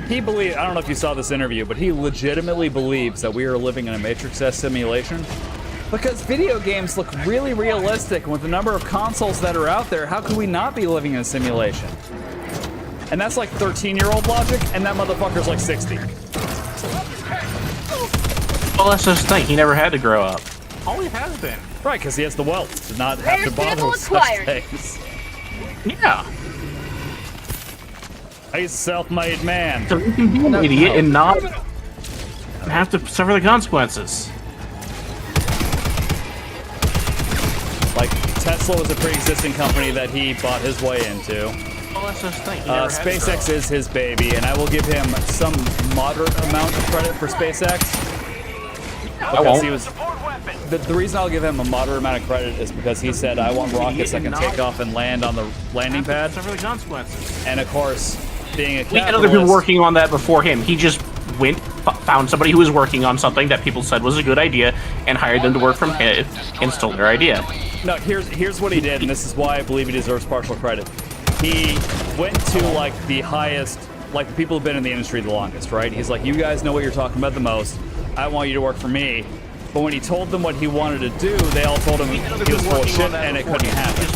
He believes, I don't know if you saw this interview, but he legitimately believes that we are living in a Matrix-esque simulation. Because video games look really realistic, and with the number of consoles that are out there, how could we not be living in a simulation? And that's like 13-year-old logic, and that motherfucker's like 60. Well, that's just the thing. He never had to grow up. Always has been. Right, because he has the wealth to not have to bother with such things. Yeah. He's a self-made man. So you can be an idiot and not have to suffer the consequences. Like, Tesla was a pre-existing company that he bought his way into. Well, that's just the thing. SpaceX is his baby, and I will give him some moderate amount of credit for SpaceX. Because he was... The reason I'll give him a moderate amount of credit is because he said, I want rockets that can take off and land on the landing pad. Suffer the consequences. And of course, being a capitalist... We had other people working on that before him. He just went, found somebody who was working on something that people said was a good idea, and hired them to work from him and stole their idea. No, here's what he did, and this is why I believe he deserves partial credit. He went to, like, the highest... Like, the people who've been in the industry the longest, right? He's like, you guys know what you're talking about the most. I want you to work for me. But when he told them what he wanted to do, they all told him he was full of shit and it couldn't happen.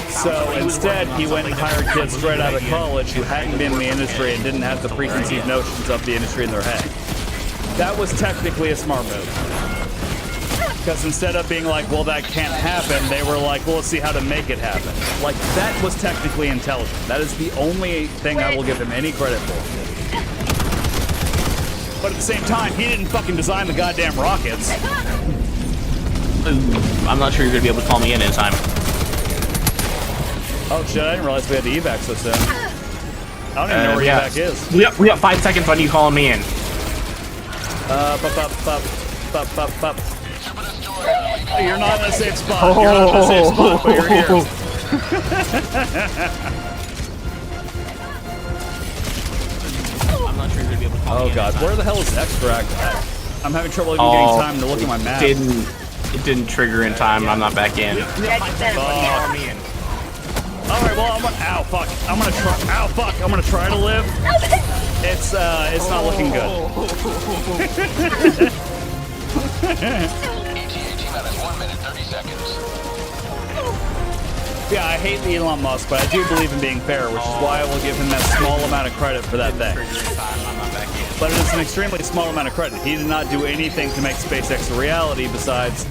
So instead, he went and hired kids straight out of college who hadn't been in the industry and didn't have the preconceived notions of the industry in their head. That was technically a smart move. Because instead of being like, well, that can't happen, they were like, well, let's see how to make it happen. Like, that was technically intelligent. That is the only thing I will give him any credit for. But at the same time, he didn't fucking design the goddamn rockets. I'm not sure you're gonna be able to call me in time. Oh shit, I didn't realize we had the evac so soon. I don't even know where evac is. We got 5 seconds on you calling me in. You're not in a safe spot. You're not in a safe spot, but you're here. Oh god, where the hell is extract at? I'm having trouble even getting time to look at my map. It didn't trigger in time. I'm not back in. Alright, well, ow, fuck. I'm gonna try. Ow, fuck. I'm gonna try to live. It's not looking good. ETA T-minus 1 minute, 30 seconds. Yeah, I hate Elon Musk, but I do believe in being fair, which is why I will give him that small amount of credit for that thing. But it is an extremely small amount of credit. He did not do anything to make SpaceX a reality besides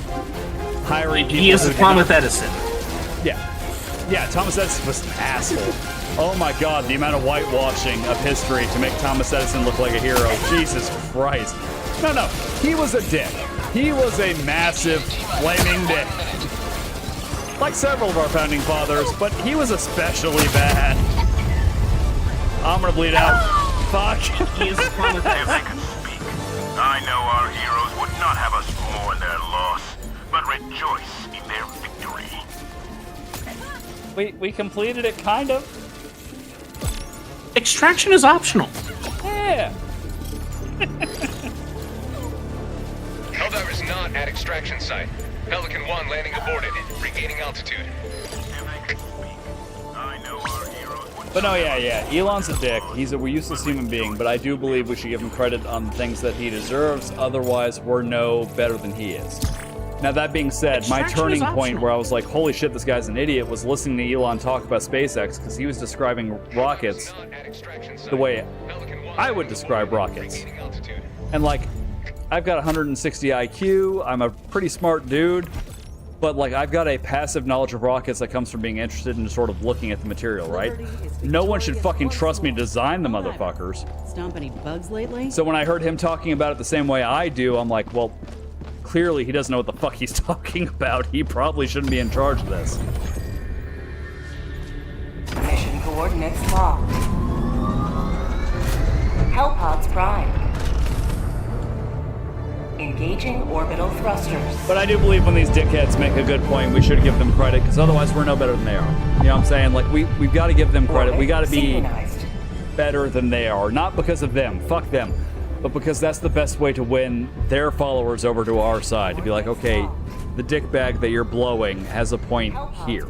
hiring people. He is Thomas Edison. Yeah. Yeah, Thomas Edison was an asshole. Oh my god, the amount of whitewashing of history to make Thomas Edison look like a hero. Jesus Christ. No, he was a dick. He was a massive, flaming dick. Like several of our founding fathers, but he was especially bad. I'm gonna bleed out. Fuck. If they could speak, I know our heroes would not have us mourn their loss, but rejoice in their victory. We completed it, kind of. Extraction is optional. Yeah. Helldiver's not at extraction site. Pelican 1 landing aborted, regaining altitude. If they could speak, I know our heroes would But no, yeah. Elon's a dick. He's a useless human being, but I do believe we should give him credit on the things that he deserves. Otherwise, we're no better than he is. Now, that being said, my turning point where I was like, holy shit, this guy's an idiot, was listening to Elon talk about SpaceX, because he was describing rockets the way I would describe rockets. And like, I've got 160 IQ, I'm a pretty smart dude, but like, I've got a passive knowledge of rockets that comes from being interested in sort of looking at the material, right? No one should fucking trust me to design the motherfuckers. Stomp any bugs lately? So when I heard him talking about it the same way I do, I'm like, well, clearly he doesn't know what the fuck he's talking about. He probably shouldn't be in charge of this. Mission coordinates locked. Hellpods prime. Engaging orbital thrusters. But I do believe when these dickheads make a good point, we should give them credit, because otherwise we're no better than they are. You know what I'm saying? Like, we've got to give them credit. We got to be better than they are. Not because of them. Fuck them. But because that's the best way to win their followers over to our side. To be like, okay, the dickbag that you're blowing has a point here.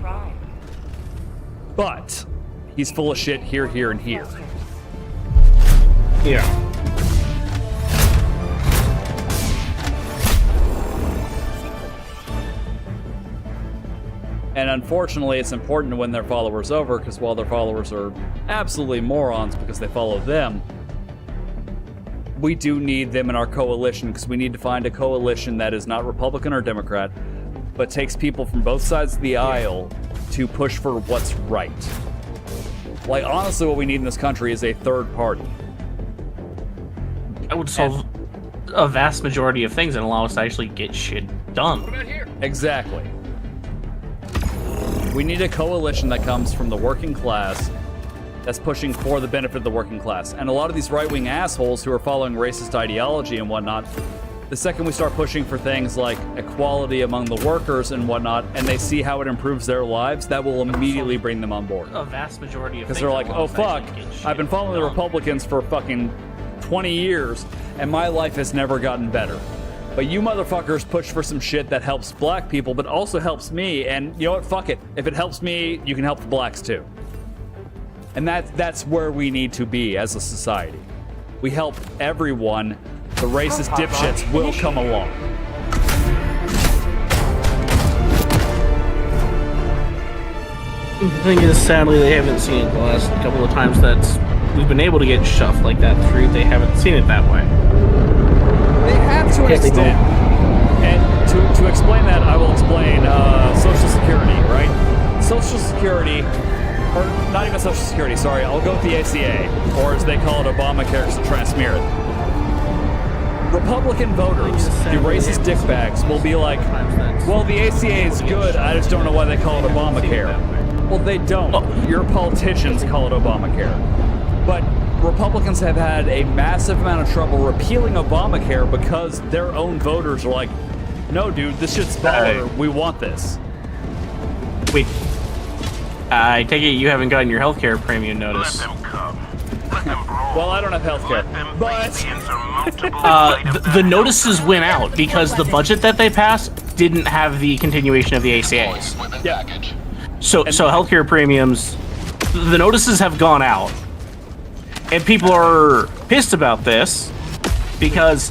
But he's full of shit here, here, and here. Yeah. And unfortunately, it's important to win their followers over, because while their followers are absolutely morons because they follow them, we do need them in our coalition, because we need to find a coalition that is not Republican or Democrat, but takes people from both sides of the aisle to push for what's right. Like, honestly, what we need in this country is a third party. That would solve a vast majority of things and allow us to actually get shit done. Exactly. We need a coalition that comes from the working class, that's pushing for the benefit of the working class. And a lot of these right-wing assholes who are following racist ideology and whatnot, the second we start pushing for things like equality among the workers and whatnot, and they see how it improves their lives, that will immediately bring them on board. A vast majority of things. Because they're like, oh fuck, I've been following the Republicans for fucking 20 years, and my life has never gotten better. But you motherfuckers push for some shit that helps black people, but also helps me, and you know what, fuck it. If it helps me, you can help the blacks too. And that's where we need to be as a society. We help everyone. The racist dipshits will come along. The thing is, sadly, they haven't seen it the last couple of times that we've been able to get shoved like that through. They haven't seen it that way. They have to an extent. And to explain that, I will explain Social Security, right? Social Security, or not even Social Security, sorry, I'll go with the ACA, or as they call it, Obamacare, because they're trying to smear it. Republican voters, the racist dickbags, will be like, well, the ACA is good, I just don't know why they call it Obamacare. Well, they don't. Your politicians call it Obamacare. But Republicans have had a massive amount of trouble repealing Obamacare because their own voters are like, no, dude, this shit's baller. We want this. Wait. I take it you haven't gotten your healthcare premium notice. Well, I don't have healthcare, but the notices went out because the budget that they passed didn't have the continuation of the ACAs. Yeah. So healthcare premiums, the notices have gone out, and people are pissed about this because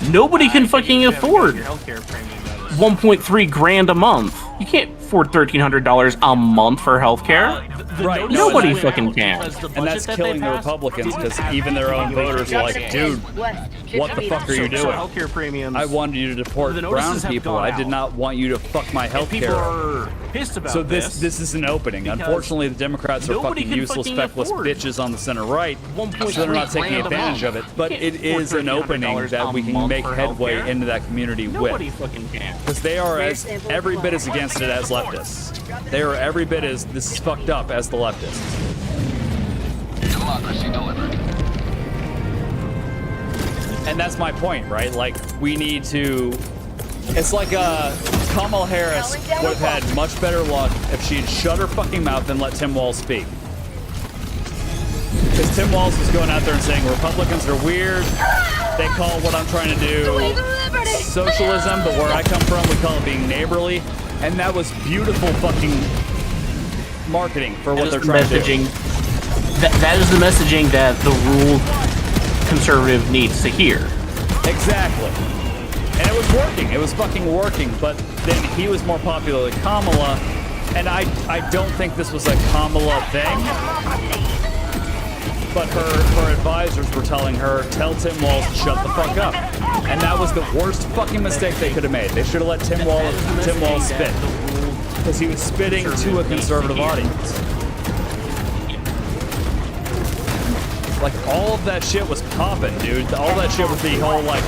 nobody can fucking afford 1.3 grand a month. You can't afford $1,300 a month for healthcare. Right, nobody fucking can. And that's killing the Republicans, because even their own voters are like, dude, what the fuck are you doing? Healthcare premiums. I wanted you to deport brown people. I did not want you to fuck my healthcare. So this is an opening. Unfortunately, the Democrats are fucking useless, feckless bitches on the center right, so they're not taking advantage of it. But it is an opening that we can make headway into that community with, because they are as every bit as against it as leftists. They are every bit as this is fucked up as the leftists. Democracy delivered. And that's my point, right? Like, we need to... It's like Kamala Harris would have had much better luck if she'd shut her fucking mouth and let Tim Walz speak. Because Tim Walz was going out there and saying Republicans are weird. They call what I'm trying to do socialism, but where I come from, we call it being neighborly. And that was beautiful fucking marketing for what they're trying to do. that is the messaging that the rule conservative needs to hear. Exactly. And it was working. It was fucking working. But then he was more popular than Kamala. And I don't think this was a Kamala thing. But her advisors were telling her, tell Tim Walz to shut the fuck up. And that was the worst fucking mistake they could have made. They should have let Tim Walz spit. Because he was spitting to a conservative audience. Like, all of that shit was popping, dude. All that shit was the whole, like,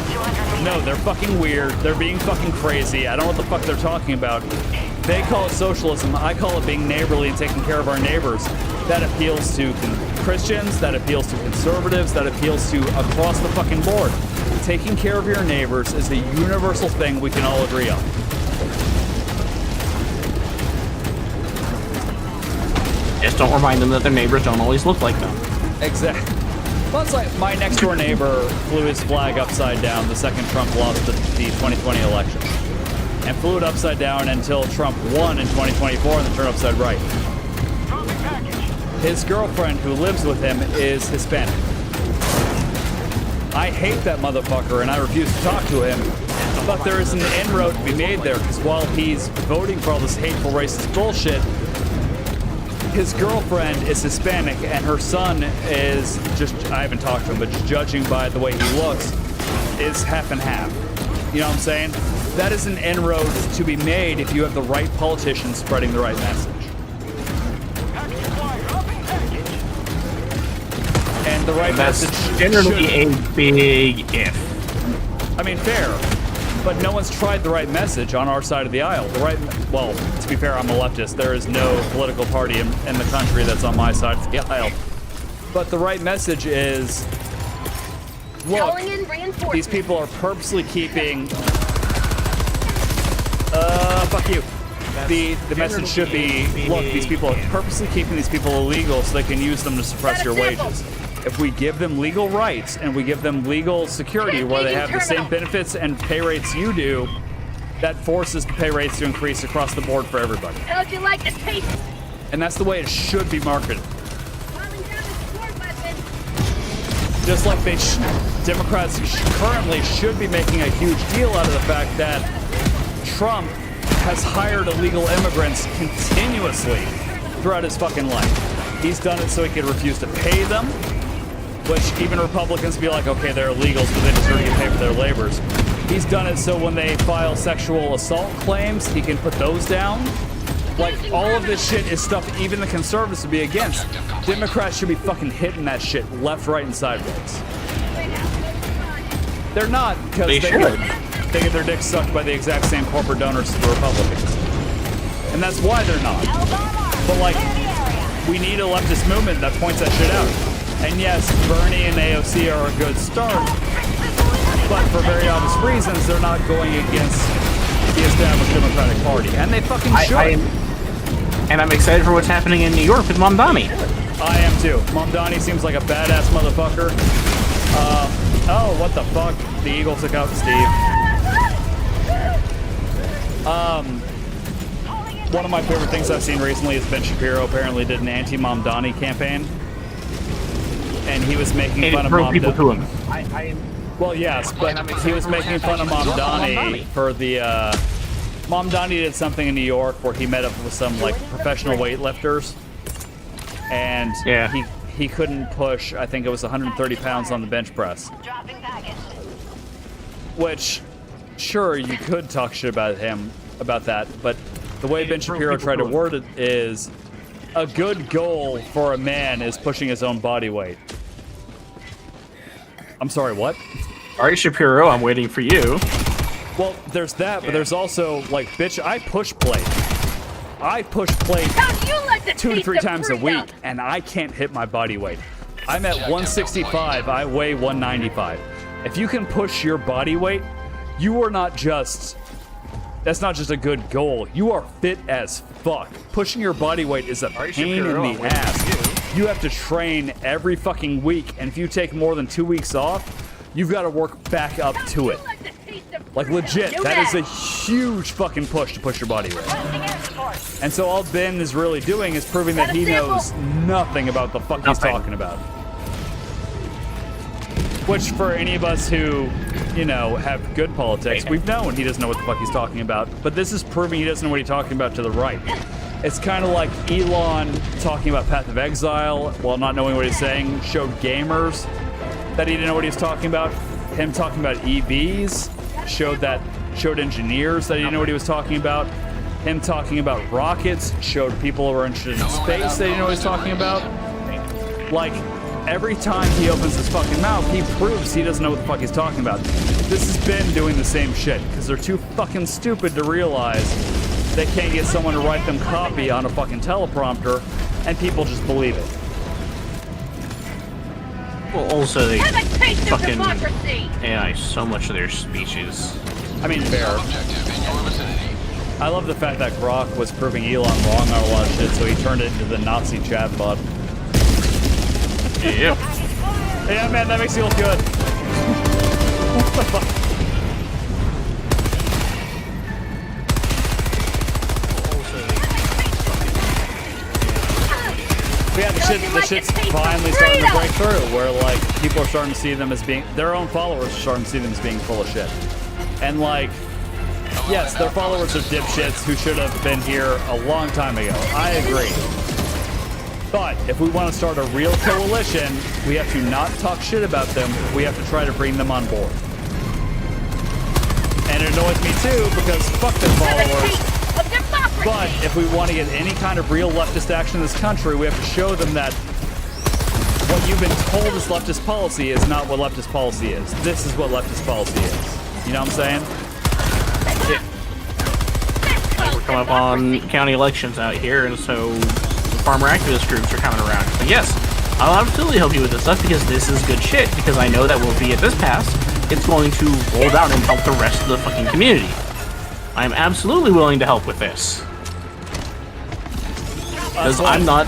no, they're fucking weird. They're being fucking crazy. I don't know what the fuck they're talking about. They call it socialism. I call it being neighborly and taking care of our neighbors. That appeals to Christians. That appeals to conservatives. That appeals to across the fucking board. Taking care of your neighbors is the universal thing we can all agree on. Just don't remind them that their neighbors don't always look like them. Exactly. Well, it's like my next door neighbor flew his flag upside down the second Trump lost the 2020 election. And flew it upside down until Trump won in 2024 and then turned upside right. His girlfriend, who lives with him, is Hispanic. I hate that motherfucker and I refuse to talk to him. But there is an inroad to be made there, because while he's voting for all this hateful racist bullshit, his girlfriend is Hispanic and her son is just, I haven't talked to him, but just judging by the way he looks, is half and half. You know what I'm saying? That is an inroad to be made if you have the right politicians spreading the right message. And the right message generally a big if. I mean, fair. But no one's tried the right message on our side of the aisle. Well, to be fair, I'm a leftist. There is no political party in the country that's on my side of the aisle. But the right message is, look, these people are purposely keeping... fuck you. The message should be, look, these people are purposely keeping these people illegal so they can use them to suppress your wages. If we give them legal rights and we give them legal security where they have the same benefits and pay rates you do, that forces the pay rates to increase across the board for everybody. How'd you like the taste? And that's the way it should be marketed. Just like Democrats currently should be making a huge deal out of the fact that Trump has hired illegal immigrants continuously throughout his fucking life. He's done it so he could refuse to pay them, which even Republicans be like, okay, they're illegals, but they deserve to get paid for their labors. He's done it so when they file sexual assault claims, he can put those down. Like, all of this shit is stuff even the conservatives would be against. Democrats should be fucking hitting that shit left, right, and sideways. They're not, because they get their dicks sucked by the exact same corporate donors as the Republicans. And that's why they're not. But, like, we need a leftist movement that points that shit out. And yes, Bernie and AOC are a good start, but for very obvious reasons, they're not going against the established Democratic Party. And they fucking should. And I'm excited for what's happening in New York with Mamdani. I am too. Mamdani seems like a badass motherfucker. Oh, what the fuck? The Eagle took out Steve. One of my favorite things I've seen recently is Ben Shapiro apparently did an anti-Mamdani campaign. And he was making fun of Mamdani. Well, yes, but he was making fun of Mamdani for the... Mamdani did something in New York where he met up with some, like, professional weightlifters. And he couldn't push, I think it was 130 pounds on the bench press. Which, sure, you could talk shit about him, about that, but the way Ben Shapiro tried to word it is, a good goal for a man is pushing his own body weight. I'm sorry, what? Alright, Shapiro, I'm waiting for you. Well, there's that, but there's also, like, bitch, I push plate. I push plate 2 to 3 times a week, and I can't hit my body weight. I'm at 165, I weigh 195. If you can push your body weight, you are not just... That's not just a good goal. You are fit as fuck. Pushing your body weight is a pain in the ass. You have to train every fucking week, and if you take more than 2 weeks off, you've got to work back up to it. Like, legit, that is a huge fucking push to push your body weight. And so all Ben is really doing is proving that he knows nothing about the fuck he's talking about. Which, for any of us who, you know, have good politics, we've known he doesn't know what the fuck he's talking about. But this is proving he doesn't know what he's talking about to the right. It's kind of like Elon talking about Path of Exile while not knowing what he's saying showed gamers that he didn't know what he was talking about. Him talking about EVs showed engineers that he didn't know what he was talking about. Him talking about rockets showed people who are interested in space that he didn't know what he was talking about. Like, every time he opens his fucking mouth, he proves he doesn't know what the fuck he's talking about. This has been doing the same shit, because they're too fucking stupid to realize they can't get someone to write them copy on a fucking teleprompter, and people just believe it. Well, also they fucking AI so much of their speeches. I mean, fair. I love the fact that Grok was proving Elon wrong on a lot of shit, so he turned it into the Nazi chatbot. Yep. Yeah, man, that makes you look good. What the fuck? Yeah, the shit's finally starting to break through, where, like, people are starting to see them as being, their own followers are starting to see them as being full of shit. And, like, yes, their followers are dipshits who should have been here a long time ago. I agree. But if we want to start a real coalition, we have to not talk shit about them. We have to try to bring them on board. And it annoys me too, because fuck their followers. But if we want to get any kind of real leftist action in this country, we have to show them that what you've been told is leftist policy is not what leftist policy is. This is what leftist policy is. You know what I'm saying? Yeah. We're coming up on county elections out here, and so the farmer activist groups are coming around. And yes, I'll absolutely help you with this stuff because this is good shit, because I know that will be at this pass, it's going to roll down and help the rest of the fucking community. I'm absolutely willing to help with this. Because I'm not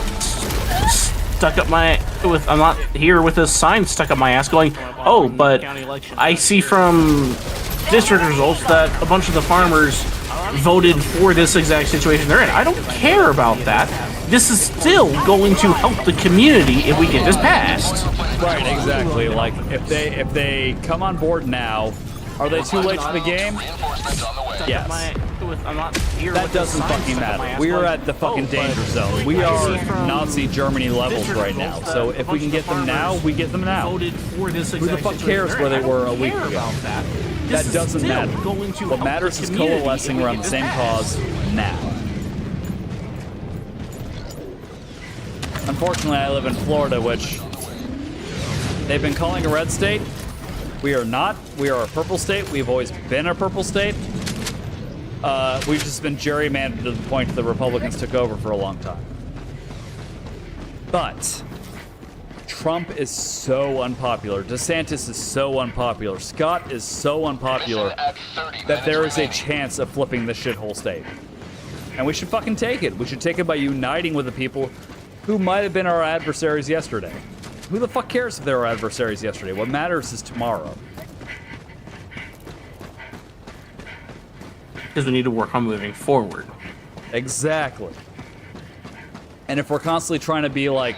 stuck up I'm not here with a sign stuck up my ass going, oh, but I see from district results that a bunch of the farmers voted for this exact situation they're in. I don't care about that. This is still going to help the community if we get this passed. Right, exactly. Like, if they come on board now, are they too late to the game? Yes. That doesn't fucking matter. We are at the fucking danger zone. We are Nazi Germany levels right now. So if we can get them now, we get them now. Who the fuck cares where they were a week ago? That doesn't matter. What matters is coalescing around the same cause now. Unfortunately, I live in Florida, which they've been calling a red state. We are not. We are a purple state. We've always been a purple state. We've just been gerrymandered to the point that the Republicans took over for a long time. But Trump is so unpopular. DeSantis is so unpopular. Scott is so unpopular that there is a chance of flipping this shithole state. And we should fucking take it. We should take it by uniting with the people who might have been our adversaries yesterday. Who the fuck cares if they were adversaries yesterday? What matters is tomorrow. Because we need to work on moving forward. Exactly. And if we're constantly trying to be like,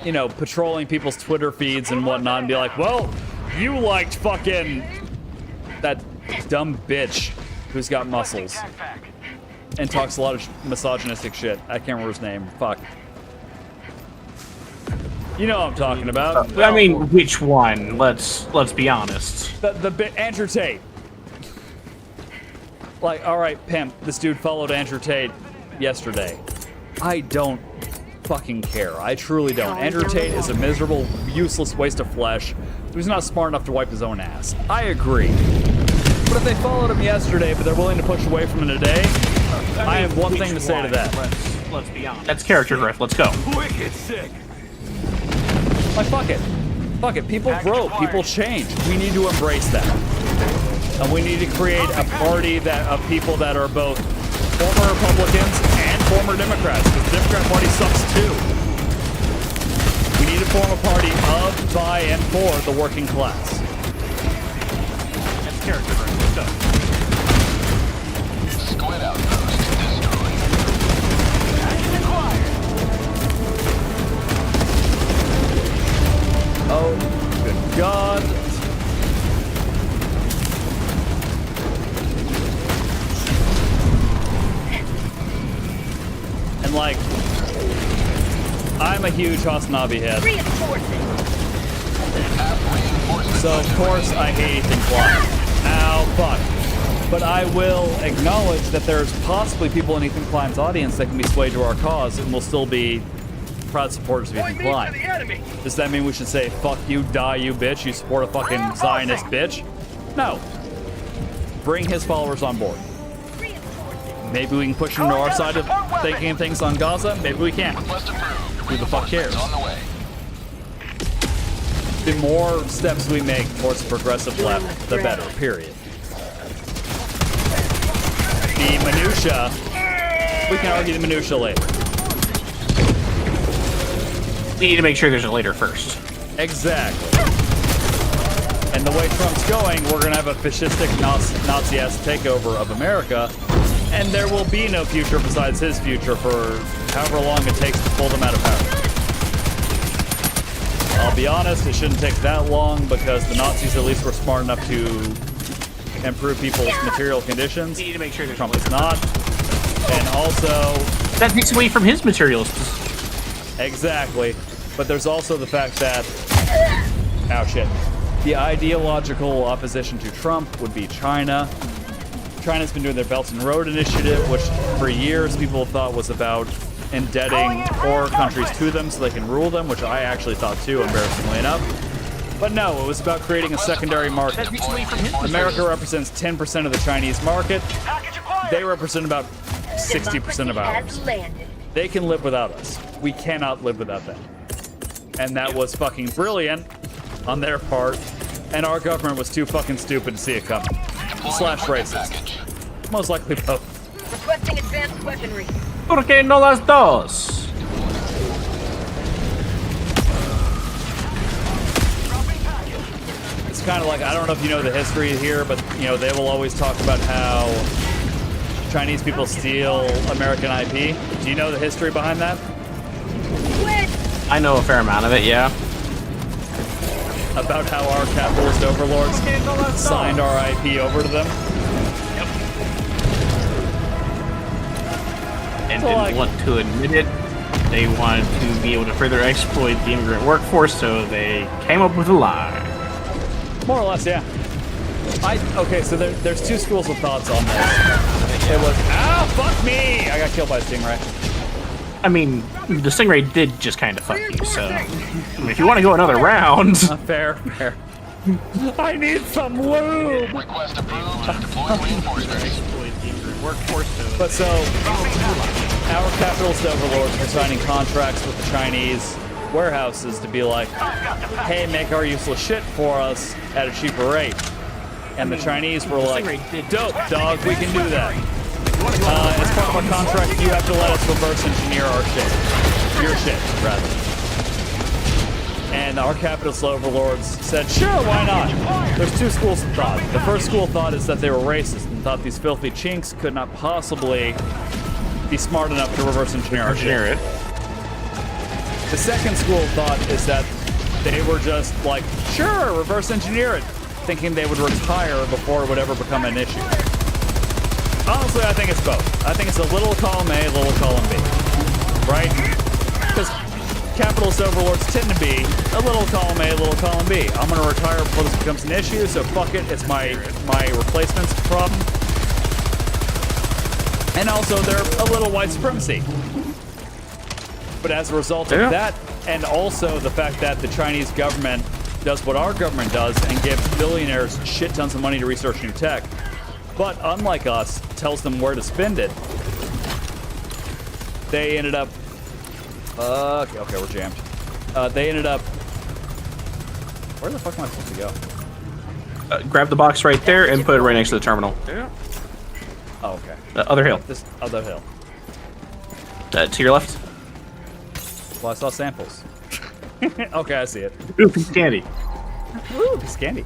you know, patrolling people's Twitter feeds and whatnot and be like, well, you liked fucking that dumb bitch who's got muscles and talks a lot of misogynistic shit. I can't remember his name. Fuck. You know what I'm talking about. I mean, which one? Let's be honest. The Andrew Tate. Like, all right, pimp, this dude followed Andrew Tate yesterday. I don't fucking care. I truly don't. Andrew Tate is a miserable, useless waste of flesh who's not smart enough to wipe his own ass. I agree. But if they followed him yesterday, but they're willing to push away from him today, I have one thing to say to that. Let's be honest. That's character drift. Let's go. Wicked sick. Like, fuck it. Fuck it. People grow. People change. We need to embrace that. And we need to create a party of people that are both former Republicans and former Democrats, because the Democrat Party sucks too. We need to form a party of, by, and for the working class. That's character drift. a huge Hasnabi head. So, of course, I hate Ethan Klein. Ow, fuck. But I will acknowledge that there's possibly people in Ethan Klein's audience that can be swayed to our cause and will still be proud supporters of Ethan Klein. Does that mean we should say, fuck you, die you bitch, you support a fucking Zionist bitch? No. Bring his followers on board. Maybe we can push him to our side of thinking things on Gaza. Maybe we can't. Who the fuck cares? The more steps we make towards the progressive left, the better, period. The minutia, we can argue the minutia later. We need to make sure there's a later first. Exactly. And the way Trump's going, we're going to have a fascistic Nazi-ass takeover of America, and there will be no future besides his future for however long it takes to pull them out of power. I'll be honest, it shouldn't take that long because the Nazis at least were smart enough to improve people's material conditions. We need to make sure Trump is not. And also... That takes away from his materials. Exactly. But there's also the fact that... Oh, shit. The ideological opposition to Trump would be China. China's been doing their Belt and Road Initiative, which for years people thought was about indebting poorer countries to them so they can rule them, which I actually thought too, embarrassingly enough. But no, it was about creating a secondary market. America represents 10% of the Chinese market. They represent about 60% of ours. They can live without us. We cannot live without them. And that was fucking brilliant on their part. And our government was too fucking stupid to see it coming. Slash racist. Most likely both. Requesting advanced weaponry. ¿Por qué no las dos? It's kind of like, I don't know if you know the history here, but, you know, they will always talk about how Chinese people steal American IP. Do you know the history behind that? I know a fair amount of it, yeah. About how our capitalist overlords signed our IP over to them? Yep. And didn't want to admit it. They wanted to be able to further exploit the immigrant workforce, so they came up with a lie. More or less, yeah. Okay, so there's two schools of thoughts on this. It was, ah, fuck me! I got killed by a stingray. I mean, the stingray did just kind of fuck you, so... I mean, if you want to go another round... Fair. I need some lube! Request approved. Deploy reinforcements. But so, our capitalist overlords were signing contracts with the Chinese warehouses to be like, hey, make our useless shit for us at a cheaper rate. And the Chinese were like, dope, dog, we can do that. As part of our contract, you have to let us reverse engineer our shit. Your shit, rather. And our capitalist overlords said, sure, why not? There's two schools of thought. The first school of thought is that they were racist and thought these filthy chinks could not possibly be smart enough to reverse engineer our shit. The second school of thought is that they were just like, sure, reverse engineer it, thinking they would retire before it would ever become an issue. Honestly, I think it's both. I think it's a little column A, a little column B. Right? Because capitalist overlords tend to be a little column A, a little column B. I'm going to retire before this becomes an issue, so fuck it. It's my replacement's problem. And also, they're a little white supremacy. But as a result of that, and also the fact that the Chinese government does what our government does and gives billionaires shit tons of money to research new tech, but unlike us, tells them where to spend it, they ended up... okay, we're jammed. They ended up... Where the fuck am I supposed to go? Grab the box right there and put it right next to the terminal. Oh, okay. The other hill. This other hill. To your left. Well, I saw samples. Okay, I see it. Ooh, piece of candy. Ooh, piece of candy.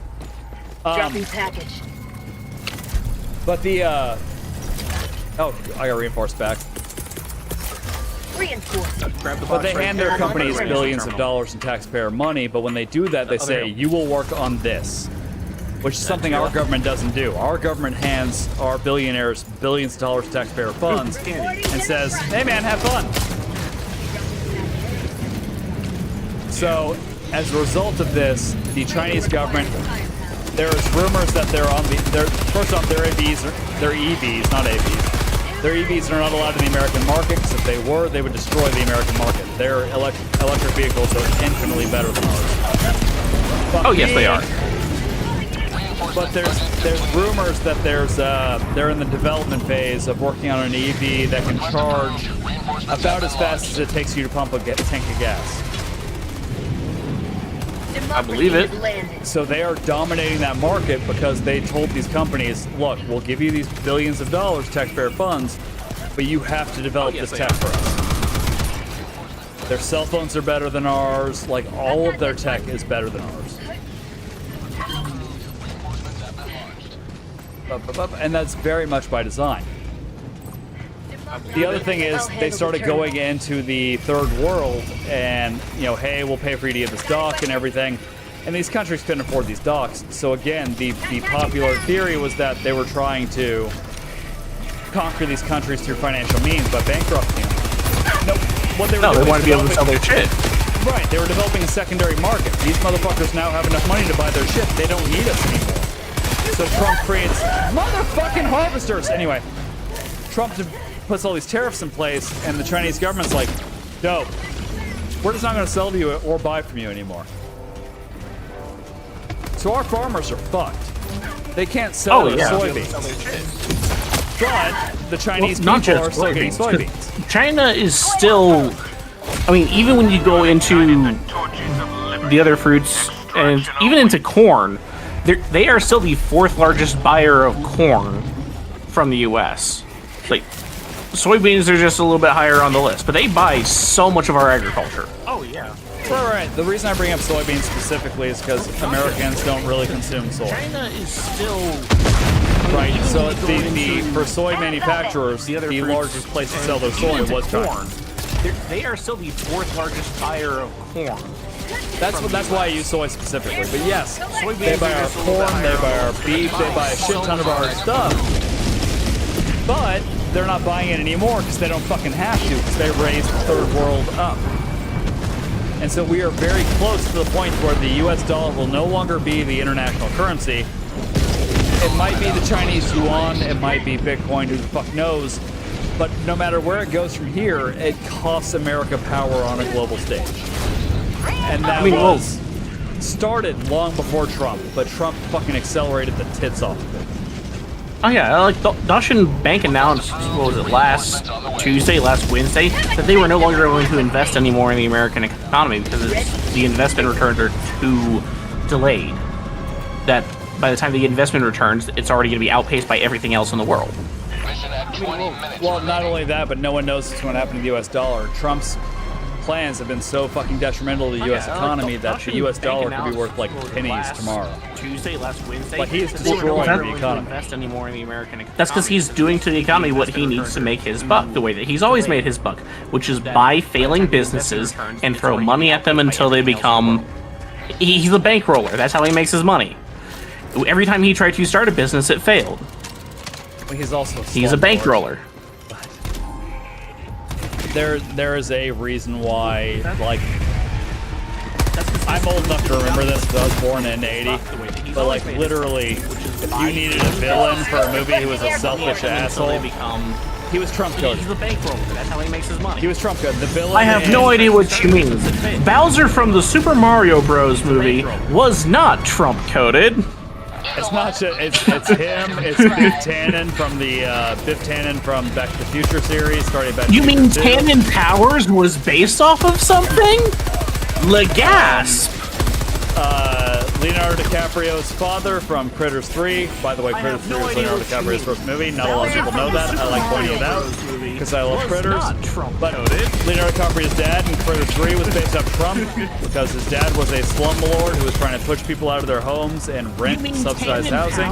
Dropping package. But the, oh, I got reinforced back. Reinforced. Grab the box But they hand their there. companies billions of dollars in taxpayer money, but when they do that, they say, you will work on this. Which is something our government doesn't do. Our government hands our billionaires billions of dollars of taxpayer funds and says, hey man, have fun. So, as a result of this, the Chinese government, there's rumors that first off, they're EVs, not AVs. Their EVs are not allowed in the American market, because if they were, they would destroy the American market. Their electric vehicles are infinitely better than ours. Oh, yes, they are. But there's rumors that they're in the development phase of working on an EV that can charge about as fast as it takes you to pump a tank of gas. I believe it. So they are dominating that market because they told these companies, look, we'll give you these billions of dollars taxpayer funds, but you have to develop this tech for us. Their cell phones are better than ours. Like, all of their tech is better than ours. And that's very much by design. The other thing is they started going into the third world and, hey, we'll pay for you to get this dock and everything. And these countries couldn't afford these docks. So again, the popular theory was that they were trying to conquer these countries through financial means by bankrupting them. No, what they were doing they want to be able to sell their shit. Right, they were developing a secondary market. These motherfuckers now have enough money to buy their shit. They don't need us anymore. So Trump creates motherfucking harvesters. Anyway, Trump puts all these tariffs in place, and the Chinese government's like, dope. We're just not going to sell to you or buy from you anymore. So our farmers are fucked. They can't sell their soybeans. But the Chinese people are still getting soybeans. China is still, I mean, even when you go into the other fruits and even into corn, they are still the fourth largest buyer of corn from the U.S. Like, soybeans are just a little bit higher on the list, but they buy so much of our agriculture. Oh, yeah. Right. The reason I bring up soybeans specifically is because Americans don't really consume soy. China is still... Right, so for soy manufacturers, the largest place to sell their soy was China. They are still the fourth largest buyer of corn. That's why I use soy specifically. But yes, they buy our corn, they buy our beef, they buy a shit ton of our stuff. But they're not buying it anymore because they don't fucking have to, because they raised the third world up. And so we are very close to the point where the US dollar will no longer be the international currency. It might be the Chinese yuan, it might be Bitcoin, who the fuck knows. But no matter where it goes from here, it costs America power on a global stage. And that was started long before Trump, but Trump fucking accelerated the tits off of it. Oh yeah, like Dawson Bank announced, what was it, last Wednesday, that they were no longer going to invest anymore in the American economy because the investment returns are too delayed. That by the time they get investment returns, it's already going to be outpaced by everything else in the world. Well, not only that, but no one knows what's going to happen to the U.S. dollar. Trump's plans have been so fucking detrimental to the U.S. economy that the U.S. dollar could be worth like pennies tomorrow. Last Wednesday. Like, he is destroying the economy. That's because he's doing to the economy what he needs to make his buck, the way that he's always made his buck, which is buy failing businesses and throw money at them until they become... He's a bankroller. That's how he makes his money. Every time he tried to start a business, it failed. He's also he's a bankroller. There is a reason why, like, I'm old enough to remember this because I was born in '80, but like literally, if you needed a villain for a movie who was a selfish asshole, he was Trump coded. He's a bankroller. That's how he makes his money. He was Trump coded. The villain. I have no idea what you mean. Bowser from the Super Mario Bros. Movie was not Trump coded. It's not just, it's him, it's Biff Tannen from the Biff Tannen from Back to the Future series, starting Back to the Future. You mean Tannen Powers was based off of something? Legasp! Leonardo DiCaprio's father from Critters 3. By the way, Critters 3 was Leonardo DiCaprio's first movie. Not a lot of people know that. I like pointing it out because I love Critters. But Leonardo DiCaprio's dad in Critters 3 was based off Trump because his dad was a slumlord who was trying to push people out of their homes and rent subsidized housing.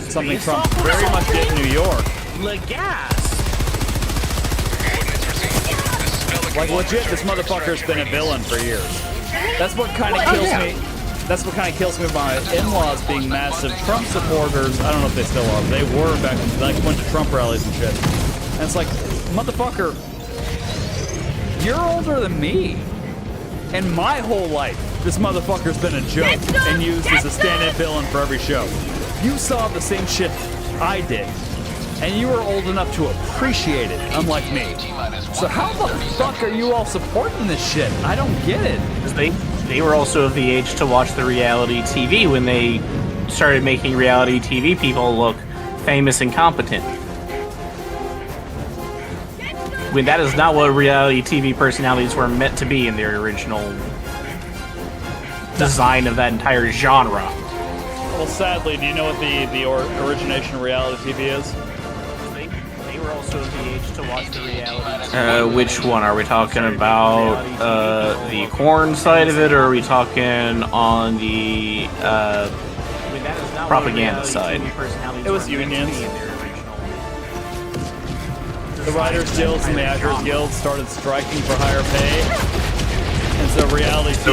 Something Trump very much did in New York. Like, legit, this motherfucker's been a villain for years. That's what kind of kills me. That's what kind of kills me about my in-laws being massive Trump supporters. I don't know if they still are, but they were back when like went to Trump rallies and shit. And it's like, motherfucker, you're older than me. In my whole life, this motherfucker's been a joke and used as a stand-in villain for every show. You saw the same shit I did, and you were old enough to appreciate it, unlike me. So how the fuck are you all supporting this shit? I don't get it. They were also of the age to watch the reality TV when they started making reality TV people look famous and competent. I mean, that is not what reality TV personalities were meant to be in their original design of that entire genre. Well, sadly, do you know what the origination of reality TV is? They were also of the age to watch the reality. Which one are we talking about? The corn side of it, or are we talking on the propaganda side? It was unions. The Writers Guilds and the Actors Guild started striking for higher pay, and so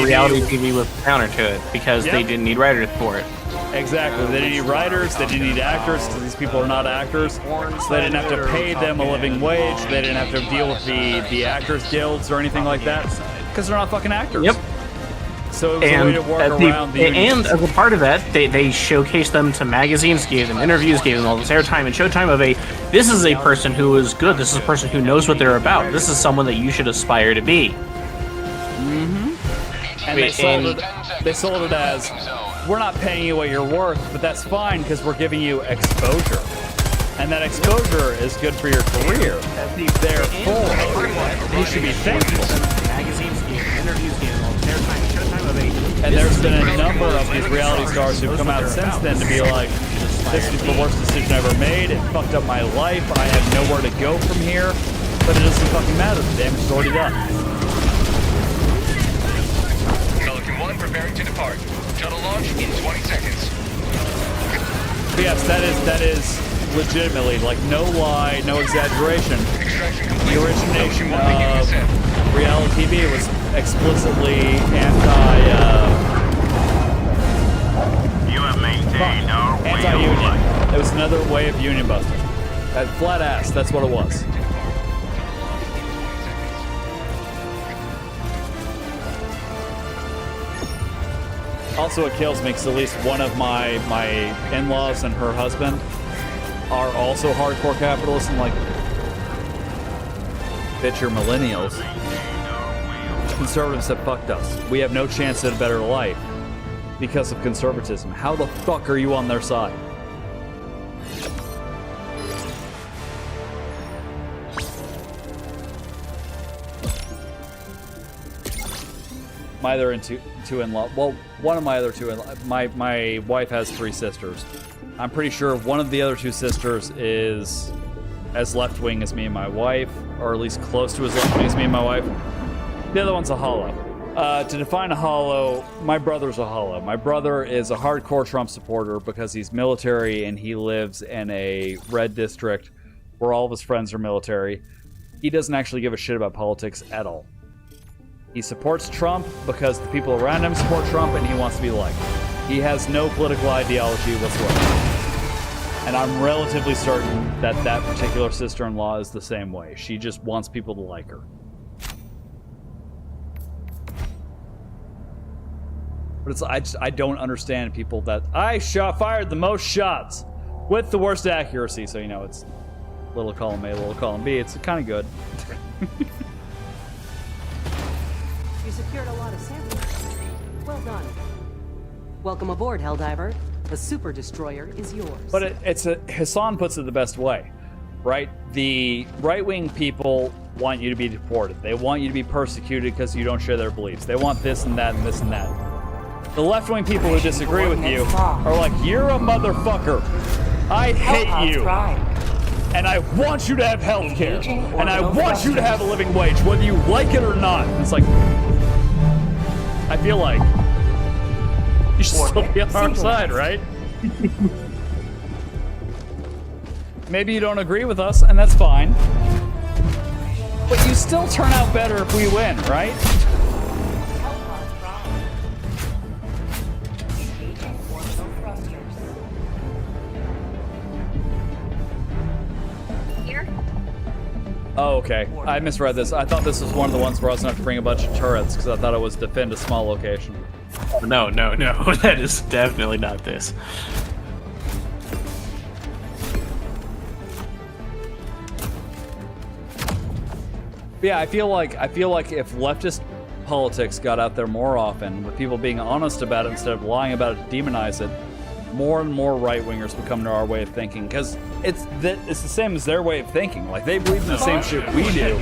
reality TV was counter to it because they didn't need writers for it. Exactly. They didn't need writers, they didn't need actors, because these people are not actors. So they didn't have to pay them a living wage, they didn't have to deal with the Actors Guilds or anything like that, because they're not fucking actors. Yep. So it was a way to work around the unions. And as a part of that, they showcased them to magazines, gave them interviews, gave them all this airtime and showtime of this is a person who is good, this is a person who knows what they're about, this is someone that you should aspire to be. Mm-hmm. And they sold it as, we're not paying you what you're worth, but that's fine because we're giving you exposure. And that exposure is good for your career. Therefore, you should be thankful. And there's been a number of these reality stars who've come out since then to be like, this is the worst decision I ever made, it fucked up my life, I have nowhere to go from here, but it doesn't fucking matter, the damage is already done. Pelican 1 preparing to depart. Shuttle launch in 20 seconds. But yes, that is legitimately, like, no lie, no exaggeration. The origination of reality TV was explicitly anti-union. It was another way of union busting. That flat ass, that's what it was. Also, it kills me because at least one of my in-laws and her husband are also hardcore capitalists, and like, bitch, you're millennials. Conservatives have fucked us. We have no chance at a better life because of conservatism. How the fuck are you on their side? My other two in-law. Well, one of my other two in-law. My wife has 3 sisters. I'm pretty sure one of the other 2 sisters is as left-wing as me and my wife, or at least close to as left-wing as me and my wife. The other one's a hollow. To define a hollow, my brother's a hollow. My brother is a hardcore Trump supporter because he's military and he lives in a red district where all of his friends are military. He doesn't actually give a shit about politics at all. He supports Trump because the people around him support Trump and he wants to be liked. He has no political ideology whatsoever. And I'm relatively certain that that particular sister-in-law is the same way. She just wants people to like her. But I don't understand people that I fired the most shots with the worst accuracy. So, you know, it's little column A, little column B. It's kind of good. You secured a lot of samples. Well done. Welcome aboard, Helldiver. The super destroyer is yours. But Hassan puts it the best way, right? The right-wing people want you to be deported. They want you to be persecuted because you don't share their beliefs. They want this and that and this and that. The left-wing people who disagree with you are like, you're a motherfucker. I hate you. And I want you to have health care. And I want you to have a living wage, whether you like it or not. And it's like, I feel like you should still be on our side, right? Maybe you don't agree with us, and that's fine. But you still turn out better if we win, right? Oh, okay. I misread this. I thought this was one of the ones where I was going to have to bring a bunch of turrets because I thought it was defend a small location. No. That is definitely not this. Yeah, I feel like if leftist politics got out there more often, with people being honest about it instead of lying about it to demonize it, more and more right-wingers would come to our way of thinking, because it's the same as their way of thinking. Like, they believe in the same shit we do,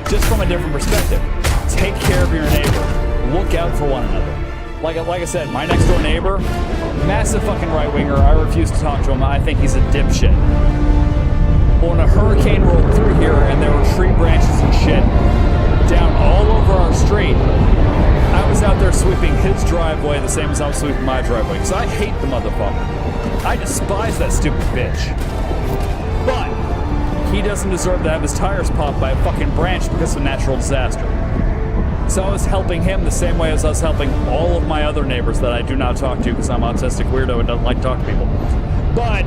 just from a different perspective. Take care of your neighbor. Look out for one another. Like I said, my next-door neighbor, massive fucking right-winger. I refuse to talk to him. I think he's a dipshit. But when a hurricane rolled through here and there were tree branches and shit down all over our street, I was out there sweeping his driveway the same as I was sweeping my driveway, because I hate the motherfucker. I despise that stupid bitch. But he doesn't deserve to have his tires popped by a fucking branch because of a natural disaster. So I was helping him the same way as I was helping all of my other neighbors that I do not talk to because I'm an autistic weirdo and don't like to talk to people. But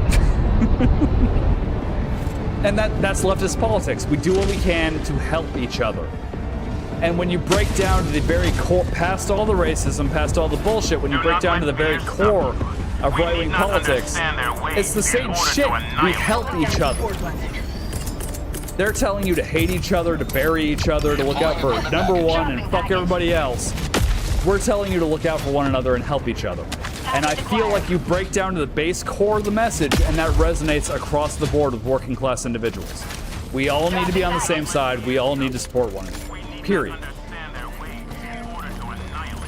and that's leftist politics. We do what we can to help each other. And when you break down to the very core, past all the racism, past all the bullshit, when you break down to the very core of right-wing politics, it's the same shit. We help each other. They're telling you to hate each other, to bury each other, to look out for number one and fuck everybody else. We're telling you to look out for one another and help each other. And I feel like you break down to the base core of the message, and that resonates across the board with working class individuals. We all need to be on the same side. We all need to support one another. Period.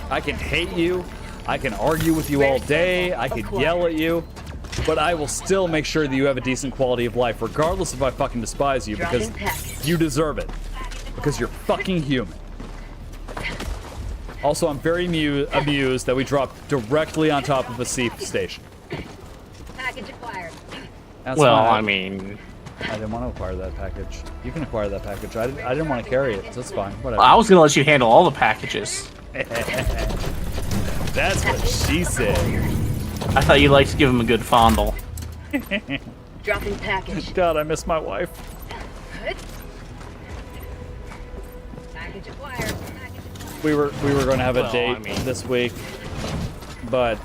I can hate you. I can argue with you all day. I could yell at you. But I will still make sure that you have a decent quality of life, regardless if I fucking despise you, because you deserve it. Because you're fucking human. Also, I'm very amused that we dropped directly on top of a sea station. Package acquired. Well, I mean, I didn't want to acquire that package. You can acquire that package. I didn't want to carry it, so it's fine. Whatever. I was gonna let you handle all the packages. That's what she said. I thought you liked to give him a good fondle. Dropping package. God, I miss my wife. Package acquired. We were going to have a date this week, but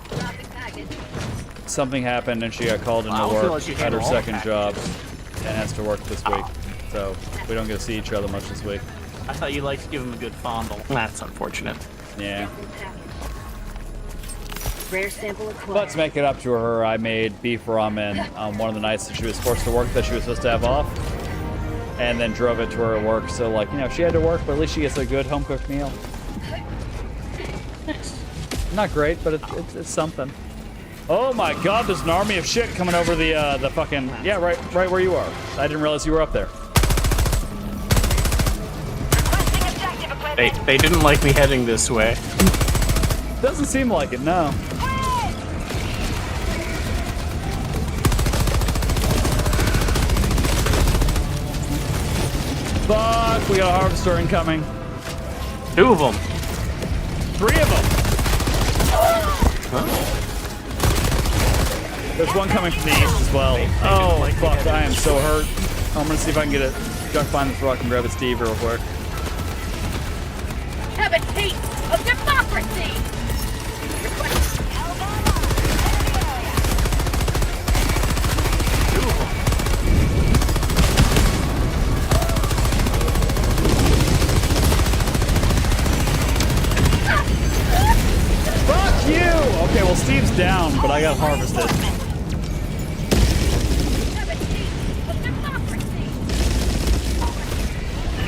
something happened and she got called into work at her second job and has to work this week. So we don't get to see each other much this week. I thought you liked to give him a good fondle. That's unfortunate. Yeah. Rare sample acquired. But to make it up to her, I made beef ramen on one of the nights that she was forced to work that she was supposed to have off, and then drove it to her at work. So, like, you know, she had to work, but at least she gets a good home-cooked meal. Not great, but it's something. Oh my God, there's an army of shit coming over the fucking, yeah, right where you are. I didn't realize you were up there. They didn't like me heading this way. Doesn't seem like it, no. Fuck, we got a harvester incoming. 2 of them. 3 of them. Huh? There's one coming from the east as well. Oh, fuck, I am so hurt. I'm gonna see if I can get it. Duck behind the truck and grab a Steve real quick. Have a taste of democracy! Fuck you! Okay, well, Steve's down, but I got harvested.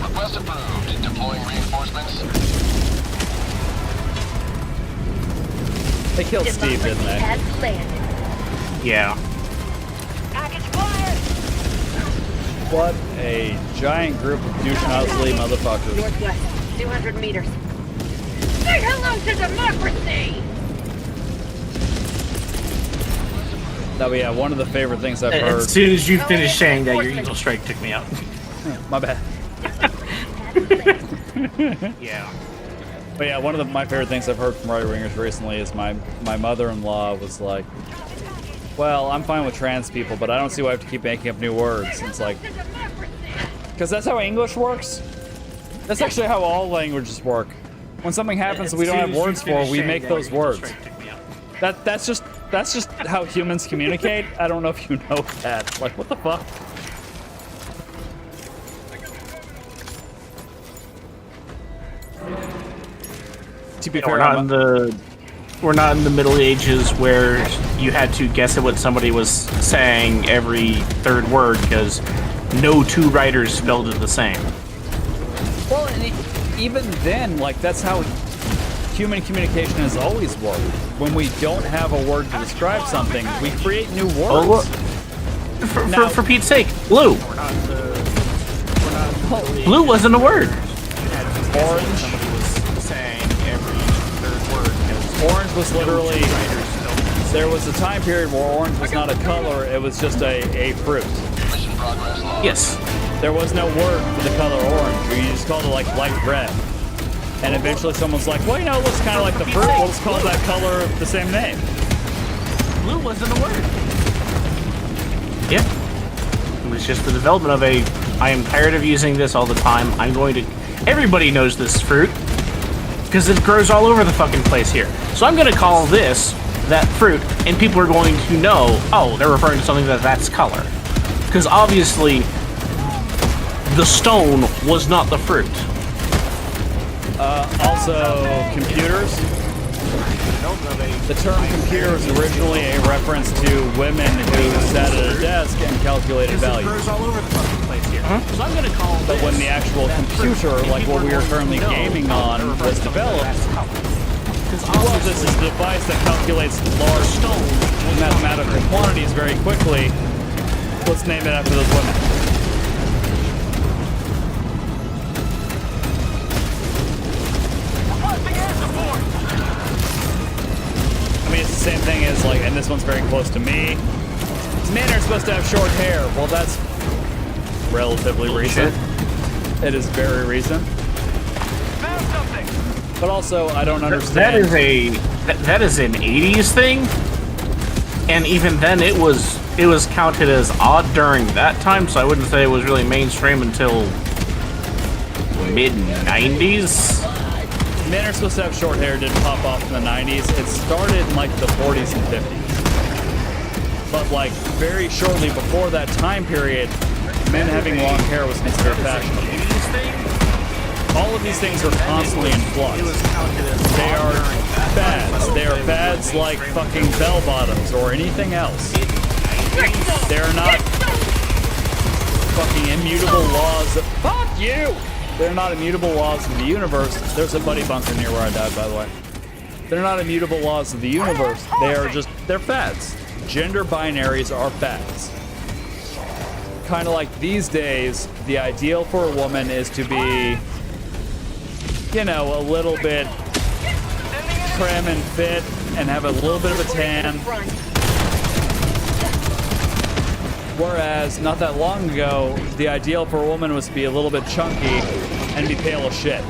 Request approved. Deploying reinforcements. They killed Steve, didn't they? Yeah. What a giant group of douche-nozzly motherfuckers. Northwest, 200 meters. Say hello to democracy! That yeah, one of the favorite things I've heard. As soon as you finished saying that, your Eagle Strike took me out. My bad. Yeah. But yeah, one of my favorite things I've heard from right-wingers recently is my mother-in-law was like, well, I'm fine with trans people, but I don't see why I have to keep making up new words. And it's like, Because that's how English works. That's actually how all languages work. When something happens that we don't have words for, we make those words. That's just how humans communicate. I don't know if you know that. Like, what the fuck? To be fair, we're not in the Middle Ages where you had to guess at what somebody was saying every third word because no two writers spelled it the same. Well, and even then, like, that's how human communication has always worked. When we don't have a word to describe something, we create new words. For Pete's sake, blue. Blue wasn't a word. Orange. Orange was literally, there was a time period where orange was not a color, it was just a fruit. Yes. There was no word for the color orange, you just called it like light red. And eventually someone's like, well, you know, it looks kind of like the fruit, we'll just call that color the same name. Blue wasn't a word. Yeah. It was just the development of I am tired of using this all the time, everybody knows this fruit. Because it grows all over the fucking place here. So I'm going to call this that fruit, and people are going to know, oh, they're referring to something that's color. Because obviously, the stone was not the fruit. Also, computers. The term computer was originally a reference to women who sat at a desk and calculated values. It grows all over the fucking place here. So I'm going to call But when the actual computer, like what we are currently gaming on, was developed, well, this is a device that calculates large mathematical quantities very quickly. Let's name it after those women. I mean, it's the same thing as, like, and this one's very close to me. Men are supposed to have short hair. Well, that's relatively recent. It is very recent. But also, I don't understand. That is an 80s thing, and even then it was counted as odd during that time, so I wouldn't say it was really mainstream until mid-90s. Men are supposed to have short hair didn't pop off in the 90s. It started in like the 40s and 50s. But like very shortly before that time period, men having long hair was considered fashionable. All of these things are constantly in flux. They are fads. They are fads like fucking bell bottoms or anything else. They're not fucking immutable laws of, fuck you! They're not immutable laws of the universe. There's a buddy bunker near where I died, by the way. They're not immutable laws of the universe. They are just, they're fads. Gender binaries are fads. Kind of like these days, the ideal for a woman is to be, you know, a little bit prim and fit and have a little bit of a tan. Whereas, not that long ago, the ideal for a woman was to be a little bit chunky and be pale as shit.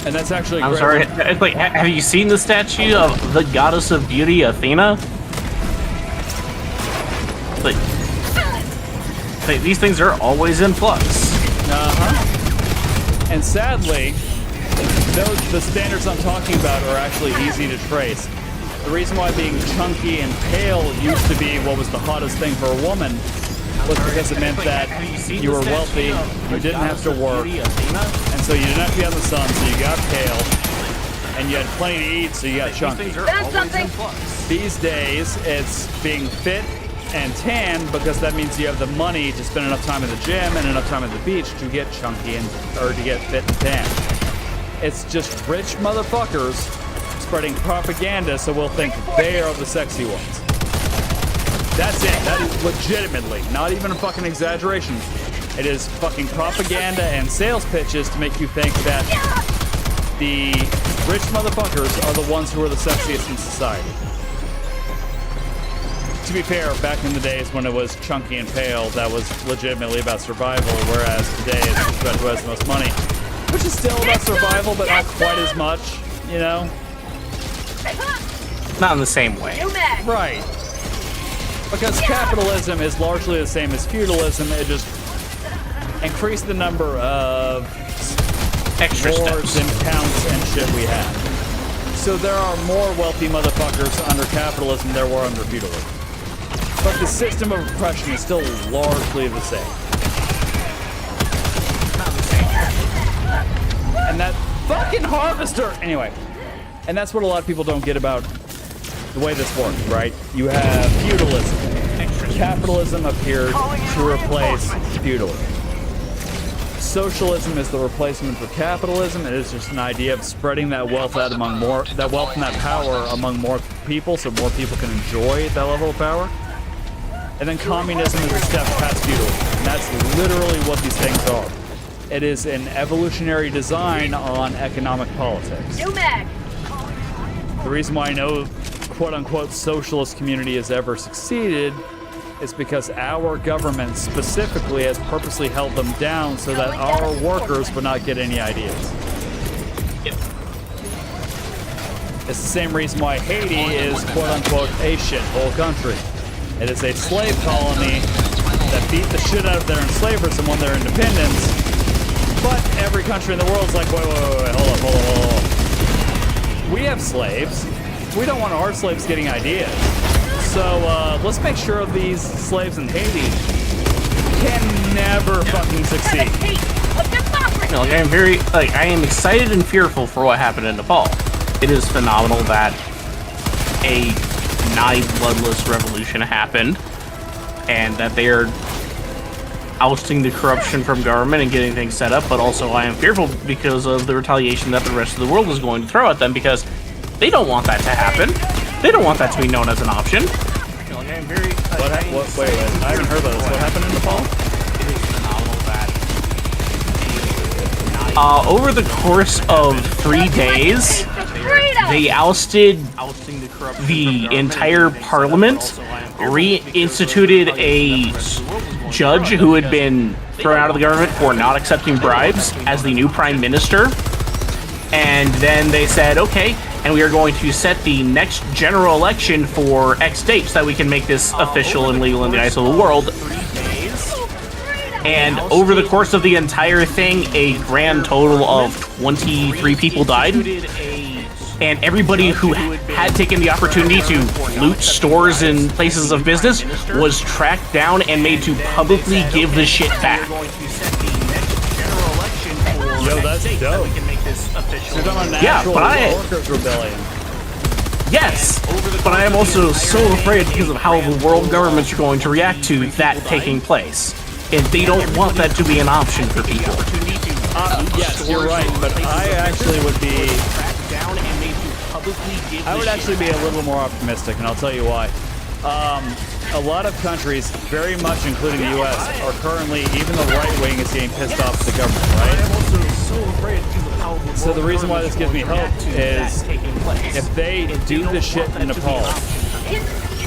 And that's actually I'm great. sorry, like, have you seen the statue of the goddess of beauty, Athena? Like, these things are always in flux. Uh-huh. And sadly, the standards I'm talking about are actually easy to trace. The reason why being chunky and pale used to be what was the hottest thing for a woman was because it meant that you were wealthy, you didn't have to work, and so you didn't have to be out in the sun, so you got pale, and you had plenty to eat, so you got chunky. These days, it's being fit and tan because that means you have the money to spend enough time at the gym and enough time at the beach to get chunky or to get fit and tan. It's just rich motherfuckers spreading propaganda so we'll think they are the sexy ones. That's it. That is legitimately, not even a fucking exaggeration. It is fucking propaganda and sales pitches to make you think that the rich motherfuckers are the ones who are the sexiest in society. To be fair, back in the days when it was chunky and pale, that was legitimately about survival, whereas today it's just about who has the most money. Which is still about survival, but not quite as much, you know? Not in the same way. Right. Because capitalism is largely the same as feudalism. It just increased the number of extra wars steps and counts and shit we have. So there are more wealthy motherfuckers under capitalism than there were under feudalism. But the system of oppression is still largely the same. And that fucking harvester! Anyway, and that's what a lot of people don't get about the way this works, right? You have feudalism. Capitalism appeared to replace feudalism. Socialism is the replacement for capitalism. It is just an idea of spreading that wealth out among that wealth and that power among more people, so more people can enjoy that level of power. And then communism is a step past feudalism. And that's literally what these things are. It is an evolutionary design on economic politics. New mag. The reason why no quote-unquote socialist community has ever succeeded is because our government specifically has purposely held them down so that our workers would not get any ideas. Yep. It's the same reason why Haiti is quote-unquote a shithole country. It is a slave colony that beat the shit out of their enslavers and won their independence, but every country in the world is like, wait, hold up. We have slaves. We don't want our slaves getting ideas. So let's make sure these slaves in Haiti can never fucking succeed. I am excited and fearful for what happened in Nepal. It is phenomenal that a nigh bloodless revolution happened, and that they are ousting the corruption from government and getting things set up. But also, I am fearful because of the retaliation that the rest of the world is going to throw at them, because they don't want that to happen. They don't want that to be known as an option. Wait, I haven't heard about this. What happened in Nepal? It is phenomenal that over the course of 3 days, they ousted the entire parliament, reinstituted a judge who had been thrown out of the government for not accepting bribes as the new prime minister, and then they said, okay, and we are going to set the next general election for X date so that we can make this official and legal in the eyes of the world. And over the course of the entire thing, a grand total of 23 people died. And everybody who had taken the opportunity to loot stores and places of business was tracked down and made to publicly give the shit back. Yo, that's dope. Yeah, but workers' rebellion. Yes, but I am also so afraid because of how the world governments are going to react to that taking place. And they don't want that to be an option for people. Yes, you're right, but I actually would be... I would actually be a little more optimistic, and I'll tell you why. A lot of countries, very much including the U.S., are currently, even the right wing is getting pissed off at the government, right? So the reason why this gives me hope is if they do the shit in Nepal,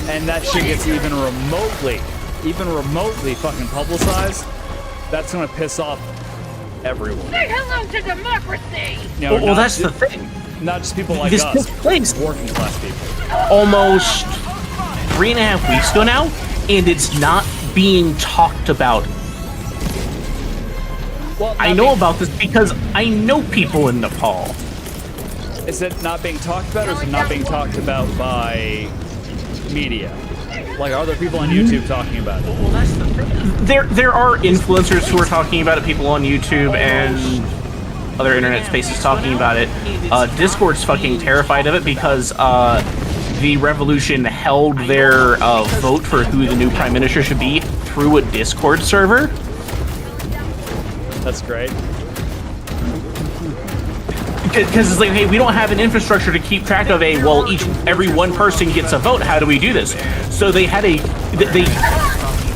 and that shit gets even remotely fucking publicized, that's gonna piss off everyone. Say hello to democracy! You know, well, that's the thing. Not just people like this us, took place working class people. Almost 3.5 weeks ago now, and it's not being talked about. Well, I know about this because I know people in Nepal. Is it not being talked about, or is it not being talked about by media? Like, are there people on YouTube talking about it? Well, that's the thing. There are influencers who are talking about it, people on YouTube and other internet spaces talking about it. Discord's fucking terrified of it because the revolution held their vote for who the new prime minister should be through a Discord server. That's great. Because it's like, hey, we don't have an infrastructure to keep track of every one person gets a vote. How do we do this? So they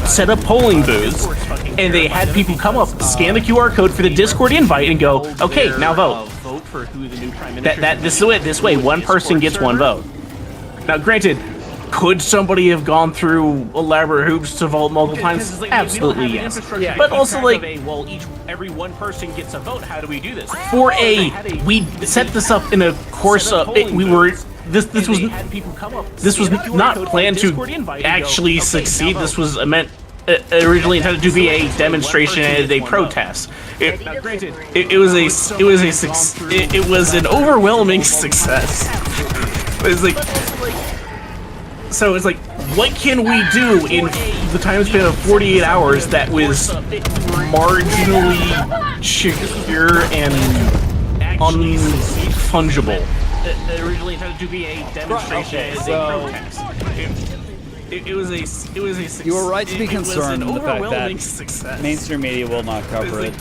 set up polling booths, and they had people come up, scan the QR code for the Discord invite, and go, okay, now vote. Vote for who the new prime minister. This way, one person gets one vote. Now, granted, could somebody have gone through elaborate hoops to vote multiple times? Absolutely, yes. But also, like, every one person gets a vote. How do we do this? We set this up in a course of we were this was not planned to actually succeed. This was meant originally intended to be a demonstration and a protest. It was an overwhelming success. It's like, so it's like, what can we do in the time span of 48 hours that was marginally secure and unfungible? Originally intended to be a demonstration and a protest. It was a success. You were right to be concerned in the fact that mainstream media will not cover it.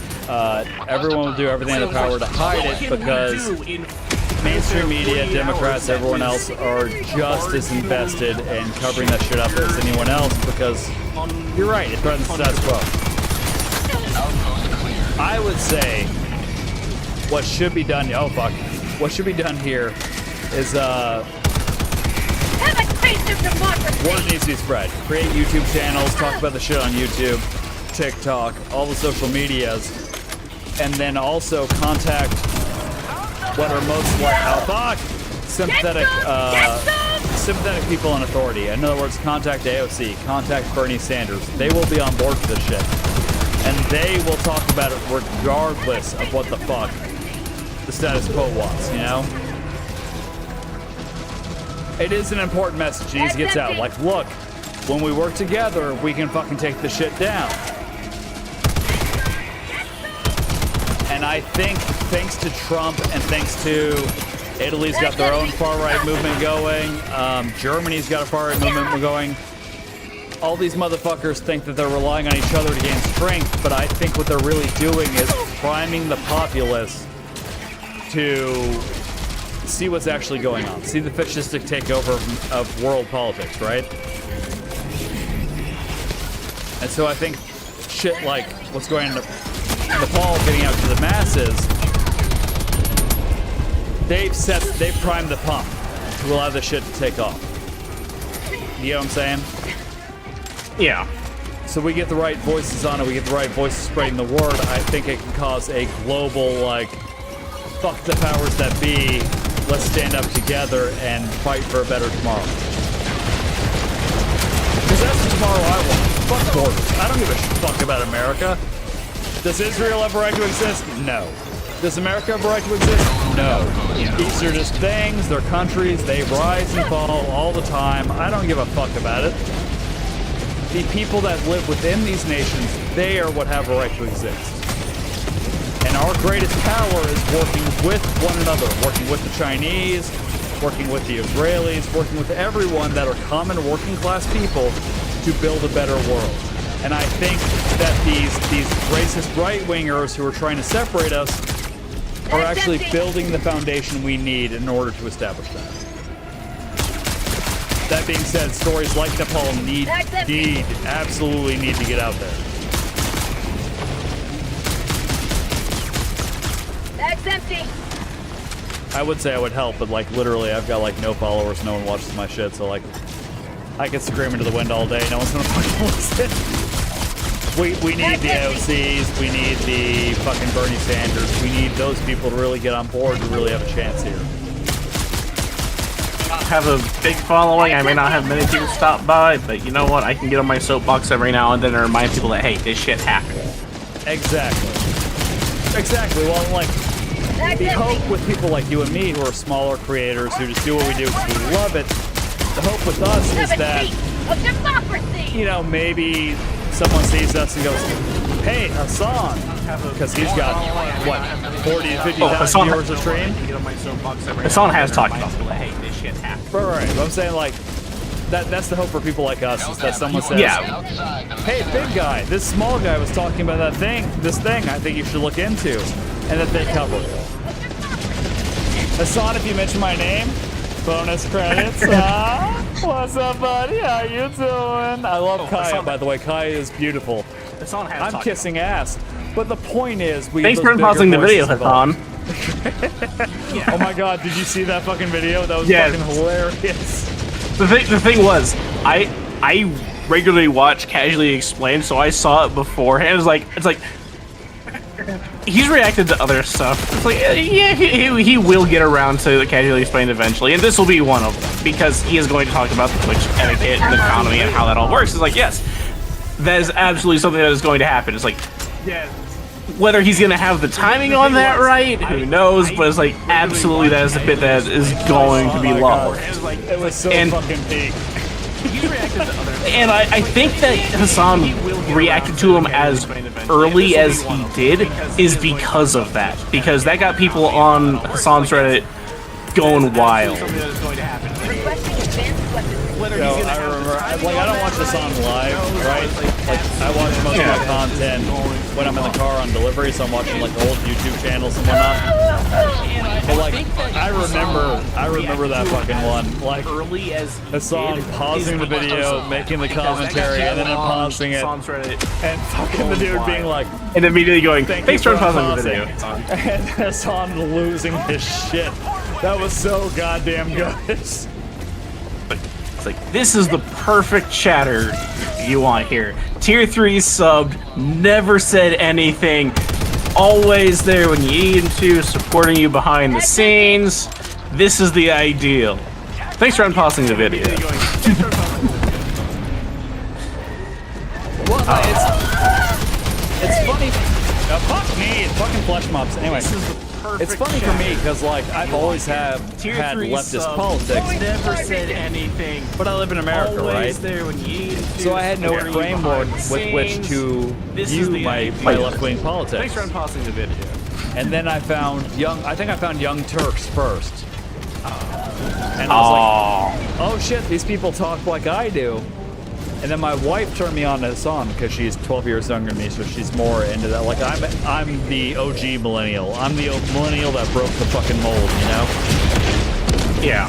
Everyone will do everything in their power to hide it because mainstream media, Democrats, everyone else are just as invested in covering that shit up as anyone else because you're right, it threatens the status quo. I would say what should be done. Oh fuck! What should be done here is word needs to be spread. Create YouTube channels, talk about the shit on YouTube, TikTok, all the social medias, and then also contact what are most like sympathetic people in authority. In other words, contact AOC, contact Bernie Sanders. They will be on board for this shit, and they will talk about it regardless of what the fuck the status quo wants. You know. It is an important message. It needs to get out. Like, look, when we work together, we can fucking take this shit down. And I think, thanks to Trump and thanks to Italy's got their own far-right movement going, Germany's got a far-right movement going, all these motherfuckers think that they're relying on each other to gain strength, but I think what they're really doing is priming the populace to see what's actually going on. See the fascistic takeover of world politics, right? And so I think shit like what's going on in Nepal getting out to the masses, they've primed the pump to allow the shit to take off. You know what I'm saying? Yeah. So we get the right voices on it, we get the right voices spreading the word, I think it can cause a global, like, fuck the powers that be, let's stand up together and fight for a better tomorrow. Because that's the tomorrow I want. Fuck borders. I don't give a fuck about America. Does Israel have a right to exist? No. Does America have a right to exist? No. These are just things, they're countries, they rise and fall all the time. I don't give a fuck about it. The people that live within these nations, they are what have a right to exist. And our greatest power is working with one another, working with the Chinese, working with the Israelis, working with everyone that are common working class people to build a better world. And I think that these racist right-wingers who are trying to separate us are actually building the foundation we need in order to establish that. That being said, stories like Nepal absolutely need to get out there. Bag's empty. I would say I would help, but like literally I've got like no followers, no one watches my shit, so like I can scream into the wind all day, no one's gonna fucking listen. We need the AOCs, we need the fucking Bernie Sanders, we need those people to really get on board to really have a chance here. I have a big following, I may not have many people stop by, but you know what, I can get on my soapbox every now and then and remind people that, hey, this shit happened. Exactly. Well, like, the hope with people like you and me who are smaller creators who just do what we do because we love it, the hope with us is that, you know, maybe someone sees us and goes, hey, Hassan, because he's got, what, 40 to 50,000 viewers a stream? Hassan has talked about people that, hey, this shit happened. Right. But I'm saying, like, that's the hope for people like us, is that someone says, hey, big guy, this small guy was talking about this thing I think you should look into, and that they cover it. Hassan, if you mention my name, bonus credits. What's up, buddy? How you doing? I love Kaya, by the way. Kaya is beautiful. I'm kissing ass. But the point is, thanks for pausing the video, Hassan. Oh my god, did you see that fucking video? That was fucking hilarious. The thing was, I regularly watch Casually Explained, so I saw it beforehand. It's like he's reacted to other stuff. It's like, yeah, he will get around to casually explain eventually, and this will be one of them, because he is going to talk about the Twitch etiquette and the economy and how that all works. It's like, yes, that is absolutely something that is going to happen. It's like, yeah, whether he's going to have the timing on that right, who knows, but it's like, absolutely that is the bit that is going to be lower. It was so fucking peak. And I think that Hassan reacted to him as early as he did is because of that. Because that got people on Hassan's Reddit going wild. Yo, I remember, like, I don't watch this on live, right? Like, I watch most of my content when I'm in the car on delivery, so I'm watching, like, old YouTube channels and whatnot. But, like, I remember that fucking one. Like, Hassan pausing the video, making the commentary, and then unpausing it, and fucking the dude being like... And immediately going, thanks for unpausing the video. And Hassan losing his shit. That was so goddamn good. It's like, this is the perfect chatter you want here. Tier 3 subbed, never said anything, always there when you need him to, supporting you behind the scenes. This is the ideal. Thanks for unpausing the video. Well, it's funny. Fuck me, it's fucking flesh mobs. Anyway, it's funny for me because, like, I've always had leftist politics. Never said anything. But I live in America, right? There when you need to, so I had no framework with which to view my left-wing politics. Thanks for unpausing the video. And then I found Young Turks first. And I was like, oh shit, these people talk like I do. And then my wife turned me on to Hassan because she's 12 years younger than me, so she's more into that. Like, I'm the OG millennial. I'm the millennial that broke the fucking mold, you know? Yeah.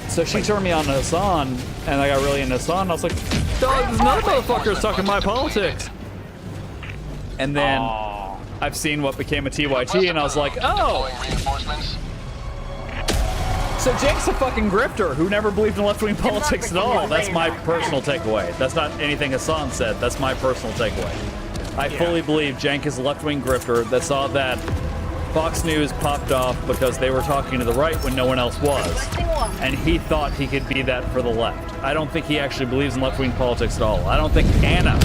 So she turned me on to Hassan, and I got really into Hassan. I was like, dog, there's no motherfuckers talking my politics. And then I've seen what became a TYT, and I was like, oh. So Jake's a fucking grifter who never believed in left-wing politics at all. That's my personal takeaway. That's not anything Hassan said. That's my personal takeaway. I fully believe Jank is a left-wing grifter that saw that Fox News popped off because they were talking to the right when no one else was. And he thought he could be that for the left. I don't think he actually believes in left-wing politics at all. I don't think Anna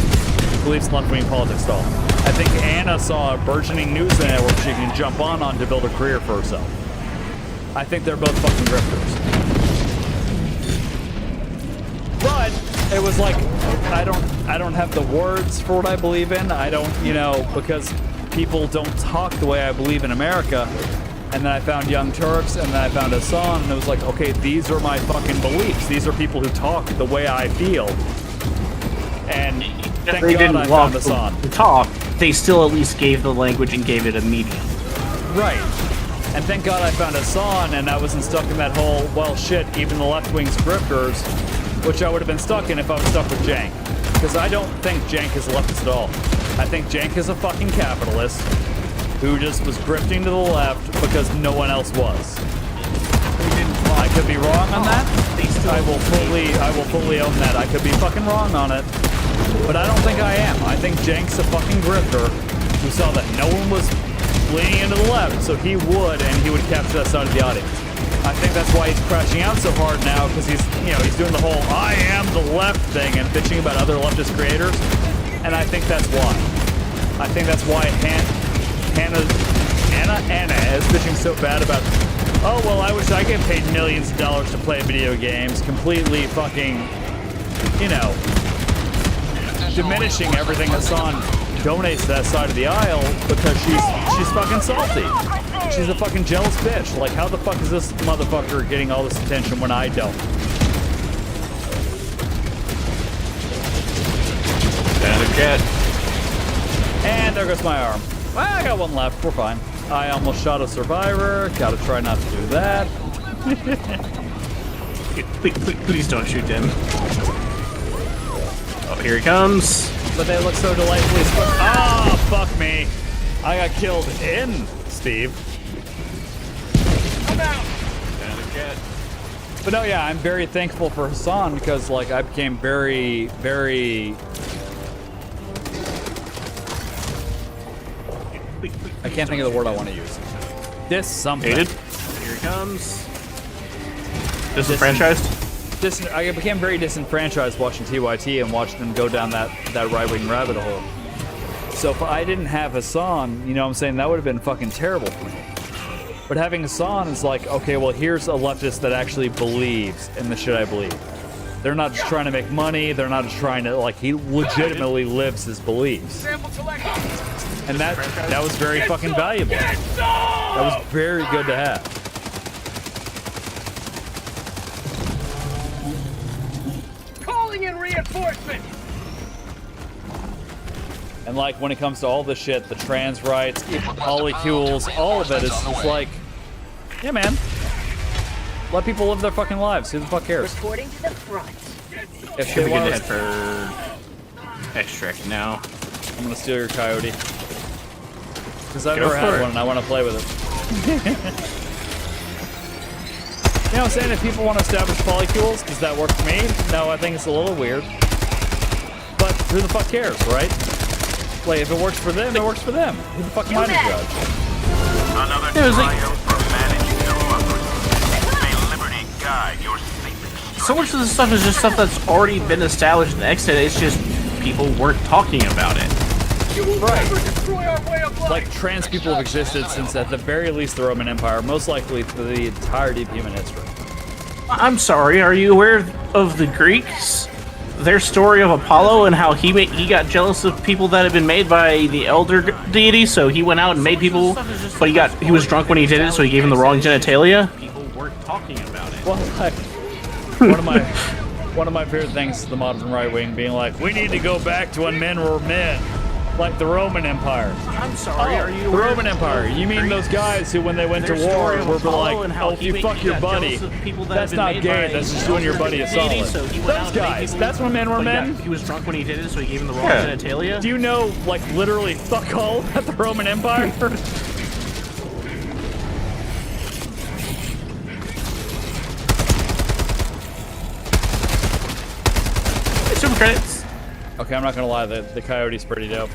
believes in left-wing politics at all. I think Anna saw a burgeoning news network she can jump on to build a career for herself. I think they're both fucking grifters. But it was like, I don't have the words for what I believe in. I don't, you know, because people don't talk the way I believe in America. And then I found Young Turks, and then I found Hassan, and it was like, okay, these are my fucking beliefs. These are people who talk the way I feel. And thank God I found Hassan. To talk, they still at least gave the language and gave it a medium. Right. And thank God I found Hassan, and I wasn't stuck in that whole, well, shit, even the left-wing grifters, which I would have been stuck in if I was stuck with Jank. Because I don't think Jank is a leftist at all. I think Jank is a fucking capitalist who just was grifting to the left because no one else was. I could be wrong on that. I will fully own that. I could be fucking wrong on it. But I don't think I am. I think Jank's a fucking grifter who saw that no one was leaning into the left, so he would capture that side of the audience. I think that's why he's crashing out so hard now, because he's doing the whole I am the left thing and bitching about other leftist creators, and I think that's why. I think that's why Anna is bitching so bad about, oh, well, I wish I get paid millions of dollars to play video games, completely fucking, you know, diminishing everything Hassan donates to that side of the aisle because she's fucking salty. She's a fucking jealous bitch. Like, how the fuck is this motherfucker getting all this attention when I don't? And a cat. And there goes my arm. Well, I got one left. We're fine. I almost shot a survivor. Gotta try not to do that. Please don't shoot him. Oh, here he comes. But they look so delightfully split. Ah, fuck me. I got killed in Steve. I'm out. And a cat. But no, yeah, I'm very thankful for Hassan because, like, I became very, very... I can't think of the word I want to use. Something. Hated? Here he comes. Disenfranchised? I became very disenfranchised watching TYT and watching them go down that right-wing rabbit hole. So if I didn't have Hassan, you know what I'm saying, that would have been fucking terrible for me. But having Hassan is like, okay, well, here's a leftist that actually believes in the shit I believe. They're not just trying to make money. They're not just trying to, like, he legitimately lives his beliefs. And that was very fucking valuable. That was very good to have. Calling in reinforcements! And like when it comes to all this shit, the trans rights, polycules, all of it is just like, yeah, man. Let people live their fucking lives. Who the fuck cares? Reporting to the front. If Should they be want good to for extract now. I'm gonna steal your coyote. Because I've never had one and I want to play with it. You know what I'm saying? If people want to establish polycules, does that work for me? No, I think it's a little weird. But who the fuck cares, right? Like, if it works for them, it works for them. Who the fuck am I to judge? Another triumph for managing democracy. May liberty guide your safe. So much of this stuff is just stuff that's already been established in Exit. It's just people weren't talking about it. Right. Like, trans people have existed since, at the very least, the Roman Empire, most likely for the entirety of human history. I'm sorry, are you aware of the Greeks? Their story of Apollo and how he got jealous of people that had been made by the elder deity, so he went out and made people, but he was drunk when he did it, so he gave him the wrong genitalia. People weren't talking about it. Well, like, one of my favorite things is the modern right wing being like, we need to go back to when men were men, like the Roman Empire. I'm sorry, are you the Roman Empire? You mean those guys who, when they went to war, were like, oh, if you fuck your buddy, that's not gay. That's just doing your buddy a solid. Those guys. That's when men were men. He was drunk when he did it, so he gave him the wrong genitalia. Do you know, like, literally fuck all about the Roman Empire? Super credits. Okay, I'm not gonna lie, the coyote's pretty dope.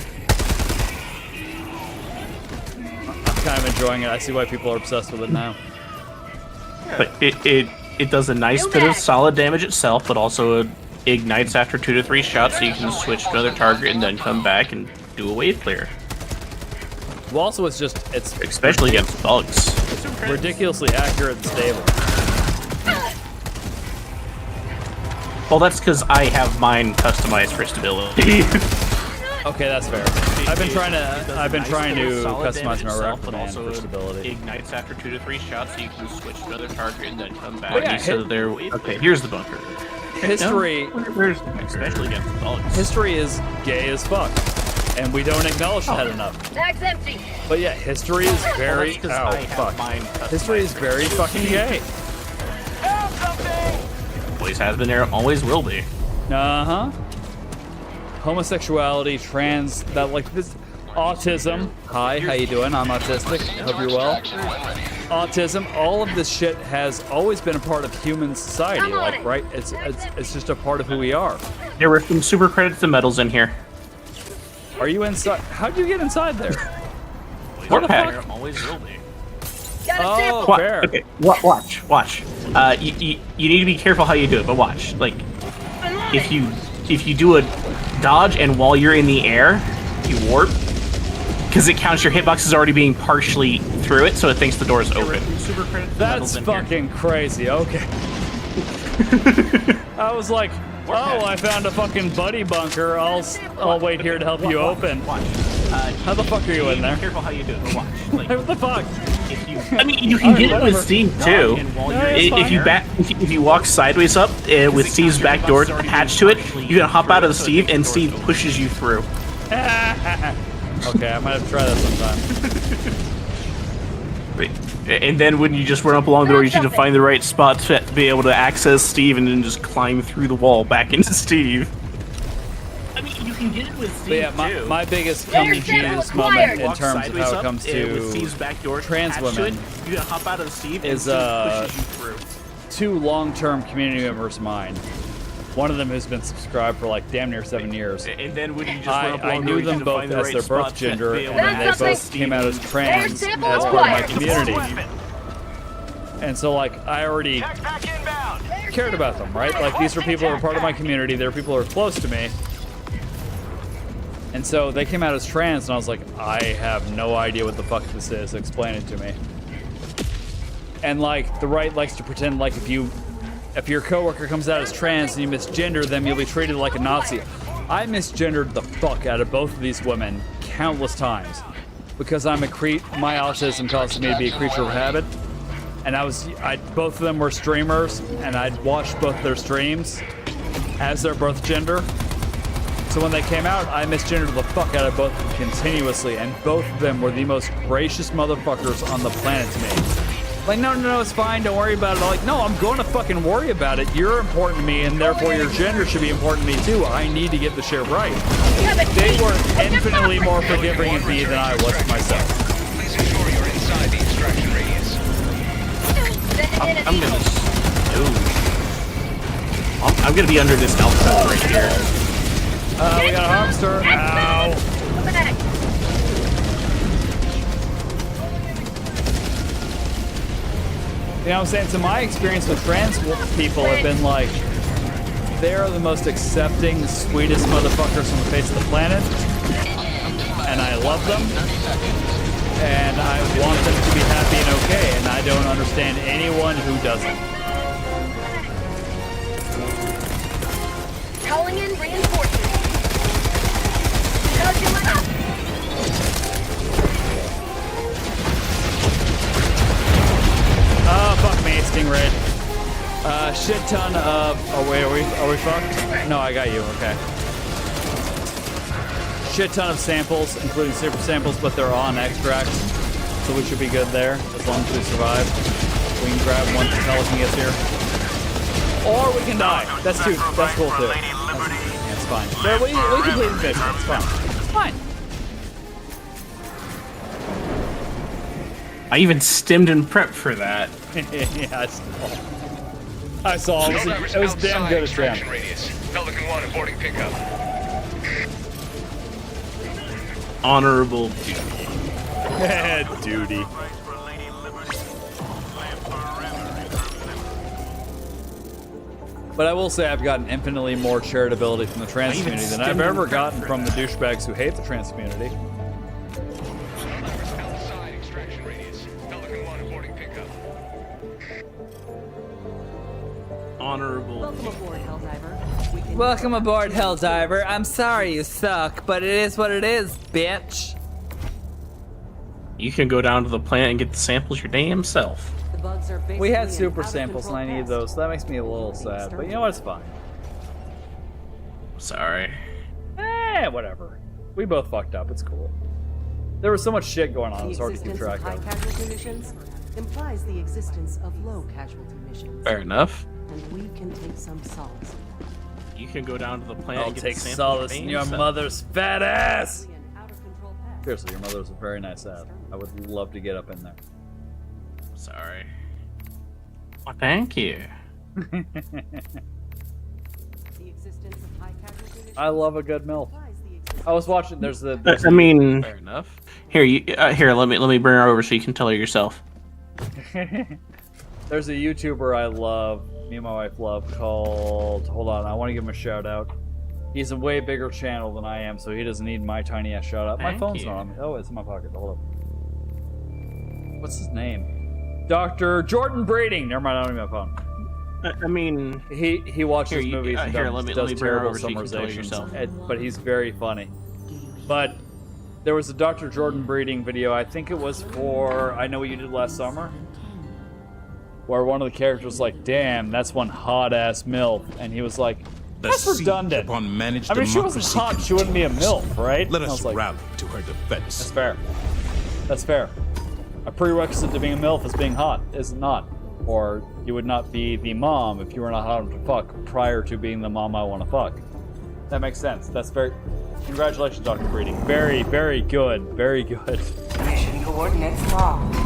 I'm kind of enjoying it. I see why people are obsessed with it now. But it does a nice bit of solid damage itself, but also it ignites after 2 to 3 shots, so you can switch to another target and then come back and do a wave clear. Well, also it's especially against bugs. It's ridiculously accurate and stable. Well, that's because I have mine customized for stability. Okay, that's fair. I've been trying to customize my rep command for stability. Ignites after 2 to 3 shots, so you can switch to another target and then come back. Okay, here's the bunker. History, especially against bugs. History is gay as fuck, and we don't acknowledge that enough. Bag's empty. But yeah, history is very history is very fucking gay. Always has been there, always will be. Uh-huh. Homosexuality, trans, that like this, autism. Hi, how you doing? I'm autistic. Hope you're well. Autism, all of this shit has always been a part of human society, like, right? It's just a part of who we are. There were some super credits and medals in here. Are you inside? How'd you get inside there? What the fuck? Always will be. Oh, fair. Okay, watch. You need to be careful how you do it, but watch. Like, if you do a dodge and while you're in the air, you warp, because it counts your hitbox as already being partially through it, so it thinks the door is open. That's fucking crazy. Okay. I was like, oh, I found a fucking buddy bunker. I'll wait here to help you open. Watch. How the fuck are you in there? Be careful how you do it, but watch. Like, what the fuck? I mean, you can get it with Steve too. If you walk sideways up with Steve's back door attached to it, you can hop out of the Steve, and Steve pushes you through. Okay, I might have to try that sometime. And then when you just run up along the door, you need to find the right spot to be able to access Steve, and then just climb through the wall back into Steve. I mean, you can get it with Steve too. My biggest coming Jesus moment in terms of how it comes to trans women you can hop out of the Steve is two long-term community members of mine One of them has been subscribed for like damn near 7 years. And then when you just went up I longer, knew you them should both find the as right their birth spot to gender, be able and then to they have both some came out as steam. trans as Their part sample of my acquired. community. And so, like, I already cared about them, right? Like, these are people who are part of my community. They're people who are close to me. And so they came out as trans, and I was like, I have no idea what the fuck this is. Explain it to me. And, like, the right likes to pretend like if your coworker comes out as trans and you misgender them, you'll be treated like a Nazi. I misgendered the fuck out of both of these women countless times because my autism causes me to be a creature of habit. And both of them were streamers, and I'd watched both their streams as their birth gender. So when they came out, I misgendered the fuck out of both of them continuously, and both of them were the most gracious motherfuckers on the planet to me. Like, no, it's fine, don't worry about it. I'm like, no, I'm going to fucking worry about it. You're important to me, and therefore your gender should be important to me too. I need to get the shit right. They were infinitely more forgiving of me than I was to myself. Please ensure you're inside the extraction radius. I'm gonna be under this outside right here. We got a hamster. Ow. You know what I'm saying? So my experience with trans people have been like, they are the most accepting, sweetest motherfuckers on the face of the planet. And I love them. And I want them to be happy and okay. And I don't understand anyone who doesn't. Calling in reinforcements. Charging my up. Oh, fuck me, Stingray. Shit ton of... Oh, wait, are we fucked? No, I got you, okay. Shit ton of samples, including super samples, but they're on extracts. So we should be good there, as long as we survive. We can grab once the Pelican gets here. Or we can die. That's cool too. That's fine. Yeah, we completed the mission. It's fine. It's fine. I even stemmed and prepped for that. Yeah, I saw. It was damn good at them. Pelican 1 aborting pickup. Honorable duty. But I will say I've gotten infinitely more charitability from the trans community than I've ever gotten from the douchebags who hate the trans community. Outside extraction radius. Pelican 1 aborting pickup. honorable. Welcome aboard, Helldiver. Welcome aboard, Helldiver. I'm sorry you suck, but it is what it is, bitch. You can go down to the plant and get the samples your damn self. We had super samples and I need those, so that makes me a little sad. But you know what? It's fine. Sorry. Whatever. We both fucked up. It's cool. There was so much shit going on, it was hard to keep track high of. casualty missions implies the existence of low casualty missions. Fair enough. And we can take some solace. You can go down to the plant I'll and get take the samples solace in your self. mother's fat ass! Seriously, your mother's a very nice ass. I would love to get up in there. Sorry. Well, thank you. I love a good MILF. I was watching. There's the. I mean, fair enough. Here, here. Let me bring her over so you can tell her yourself. There's a YouTuber I love. Me and my wife love called. Hold on, I want to give him a shout out. He's a way bigger channel than I am, so he doesn't need my tiny ass shout out. My Thank phone's you. not on me. Oh, it's in my pocket. Hold up. What's his name? Dr. Jordan Breeding. Never mind, I don't need my phone. I mean, he watches here, movies and here, does, let me does bring her terrible over so you can tell her yourself. summarizations, but he's very funny. But there was a Dr. Jordan Breeding video. I think it was for I Know What You Did Last Summer, where one of the characters was like, "Damn, that's one hot ass MILF," and he was like, "That's redundant." Upon managed I mean, she wasn't democracy hot. She wouldn't be a MILF, right? Let And I us was like, rally to her defense. That's fair. That's fair. A prerequisite to being a MILF is being hot, is it not? Or you would not be the mom if you were not hot enough to fuck prior to being the mom I want to fuck. That makes sense. That's very... Congratulations, Dr. Breeding. Very, very good. Very good. Mission coordinates locked.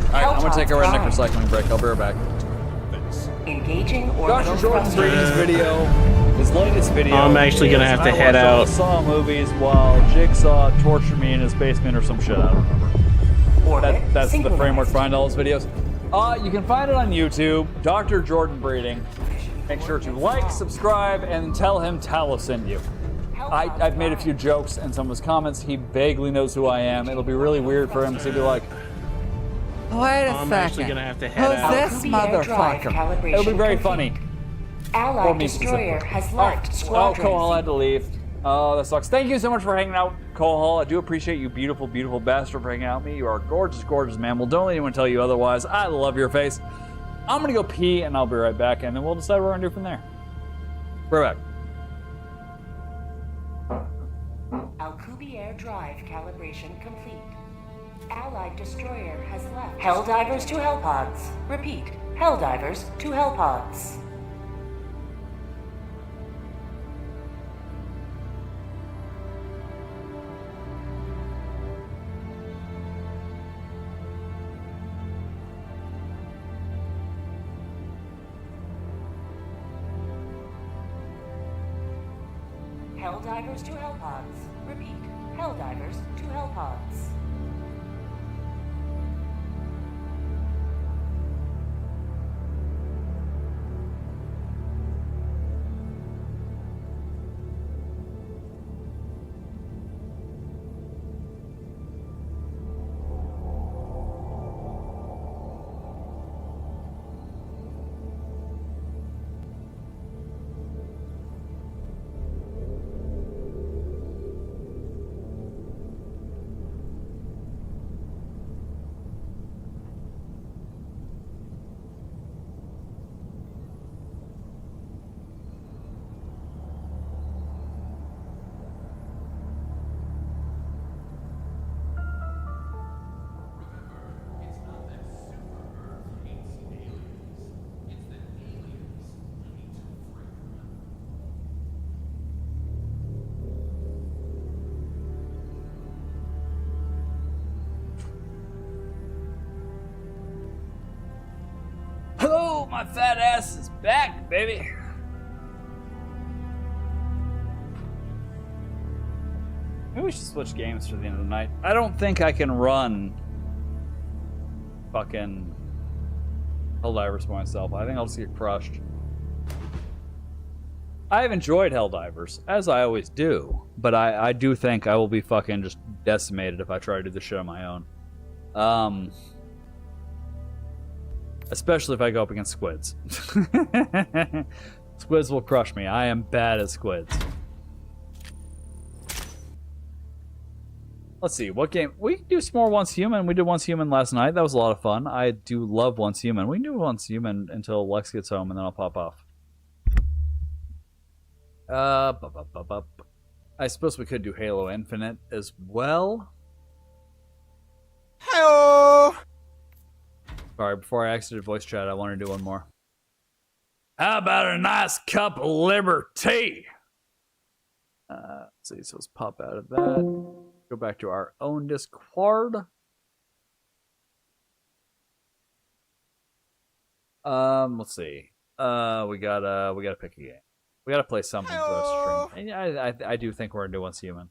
Alright, I'm gonna take a redneck recycling break. I'll be right back. methods. Engaging Dr. Jordan Brady's video, his latest video. I'm actually gonna have to head out. I saw movies while Jigsaw tortured me in his basement or some shit. I don't remember. That's the framework behind all his videos. You can find it on YouTube, Dr. Jordan Breeding. Make sure to like, subscribe, and tell him Talos sent you. I've made a few jokes in some of his comments. He vaguely knows who I am. It'll be really weird for him to be like, wait a I'm second. actually gonna have to head Who's out. this motherfucker? It'll be very funny. Allied destroyer has left squadron. Kohal had to leave. Oh, that sucks. Thank you so much for hanging out, Kohal. I do appreciate you, beautiful, beautiful bastard, for hanging out with me. You are a gorgeous, gorgeous man. Well, don't let anyone tell you otherwise. I love your face. I'm gonna go pee, and I'll be right back, and then we'll decide what we're gonna do from there. Right back. Alcubierre Drive calibration complete. Allied destroyer has left. Helldivers to Hellpods. Repeat. Helldivers to Hellpods. Helldivers to Hellpods. Repeat. Helldivers to Hellpods. Hello, my fat ass is back, baby. Maybe we should switch games for the end of the night. I don't think I can run fucking Helldivers by myself. I think I'll just get crushed. I have enjoyed Helldivers, as I always do, but I do think I will be fucking just decimated if I try to do this shit on my own. Especially if I go up against squids. Squids will crush me. I am bad at squids. Let's see, what game? We can do some more Once Human. We did Once Human last night. That was a lot of fun. I do love Once Human. We can do Once Human until Lex gets home, and then I'll pop off. I suppose we could do Halo Infinite as well. Hello. Sorry, before I exited voice chat, I want to do one more. How about a nice cup of liberty? Let's see, so let's pop out of that. Go back to our own Discord. Let's see. We gotta pick a game. We gotta play something for us stream. I do think we're gonna do Once Human.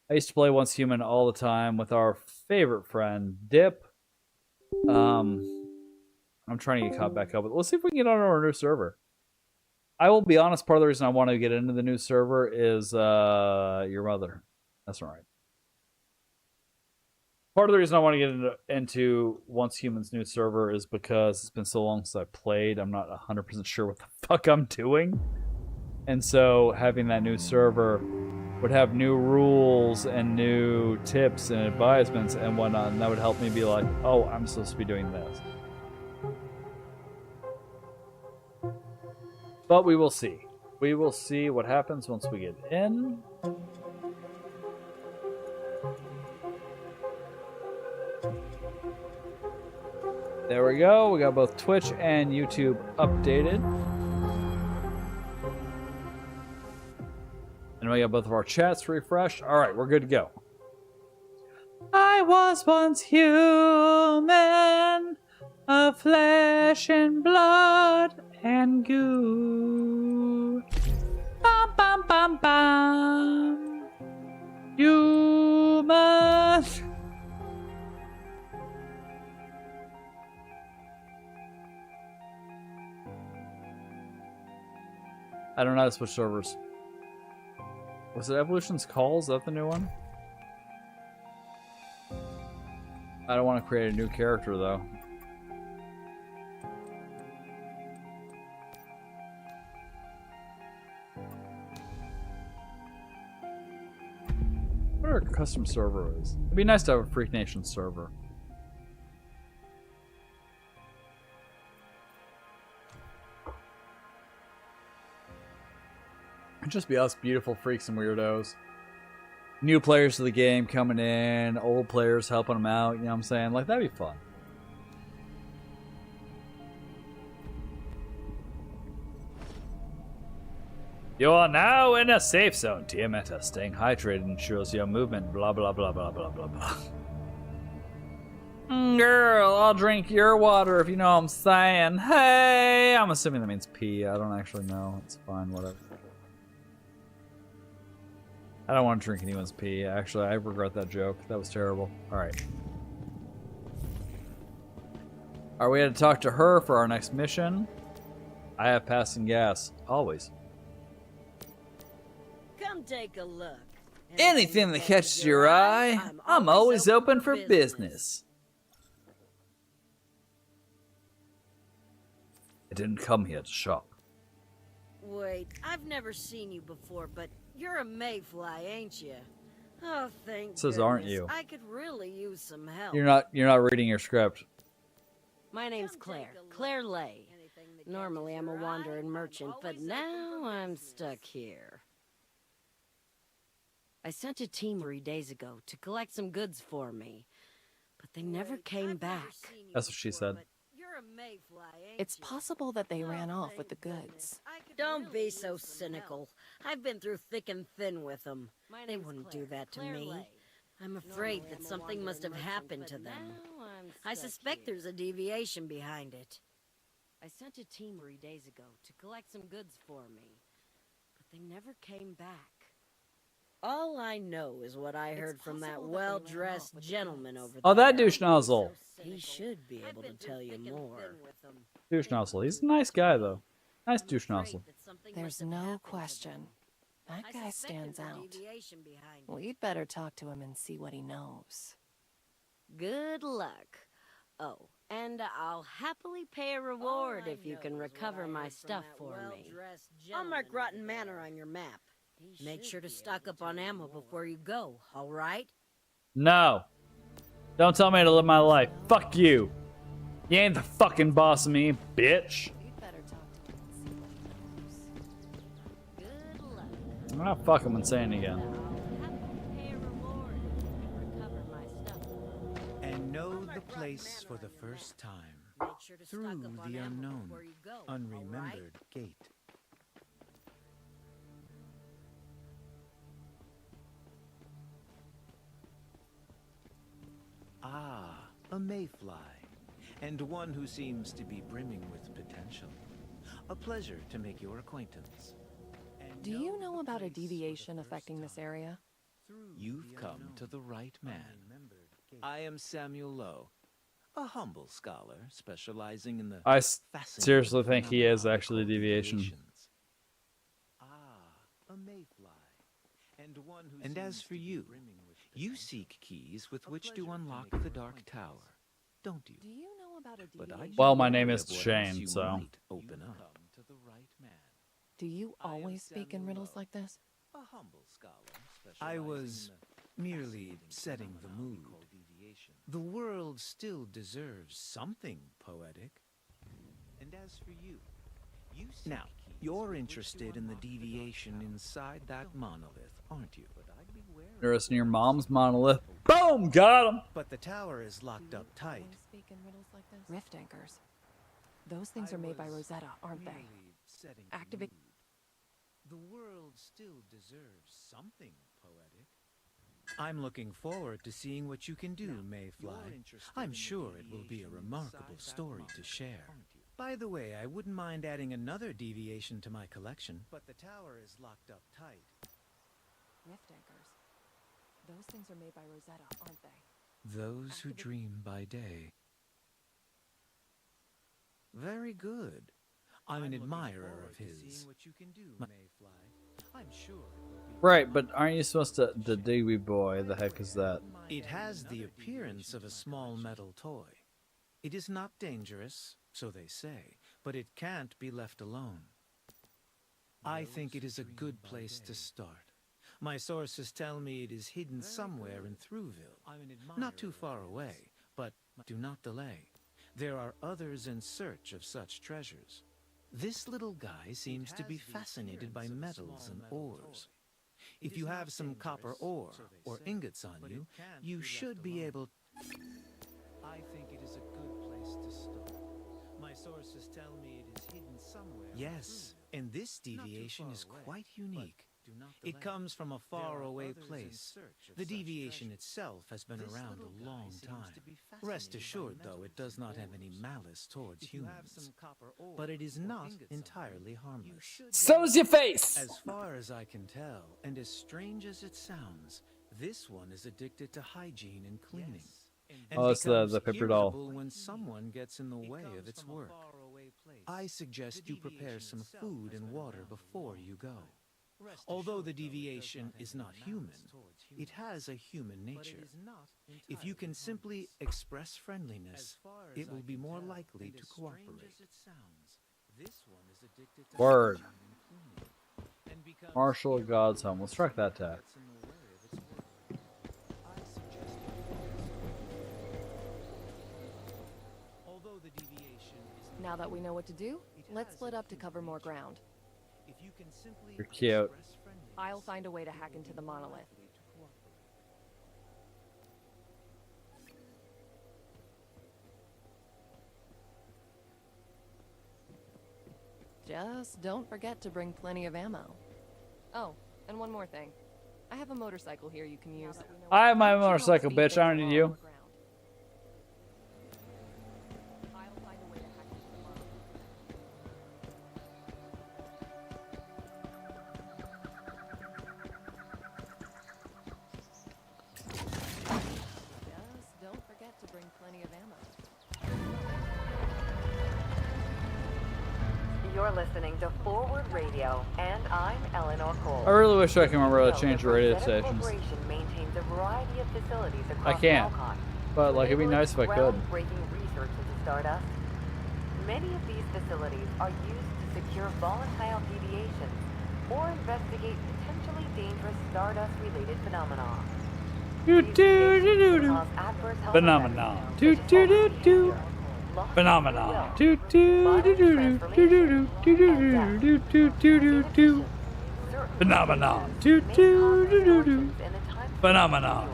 I used to play Once Human all the time with our favorite friend Dip. I'm trying to get caught back up. Let's see if we can get on our new server. I will be honest, part of the reason I want to get into the new server is your mother. That's right. Part of the reason I want to get into Once Human's new server is because it's been so long since I played. I'm not 100% sure what the fuck I'm doing. And so having that new server would have new rules and new tips and advisements and whatnot, and that would help me be like, oh, I'm supposed to be doing this. But we will see. We will see what happens once we get in. There we go. We got both Twitch and YouTube updated. And we got both of our chats refreshed. All right, we're good to go. I was once human. of flesh and blood and goo. Bum bum bum bum. Human. I don't know how to switch servers. Was it Evolution's Call? Is that the new one? I don't want to create a new character though. What our custom server is? It'd be nice to have a Freak Nation server. It'd just be us beautiful freaks and weirdos. New players to the game coming in, old players helping them out, you know what I'm saying? Like, that'd be fun. You are now in a safe zone. Tiametta, staying hydrated ensures your movement. Blah, blah, blah, blah, blah, blah, blah. Girl, I'll drink your water if you know what I'm saying. Hey! I'm assuming that means pee. I don't actually know. It's fine, whatever. I don't want to drink anyone's pee. Actually, I regret that joke. That was terrible. Alright. Alright, we had to talk to her for our next mission. I have passing gas. Always. Come take a look. Anything that catches your eye, I'm always open for business. I didn't come here to shop. Wait, I've never seen you before, but you're a mayfly, ain't you? Oh, thank Says, goodness. aren't you? I could really use some help. You're not reading your script. My name's Claire. Claire Lay. Normally I'm a wandering merchant, but now I'm stuck here. I sent a team 3 days ago to collect some goods for me, but they never came back. That's what she said. It's possible that they ran off with the goods. Don't be so cynical. I've been through thick and thin with them. They wouldn't do that to me. I'm afraid that something must have happened to them. I suspect there's a deviation behind it. I sent a team 3 days ago to collect some goods for me, but they never came back. All I know is what I heard from that well-dressed gentleman over there. Oh, that douche nozzle. He should be able to tell you more. Douche nozzle. He's a nice guy, though. Nice douche nozzle. There's no question. That guy stands out. We'd better talk to him and see what he knows. Good luck. Oh, and I'll happily pay a reward if you can recover my stuff for me. I'll mark Rotten Manor on your map. Make sure to stock up on ammo before you go, all right? No. Don't tell me to live my life. Fuck you. You ain't the fucking boss of me, bitch. Ah, fuck, I'm insane again. And know the place for the first time. Through the unknown, unremembered gate. Ah, a mayfly, and one who seems to be brimming with potential. A pleasure to make your acquaintance. Do you know about a deviation affecting this area? You've come to the right man. I am Samuel Lowe, a humble scholar specializing in the I seriously think he is actually a deviation. Ah, a mayfly, and as for you, you seek keys with which to unlock the Dark Tower, don't you? Do you know about a But I well, my name is Shane, you so. might open up to the right man. Do you always speak in riddles like this? A humble scholar. I was merely setting the mood. The world still deserves something poetic. And as for you, now, you're interested in the deviation inside that monolith, aren't you? Interested in your mom's monolith. Boom! Got him! But the tower is locked up tight. Speak in riddles like this? Rift anchors. Those things are made by Rosetta, aren't they? Activate. The world still deserves something poetic. I'm looking forward to seeing what you can do, Mayfly. I'm sure it will be a remarkable story to share. By the way, I wouldn't mind adding another deviation to my collection. But the tower is locked up tight. Rift anchors. Those things are made by Rosetta, aren't they? Those who dream by day. Very good. I'm an admirer of his. I'm sure Right, but aren't you supposed to... The Digby boy, the heck is that? it has the appearance of a small metal toy. It is not dangerous, so they say, but it can't be left alone. I think it is a good place to start. My sources tell me it is hidden somewhere in Thruwville. Not too far away, but do not delay. There are others in search of such treasures. This little guy seems to be fascinated by metals and ores. If you have some copper ore or ingots on you, you should be able... I think it is a good place to start. My sources tell me it is hidden somewhere. Yes, and this deviation is quite unique. It comes from a faraway place. The deviation itself has been around a long time. Rest assured, though, it does not have any malice towards humans. But it is not entirely harmless. So's your face! As far as I can tell, and as strange as it sounds, this one is addicted to hygiene and cleaning. And Oh, it's the paper doll. irritable when someone gets in the way of its work. I suggest you prepare some food and water before you go. Although the deviation is not human, it has a human nature. If you can simply express friendliness, it will be more likely to cooperate. Word. Marshal of God's Home. Let's track that tag. Now that we know what to do, let's split up to cover more ground. You're cute. I'll find a way to hack into the monolith. Just don't forget to bring plenty of ammo. Oh, and one more thing. I have a motorcycle here you can use. I have my motorcycle, bitch. I don't need you. Just don't forget to bring plenty of ammo. You're listening to Forward Radio, and I'm Eleanor Cole. I really wish I could remember how to change the radio stations. Corporation maintains a variety of facilities across I can't, Malcon. but like it'd be nice if I could. Groundbreaking research into Stardust. Many of these facilities are used to secure volatile deviations or investigate potentially dangerous Stardust-related phenomena. Phenomenon. Phenomenon. Phenomenon. Phenomenon. Phenomenon. Phenomenon.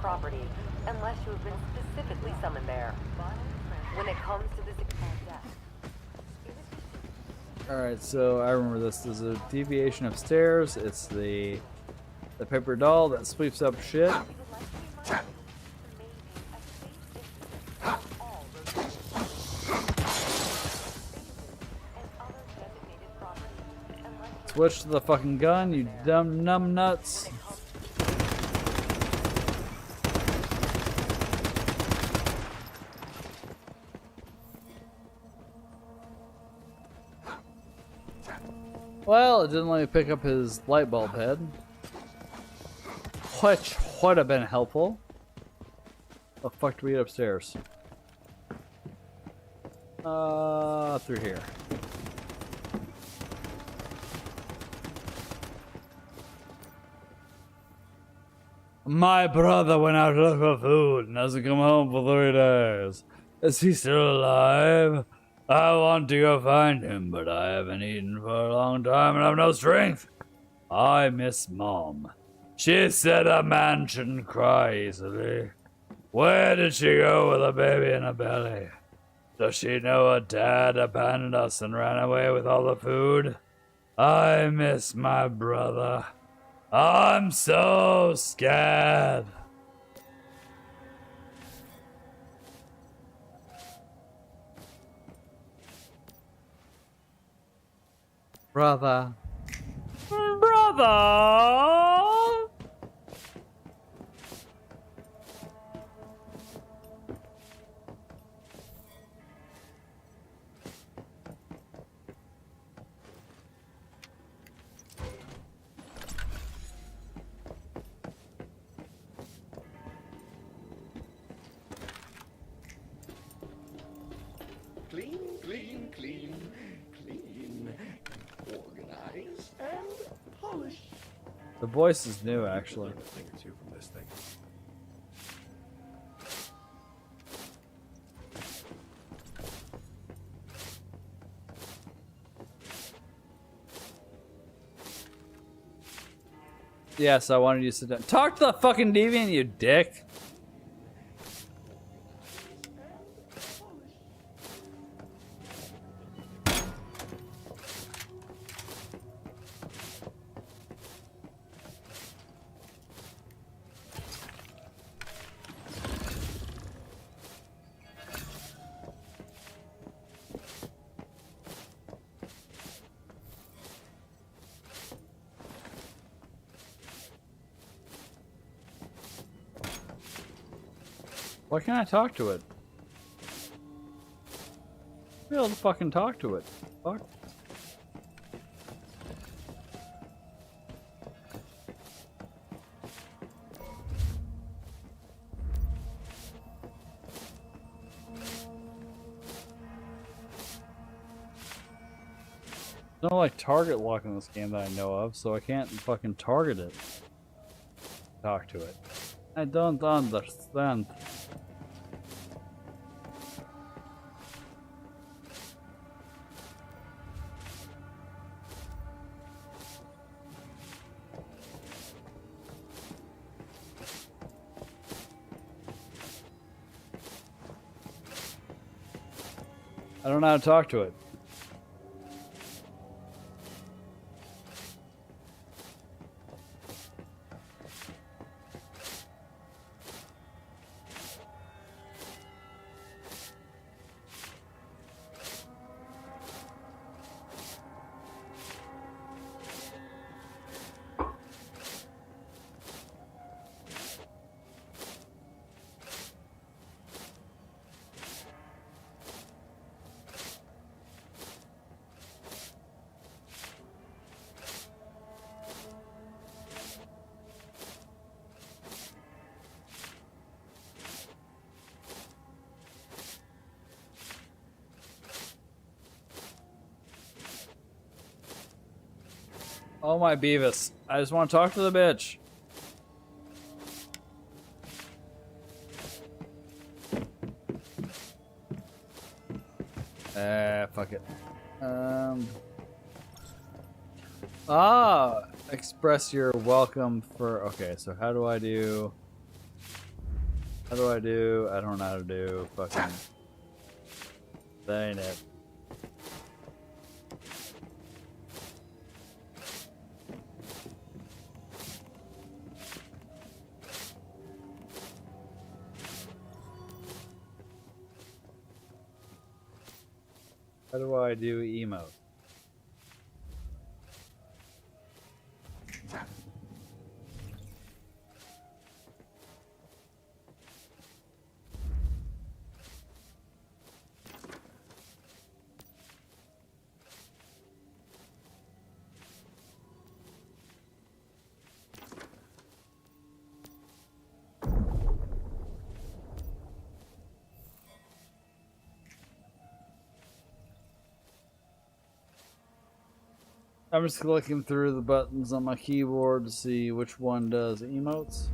Property, unless you have been specifically summoned there. When it comes to this Alright, so I remember this. There's a deviation upstairs. It's the paper doll that sweeps up shit. Switch to the fucking gun, you dumb numb nuts. Well, it didn't let me pick up his light bulb head, which would have been helpful. The fuck do we get upstairs? Through here. My brother went out to look for food and hasn't come home for 3 days. Is he still alive? I want to go find him, but I haven't eaten for a long time and I have no strength. I miss Mom. She said a man shouldn't cry easily. Where did she go with a baby in her belly? Does she know her dad abandoned us and ran away with all the food? I miss my brother. I'm so scared. Brother. Brother! Clean, clean, clean, clean. Organize and polish. The voice is new, actually. Learn a thing or two from this thing. Yes, I wanted you to sit down. Talk to the fucking deviant, you dick. Why can't I talk to it? Be able to fucking talk to it. Fuck. There's no like target lock in this game that I know of, so I can't fucking target it. Talk to it. I don't understand. I don't know how to talk to it. Oh my Beavis. I just want to talk to the bitch. Fuck it. Express your welcome for, okay, so how do I do, I don't know how to do, fucking, that ain't it. How do I do emote? I'm just clicking through the buttons on my keyboard to see which one does emotes.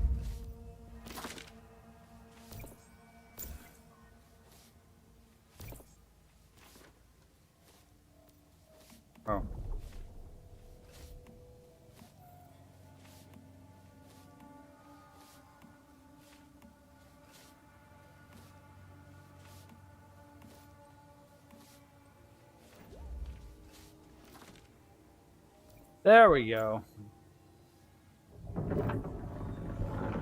Oh. There we go.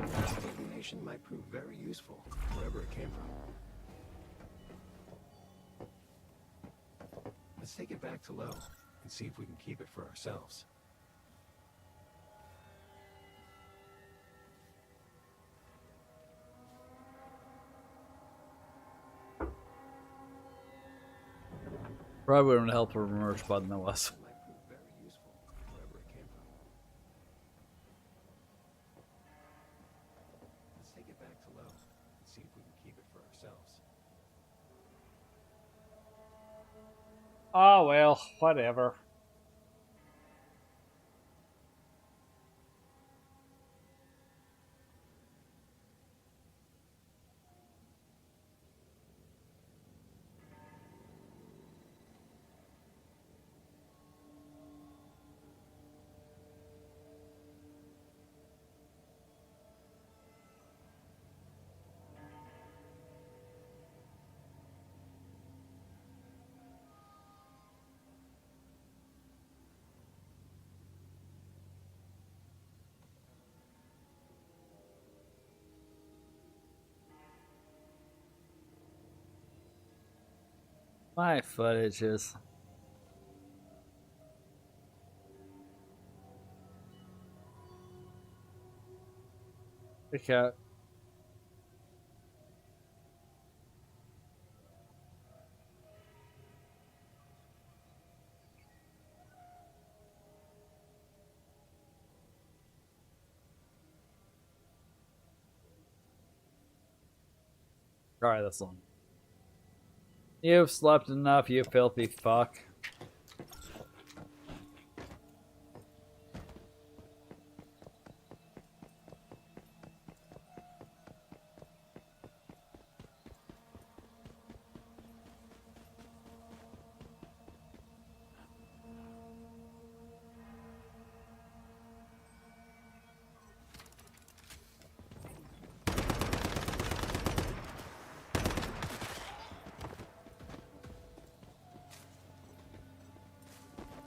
This deviation might prove very useful, wherever it came from. Let's take it back to low and see if we can keep it for ourselves. Probably wouldn't help with a merge button than was. Might prove very useful, wherever it came from. Let's take it back to low and see if we can keep it for ourselves. Oh well, whatever. My footages. The cat. Alright, that's long. You've slept enough, you filthy fuck.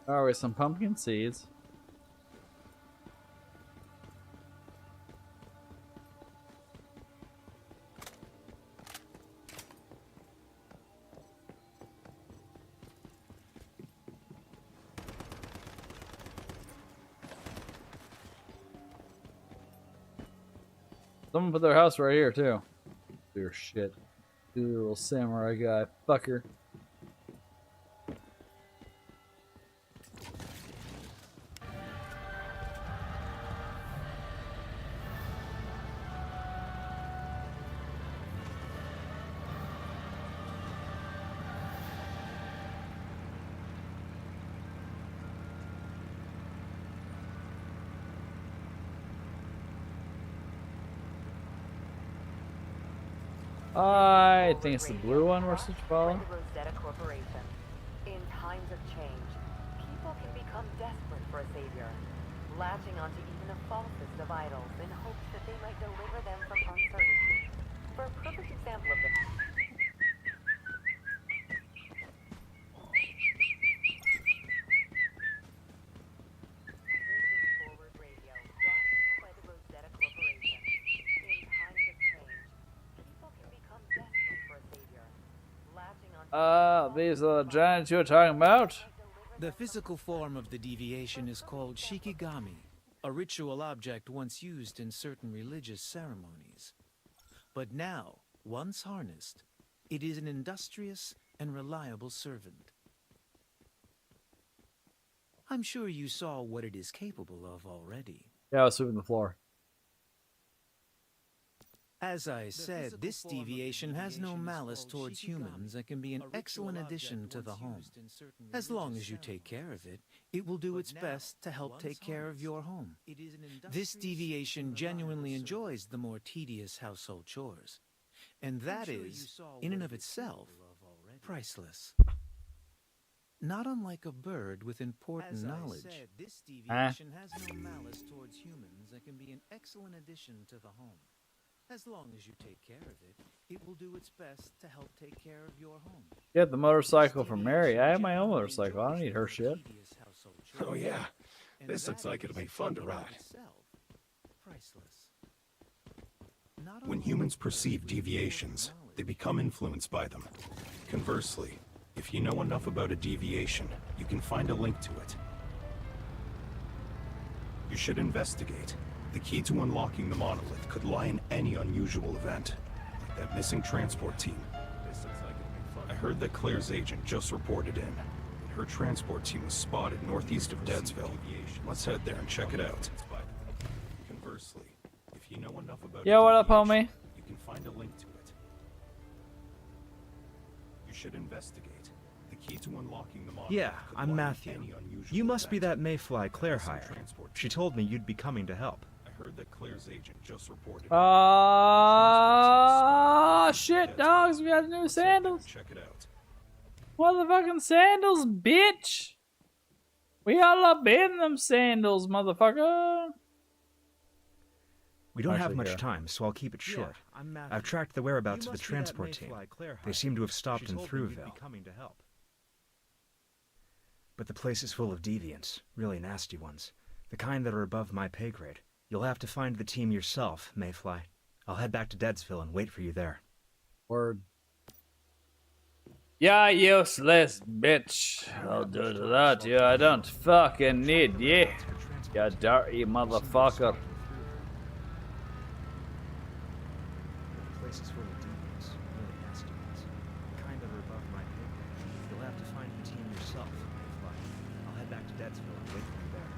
Alright, some pumpkin seeds. Someone put their house right here too. Your shit. You little samurai guy. Fucker. I think it's the blue one we're supposed to follow. In times of change, people can become desperate for a savior, latching onto even the falsest of idols in hopes that they might deliver them from uncertainty. For a perfect example of this, Forward Radio, brought to you by the Rosetta Corporation. In times of change, people can become desperate for a savior, latching onto These are the giants you're talking about? The physical form of the deviation is called shikigami, a ritual object once used in certain religious ceremonies. But now, once harnessed, it is an industrious and reliable servant. I'm sure you saw what it is capable of already. Yeah, I was sweeping the floor. As I said, this deviation has no malice towards humans and can be an excellent addition to the home. As long as you take care of it, it will do its best to help take care of your home. This deviation genuinely enjoys the more tedious household chores. And that is, in and of itself, priceless. Not unlike a bird with important knowledge. As I said, this deviation has no malice towards humans and can be an excellent addition to the home. As long as you take care of it, it will do its best to help take care of your home. Get the motorcycle from Mary. I have my own motorcycle. I don't need her shit. Oh yeah, This looks like it'll be fun to ride. When humans perceive deviations, they become influenced by them. Conversely, if you know enough about a deviation, you can find a link to it. You should investigate. The key to unlocking the monolith could lie in any unusual event, like that missing transport team. I heard that Claire's agent just reported in. Her transport team was spotted northeast of Deadsville. Let's head there and check it out. Conversely, if you know enough about Yo, what up, homie? you can find a link to it. You should investigate. The key to unlocking the monolith. Yeah, I'm Matthew. You must be that Mayfly Claire hired. She told me you'd be coming to help. I heard that Claire's agent just reported. Shit, dogs, we got new sandals. Check it out. Motherfucking sandals, bitch. We all up in them sandals, motherfucker. We don't have much time, so I'll keep it short. I've tracked the whereabouts of the transport team. They seem to have stopped in Thruwville. But the place is full of deviants, really nasty ones. The kind that are above my pay grade. You'll have to find the team yourself, Mayfly. I'll head back to Deadsville and wait for you there. Word. Yeah, useless bitch. I'll do that. Yeah, I don't fucking need you. You dirty motherfucker. The place is full of deviants, really nasty ones. The kind that are above my pay grade. You'll have to find the team yourself, Mayfly. I'll head back to Deadsville and wait for you there.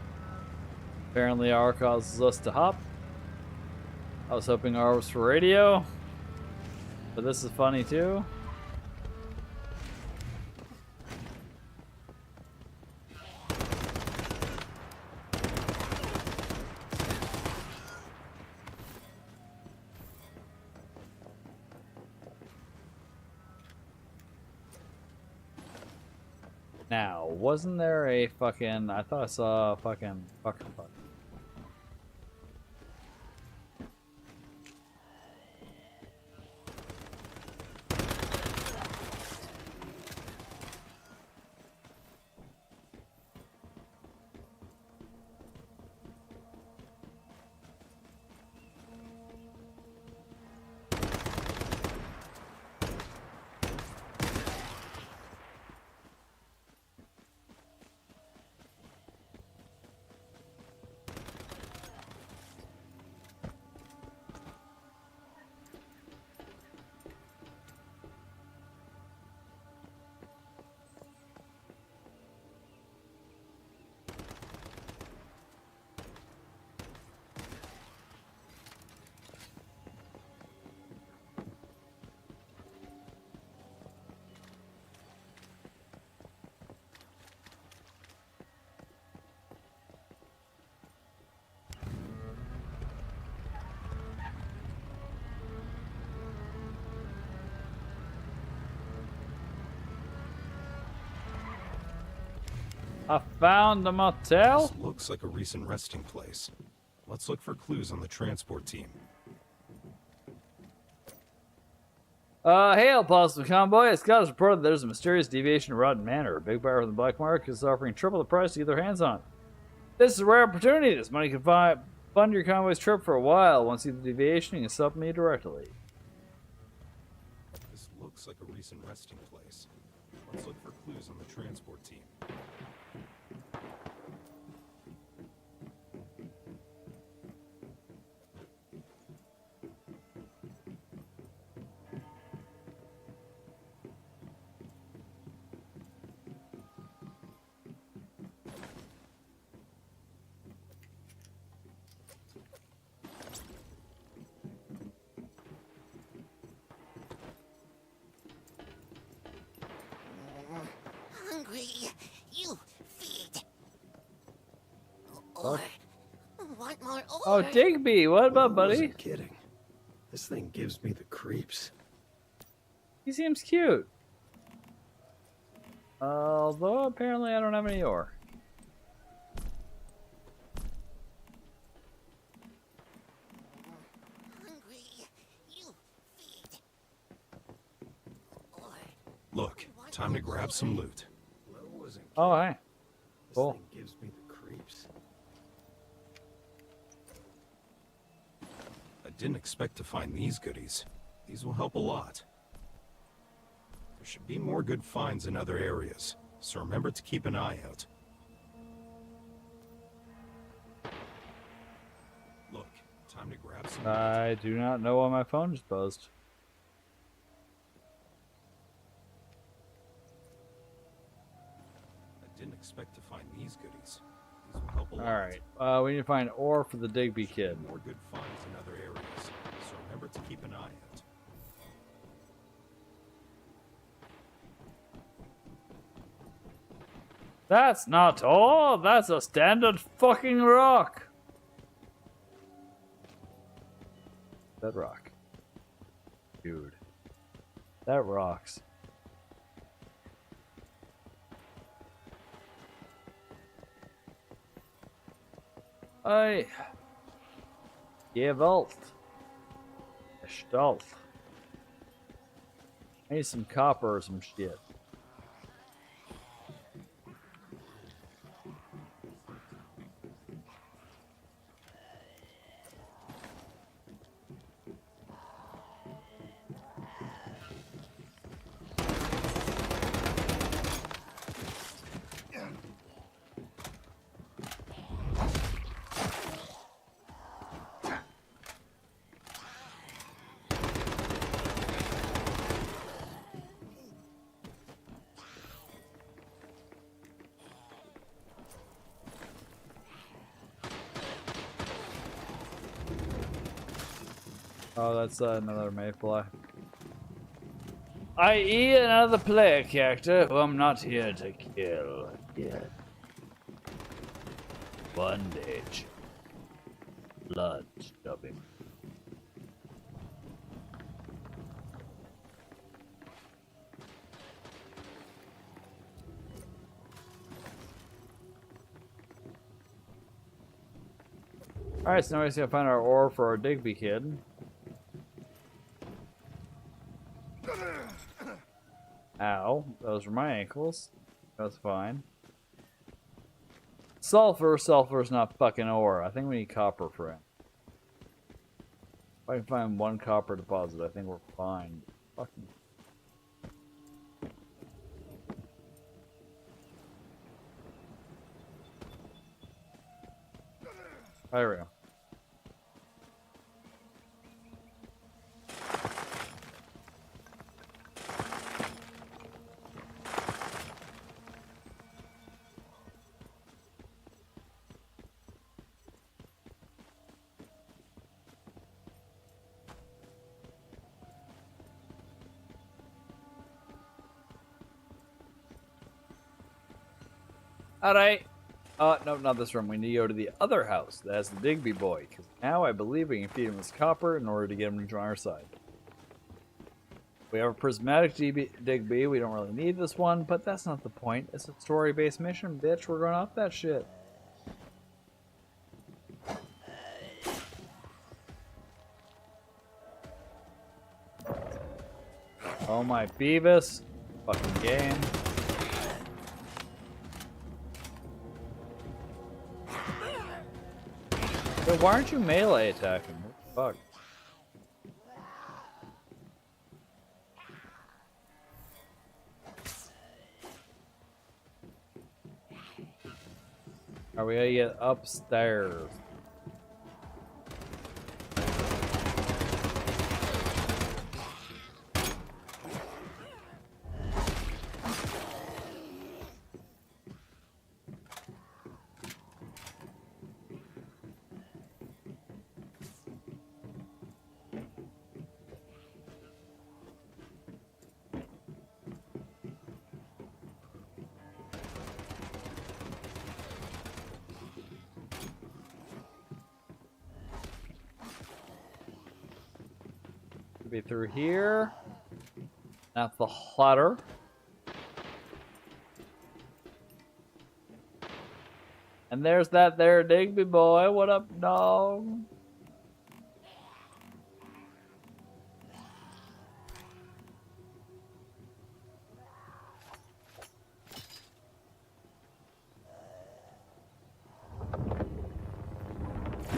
Apparently R causes us to hop. I was hoping R was for radio. But this is funny too. Now, wasn't there a fucking... I thought I saw a fucking... I found a motel. This looks like a recent resting place. Let's look for clues on the transport team. Hail, possible convoy. It's got us reported there's a mysterious deviation of Rotten Manor. A big buyer from the black market is offering triple the price to get their hands on it. This is a rare opportunity. This money can fund your convoy's trip for a while. Once you see the deviation, you can sell me directly. This looks like a recent resting place. Let's look for clues on the transport team. Hungry, you feed. Or want more ore? Oh, Digby, what about, buddy? I wasn't kidding. This thing gives me the creeps. He seems cute. Although apparently I don't have any ore. Look, time to grab some loot. Oh, hey. Cool. This thing gives me the creeps. didn't expect to find these goodies. These will help a lot. There should be more good finds in other areas, so remember to keep an eye out. Look, time to grab some... I do not know why my phone just buzzed. I didn't expect to find these goodies. These will help a lot. Alright, we need to find ore for the Digby kid. More good finds in other areas, so remember to keep an eye out. That's not ore, that's a standard fucking rock. That rock. Dude. That rocks. I Gewalt. Gestalt. I need some copper or some shit. Oh, that's another mayfly. I.e. another player character who I'm not here to kill yet. Bondage. Blood stubbing. Alright, so now we just gotta find our ore for our Digby kid. Ow, those were my ankles. That's fine. Sulfur. Sulfur's not fucking ore. I think we need copper for it. If I can find one copper deposit, I think we're fine. Fucking. There we go. Alright. No, not this room. We need to go to the other house that has the Digby boy, because now I believe we can feed him this copper in order to get him to join our side. We have a prismatic Digby. We don't really need this one, but that's not the point. It's a story-based mission, bitch. We're going off that shit. Oh my Beavis. Fucking game. But why aren't you melee attacking? What the fuck? Are we gonna get upstairs? Be through here. That's the ladder. And there's that there Digby boy. What up, dog?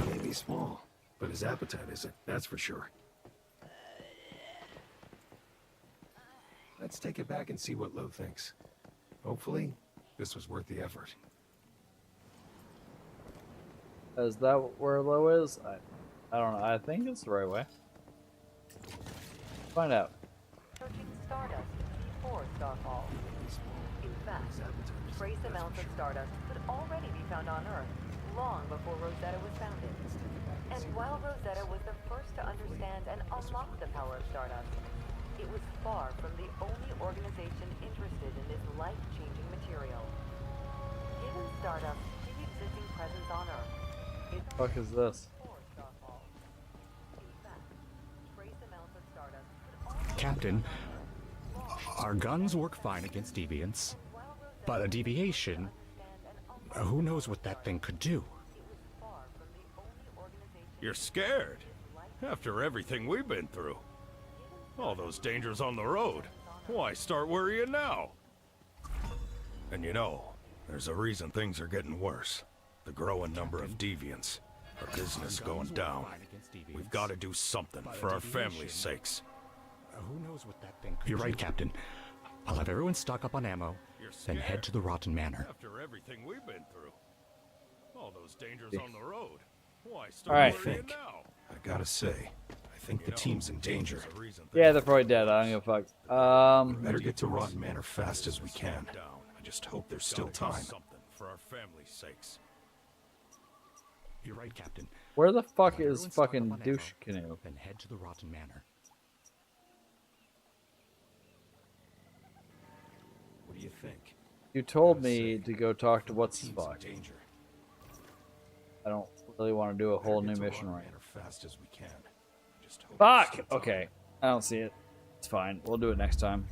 May be small, but his appetite isn't, that's for sure. Let's take it back and see what Lo thinks. Hopefully, this was worth the effort. Is that where Lo is? I don't know. I think it's the right way. Find out. Searching Stardust before Starfall. In fact, trace amounts of Stardust could already be found on Earth long before Rosetta was founded. And while Rosetta was the first to understand and unlock the power of Stardust, it was far from the only organization interested in this life-changing material. Given Stardust's pre-existing presence on Earth, it's Fuck is this? Captain, our guns work fine against deviants, but a deviation, who knows what that thing could do? You're scared? After everything we've been through. All those dangers on the road. Why start worrying now? And you know, there's a reason things are getting worse. The growing number of deviants. Our business going down. We've got to do something for our family's sakes. Who knows what that thing could do? You're right, Captain. I'll have everyone stock up on ammo, then head to the Rotten Manor. After everything we've been through. All those dangers on the road. Why All start right. worrying now? I gotta say, I think the team's in danger. Yeah, they're probably dead. I don't give a fuck. Better get to Rotten Manor fast as we can. I just hope there's still time. Something for our family's sakes. You're right, Captain. Where the fuck is fucking douche canoe? Then head to the Rotten Manor. What do you think? You told me to go talk to what's his fuck. I don't really want to do a whole new mission right now. Fast as we can. Fuck! Okay. I don't see it. It's fine. We'll do it next time.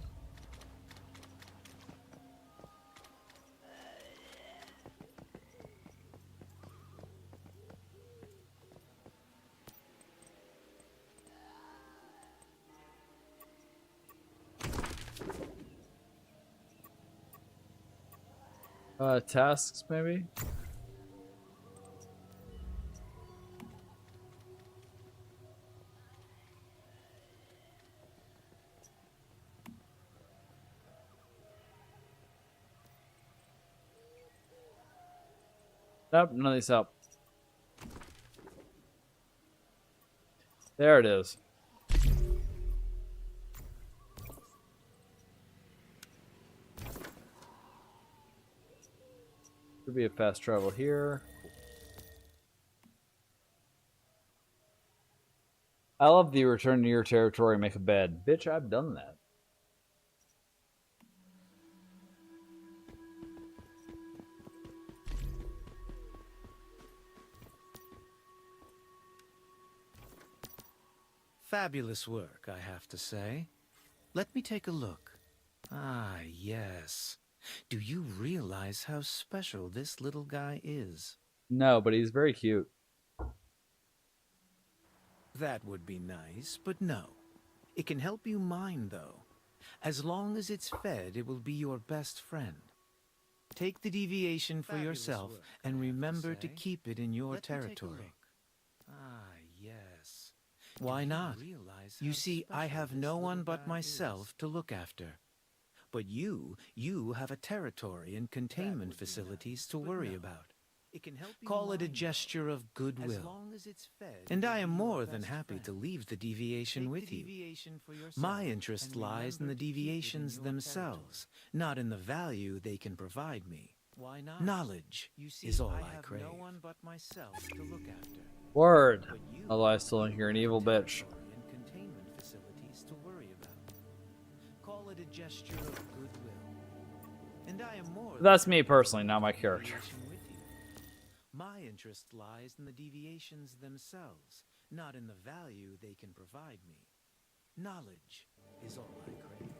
Tasks maybe? Nope, none of these help. There it is. Should be a fast travel here. I love the return to your territory, make a bed. Bitch, I've done that. Fabulous work, I have to say. Let me take a look. Ah, yes. Do you realize how special this little guy is? No, but he's very cute. That would be nice, but no. It can help you mine, though. As long as it's fed, it will be your best friend. Take the deviation for yourself, and remember to keep it in your territory. Ah, yes. Why not? You see, I have no one but myself to look after. But you have a territory and containment facilities to worry about. Call it a gesture of goodwill. And I am more than happy to leave the deviation with you. My interest lies in the deviations themselves, not in the value they can provide me. Knowledge is all I crave. Word. Although I still don't hear an evil bitch. Call it a gesture of goodwill. And I am more That's me personally, not my character. My interest lies in the deviations themselves, not in the value they can provide me. Knowledge is all I crave.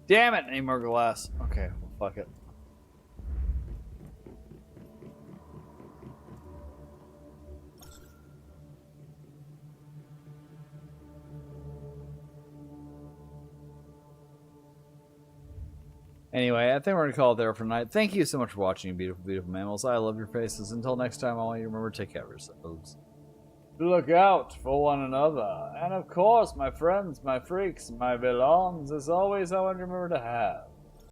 Damn it, any more glass. Okay, well, fuck it. Anyway, I think we're going to call it there for tonight. Thank you so much for watching, you beautiful, beautiful mammals. I love your faces. Until next time, I want you to remember to take care of yourselves. Look out for one another. And of course, my friends, my freaks, my belongs, as always, I want you to remember to have